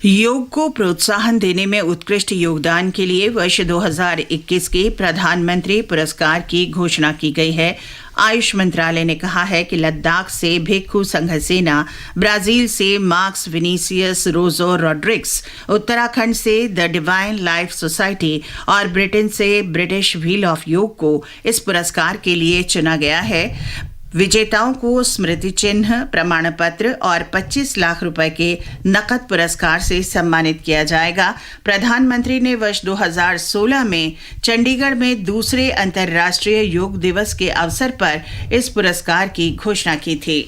योग को प्रोत्साहन देने में उत्कृष्ट योगदान के लिए वर्ष 2021 के प्रधानमंत्री पुरस्कार की घोषणा की गई है। आयुष मंत्रालय ने कहा है कि लद्दाख से भिक्खु संघ सेना, ब्राजील से मार्क्स विनीसियस रोजो रॉड्रिक्स, उत्तराखंड से द डिवाइन लाइफ सोसाइटी और ब्रिटेन से ब्रिटिश व्हील ऑफ योग को इस पुरस्कार के लिए चुना गया है। विजेताओं को स्मृति चिन्ह, प्रमाण पत्र और 25 लाख रुपए के नकद पुरस्कार से सम्मानित किया जाएगा। प्रधानमंत्री ने वर्ष 2016 में चंडीगढ़ में दूसरे अंतर्राष्ट्रीय योग दिवस के अवसर पर इस पुरस्कार की घोषणा की थी।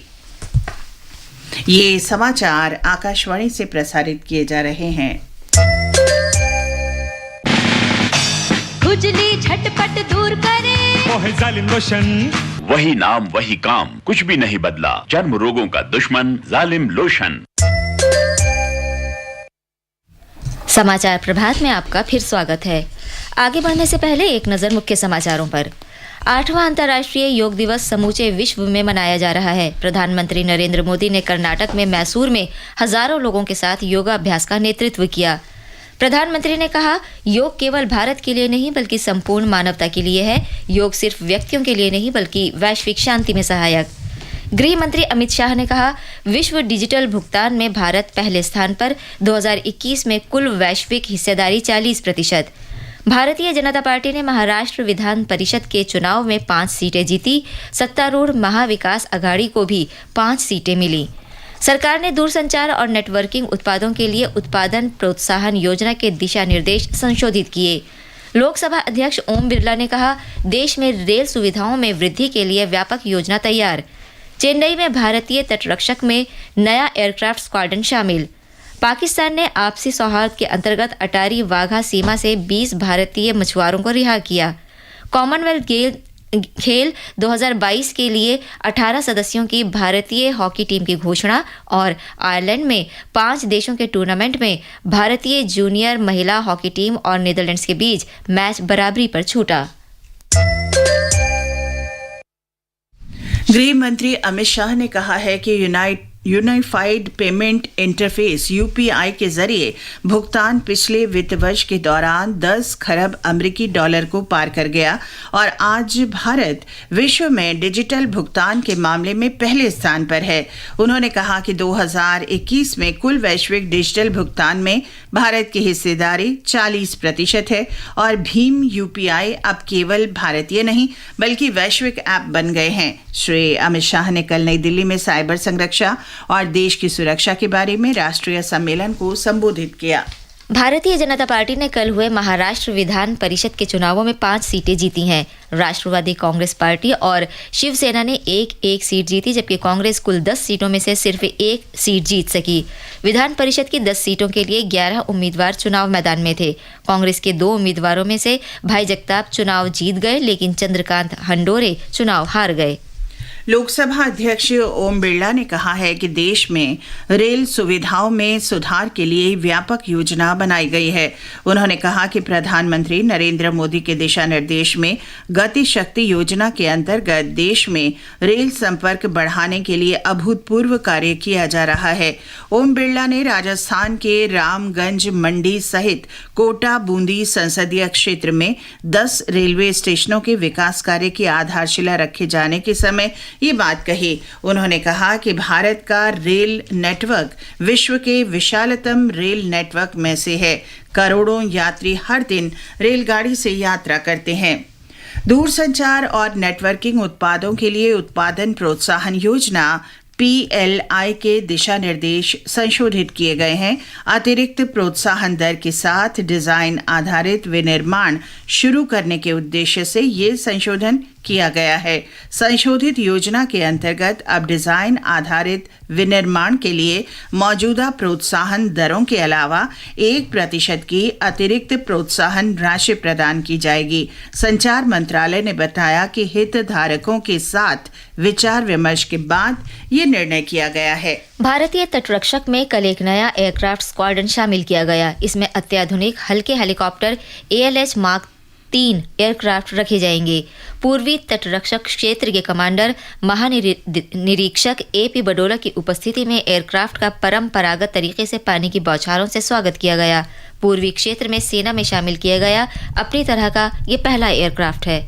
ये समाचार आकाशवाणी से प्रसारित किए जा रहे हैं। खुजली झटपट दूर करे, ओहे जालिम लोशन, वही नाम वही काम, कुछ भी नहीं बदला। चर्म रोगों का दुश्मन जालिम लोशन। समाचार प्रभात में आपका फिर स्वागत है। आगे बढ़ने से पहले एक नजर मुख्य समाचारों पर। 8वां अंतर्राष्ट्रीय योग दिवस समूचे विश्व में मनाया जा रहा है। प्रधानमंत्री नरेंद्र मोदी ने कर्नाटक में मैसूर में हजारों लोगों के साथ योगाभ्यास का नेतृत्व किया। प्रधानमंत्री ने कहा, योग केवल भारत के लिए नहीं बल्कि संपूर्ण मानवता के लिए है। योग सिर्फ व्यक्तियों के लिए नहीं बल्कि वैश्विक शांति में सहायक। गृह मंत्री अमित शाह ने कहा, विश्व डिजिटल भुगतान में भारत पहले स्थान पर। 2021 में कुल वैश्विक हिस्सेदारी 40%। भारतीय जनता पार्टी ने महाराष्ट्र विधान परिषद के चुनाव में 5 सीटें जीती। सत्तारूढ़ महाविकास अघाड़ी को भी 5 सीटें मिली। सरकार ने दूरसंचार और नेटवर्किंग उत्पादों के लिए उत्पादन प्रोत्साहन योजना के दिशा निर्देश संशोधित किए। लोकसभा अध्यक्ष ओम बिरला ने कहा, देश में रेल सुविधाओं में वृद्धि के लिए व्यापक योजना तैयार। चेन्नई में भारतीय तटरक्षक में नया एयरक्राफ्ट स्क्वाड्रन शामिल। पाकिस्तान ने आपसी सौहार्द के अंतर्गत अटारी वाघा सीमा से 20 भारतीय मछुआरों को रिहा किया। कॉमनवेल्थ खेल 2022 के लिए 18 सदस्यों की भारतीय हॉकी टीम की घोषणा और आयरलैंड में 5 देशों के टूर्नामेंट में भारतीय जूनियर महिला हॉकी टीम और नीदरलैंड्स के बीच मैच बराबरी पर छूटा। गृह मंत्री अमित शाह ने कहा है कि यूनिफाइड पेमेंट इंटरफेस यूपीआई के जरिए भुगतान पिछले वित्त वर्ष के दौरान 10 खरब अमेरिकी डॉलर को पार कर गया और आज भारत विश्व में डिजिटल भुगतान के मामले में पहले स्थान पर है। उन्होंने कहा कि 2021 में कुल वैश्विक डिजिटल भुगतान में भारत की हिस्सेदारी 40% है और भीम यूपीआई अब केवल भारतीय नहीं बल्कि वैश्विक ऐप बन गए हैं। श्री अमित शाह ने कल नई दिल्ली में साइबर संरक्षा और देश की सुरक्षा के बारे में राष्ट्रीय सम्मेलन को संबोधित किया। भारतीय जनता पार्टी ने कल हुए महाराष्ट्र विधान परिषद के चुनावों में 5 सीटें जीती हैं। राष्ट्रवादी कांग्रेस पार्टी और शिवसेना ने एक सीट जीती, जबकि कांग्रेस कुल 10 सीटों में से सिर्फ 1 सीट जीत सकी। विधान परिषद की 10 सीटों के लिए 11 उम्मीदवार चुनाव मैदान में थे। कांग्रेस के 2 उम्मीदवारों में से भाई जगताप चुनाव जीत गए, लेकिन चंद्रकांत हंडोरे चुनाव हार गए। लोकसभा अध्यक्ष ओम बिरला ने कहा है कि देश में रेल सुविधाओं में सुधार के लिए व्यापक योजना बनाई गई है। उन्होंने कहा कि प्रधानमंत्री नरेंद्र मोदी के दिशा निर्देश में गति शक्ति योजना के अंतर्गत देश में रेल संपर्क बढ़ाने के लिए अभूतपूर्व कार्य किया जा रहा है। ओम बिरला ने राजस्थान के रामगंज मंडी सहित कोटा बूंदी संसदीय क्षेत्र में 10 रेलवे स्टेशनों के विकास कार्य की आधारशिला रखे जाने के समय ये बात कही। उन्होंने कहा कि भारत का रेल नेटवर्क विश्व के विशालतम रेल नेटवर्क में से है। करोड़ों यात्री हर दिन रेलगाड़ी से यात्रा करते हैं। दूरसंचार और नेटवर्किंग उत्पादों के लिए उत्पादन प्रोत्साहन योजना PLI के दिशा निर्देश संशोधित किए गए हैं। अतिरिक्त प्रोत्साहन दर के साथ डिजाइन आधारित विनिर्माण शुरू करने के उद्देश्य से ये संशोधन किया गया है। संशोधित योजना के अंतर्गत अब डिजाइन आधारित विनिर्माण के लिए मौजूदा प्रोत्साहन दरों के अलावा 1% की अतिरिक्त प्रोत्साहन राशि प्रदान की जाएगी। संचार मंत्रालय ने बताया कि हितधारकों के साथ विचार विमर्श के बाद ये निर्णय किया गया है। भारतीय तटरक्षक में कल एक नया एयरक्राफ्ट स्क्वाड्रन शामिल किया गया। इसमें अत्याधुनिक हल्के हेलीकॉप्टर ALH मार्क 3 एयरक्राफ्ट रखे जाएंगे। पूर्वी तटरक्षक क्षेत्र के कमांडर महानिरीक्षक AP बडोला की उपस्थिति में एयरक्राफ्ट का परंपरागत तरीके से पानी की बौछारों से स्वागत किया गया। पूर्वी क्षेत्र में सेना में शामिल किया गया अपनी तरह का ये पहला एयरक्राफ्ट है।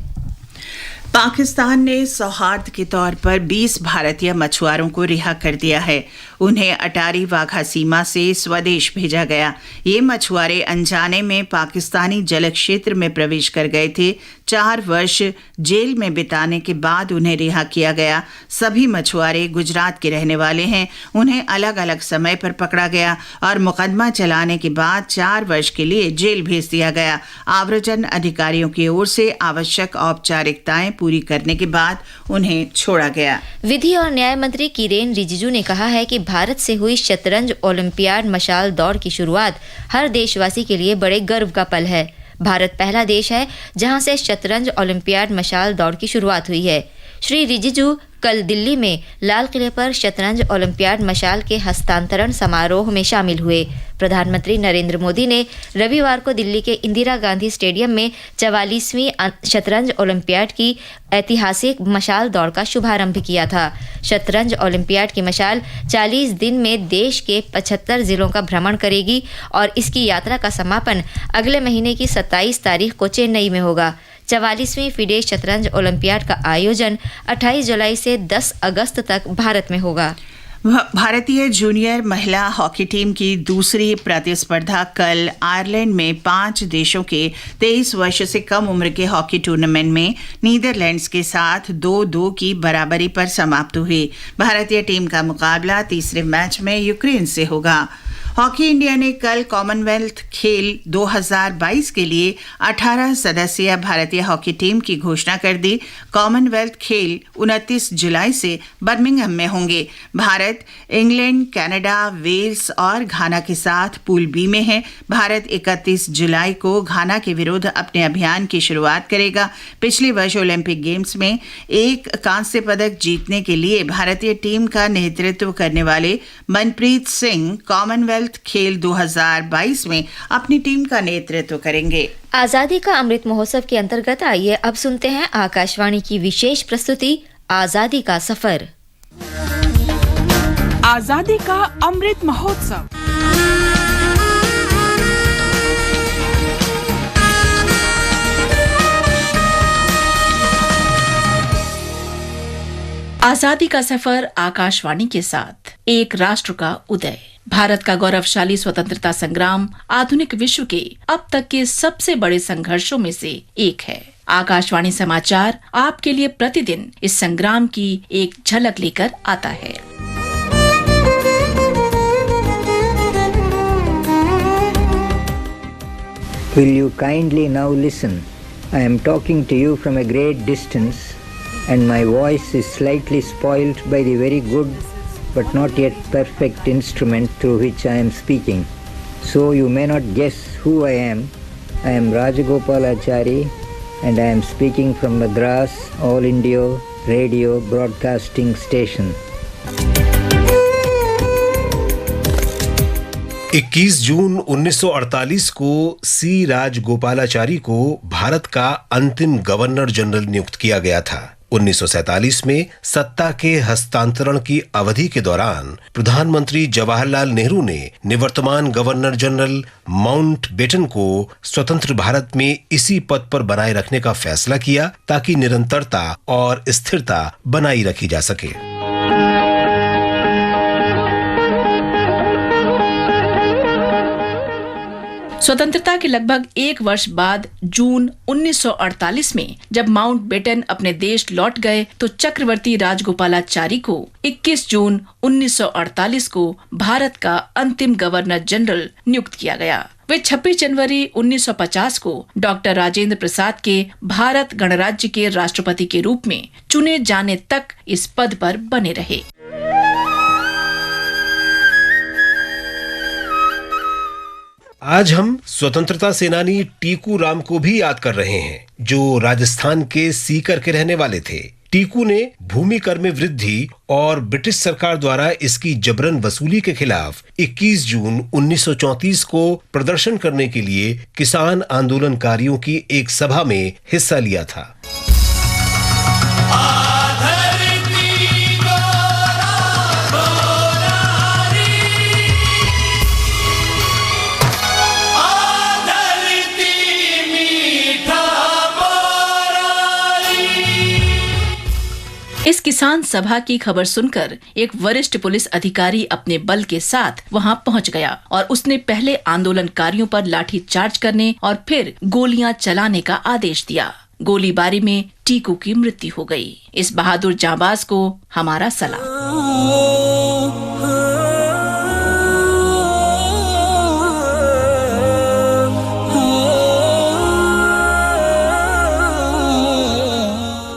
पाकिस्तान ने सौहार्द के तौर पर 20 भारतीय मछुआरों को रिहा कर दिया है। उन्हें अटारी वाघा सीमा से स्वदेश भेजा गया। ये मछुआरे अनजाने में पाकिस्तानी जल क्षेत्र में प्रवेश कर गए थे। 4 वर्ष जेल में बिताने के बाद उन्हें रिहा किया गया। सभी मछुआरे गुजरात के रहने वाले हैं। उन्हें अलग अलग समय पर पकड़ा गया और मुकदमा चलाने के बाद 4 वर्ष के लिए जेल भेज दिया गया। आव्रजन अधिकारियों की ओर से आवश्यक औपचारिकताएं पूरी करने के बाद उन्हें छोड़ा गया। विधि और न्याय मंत्री किरेन रिजिजू ने कहा है कि भारत से हुई शतरंज ओलंपियाड मशाल दौड़ की शुरुआत हर देशवासी के लिए बड़े गर्व का पल है। भारत पहला देश है जहां से शतरंज ओलंपियाड मशाल दौड़ की शुरुआत हुई है। श्री रिजिजू कल दिल्ली में लाल किले पर शतरंज ओलंपियाड मशाल के हस्तांतरण समारोह में शामिल हुए। प्रधानमंत्री नरेंद्र मोदी ने रविवार को दिल्ली के इंदिरा गांधी स्टेडियम में 44वीं शतरंज ओलंपियाड की ऐतिहासिक मशाल दौड़ का शुभारंभ किया था। शतरंज ओलंपियाड की मशाल 40 दिन में देश के 75 जिलों का भ्रमण करेगी और इसकी यात्रा का समापन अगले महीने की 27 तारीख को चेन्नई में होगा। 44वीं फिडे शतरंज ओलंपियाड का आयोजन 28 जुलाई से 10 अगस्त तक भारत में होगा। भारतीय जूनियर महिला हॉकी टीम की दूसरी प्रतिस्पर्धा कल आयरलैंड में 5 देशों के 23 वर्ष से कम उम्र के हॉकी टूर्नामेंट में नीदरलैंड्स के साथ 2-2 की बराबरी पर समाप्त हुई। भारतीय टीम का मुकाबला तीसरे मैच में यूक्रेन से होगा। हॉकी इंडिया ने कल कॉमनवेल्थ खेल 2022 के लिए 18 सदस्यीय भारतीय हॉकी टीम की घोषणा कर दी। कॉमनवेल्थ खेल 29 जुलाई से बर्मिंघम में होंगे। भारत इंग्लैंड, कनाडा, वेल्स और घाना के साथ पूल बी में है। भारत 31 जुलाई को घाना के विरुद्ध अपने अभियान की शुरुआत करेगा। पिछले वर्ष ओलंपिक गेम्स में एक कांस्य पदक जीतने के लिए भारतीय टीम का नेतृत्व करने वाले मनप्रीत सिंह कॉमनवेल्थ खेल 2022 में अपनी टीम का नेतृत्व करेंगे। आजादी का अमृत महोत्सव के अंतर्गत आइए अब सुनते हैं आकाशवाणी की विशेष प्रस्तुति आजादी का सफर। आजादी का अमृत महोत्सव। आजादी का सफर आकाशवाणी के साथ एक राष्ट्र का उदय। भारत का गौरवशाली स्वतंत्रता संग्राम आधुनिक विश्व के अब तक के सबसे बड़े संघर्षों में से एक है। आकाशवाणी समाचार आपके लिए प्रतिदिन इस संग्राम की एक झलक लेकर आता है। Will you kindly now listen? I am talking to you from a great distance and my voice is slightly spoiled by the very good but not yet perfect instrument through which I am speaking. So you may not guess who I am. I am Rajagopalachari and I am speaking from Madras All India Radio Broadcasting Station. 21 जून 1948 को सी राजगोपालाचारी को भारत का अंतिम governor general नियुक्त किया गया था। 1947 में सत्ता के हस्तांतरण की अवधि के दौरान प्रधानमंत्री जवाहरलाल नेहरू ने निवर्तमान गवर्नर जनरल माउंटबेटन को स्वतंत्र भारत में इसी पद पर बनाए रखने का फैसला किया ताकि निरंतरता और स्थिरता बनाई रखी जा सके। स्वतंत्रता के लगभग एक वर्ष बाद जून 1948 में जब माउंटबेटन अपने देश लौट गए तो चक्रवर्ती राजगोपालाचारी को 21 जून 1948 को भारत का अंतिम गवर्नर जनरल नियुक्त किया गया। वे 26 जनवरी 1950 को डॉक्टर राजेंद्र प्रसाद के भारत गणराज्य के राष्ट्रपति के रूप में चुने जाने तक इस पद पर बने रहे। आज हम स्वतंत्रता सेनानी टीकू राम को भी याद कर रहे हैं, जो राजस्थान के सीकर के रहने वाले थे। टीकू ने भूमि कर में वृद्धि और ब्रिटिश सरकार द्वारा इसकी जबरन वसूली के खिलाफ 21 जून 1934 को प्रदर्शन करने के लिए किसान आंदोलनकारियों की एक सभा में हिस्सा लिया था। इस किसान सभा की खबर सुनकर एक वरिष्ठ पुलिस अधिकारी अपने बल के साथ वहां पहुंच गया और उसने पहले आंदोलनकारियों पर लाठी चार्ज करने और फिर गोलियां चलाने का आदेश दिया। गोलीबारी में टीकू की मृत्यु हो गई। इस बहादुर जांबाज को हमारा सलाम।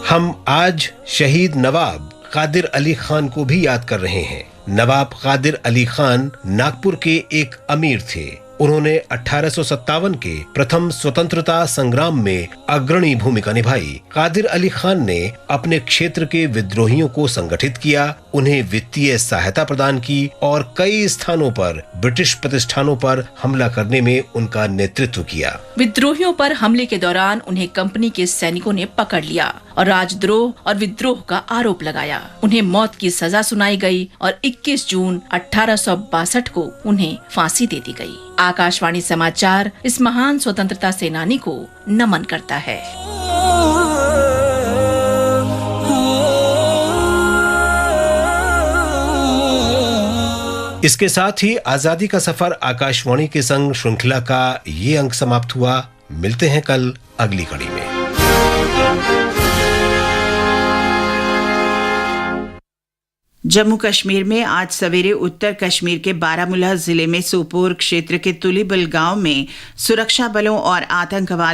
हम आज शहीद नवाब कादिर अली खान को भी याद कर रहे हैं। नवाब कादिर अली खान नागपुर के एक अमीर थे। उन्होंने 1857 के प्रथम स्वतंत्रता संग्राम में अग्रणी भूमिका निभाई। कादिर अली खान ने अपने क्षेत्र के विद्रोहियों को संगठित किया, उन्हें वित्तीय सहायता प्रदान की और कई स्थानों पर ब्रिटिश प्रतिष्ठानों पर हमला करने में उनका नेतृत्व किया। विद्रोहियों पर हमले के दौरान उन्हें कंपनी के सैनिकों ने पकड़ लिया और राजद्रोह और विद्रोह का आरोप लगाया। उन्हें मौत की सजा सुनाई गई और 21 जून 1862 को उन्हें फांसी दे दी गई। आकाशवाणी समाचार इस महान स्वतंत्रता सेनानी को नमन करता है। इसके साथ ही आजादी का सफर आकाशवाणी के संग श्रृंखला का ये अंक समाप्त हुआ। मिलते हैं कल अगली कड़ी में। जम्मू कश्मीर में आज सवेरे उत्तर कश्मीर के बारामूला जिले में सोपोर क्षेत्र के तुलिबल गांव में सुरक्षा बलों और आतंकवादी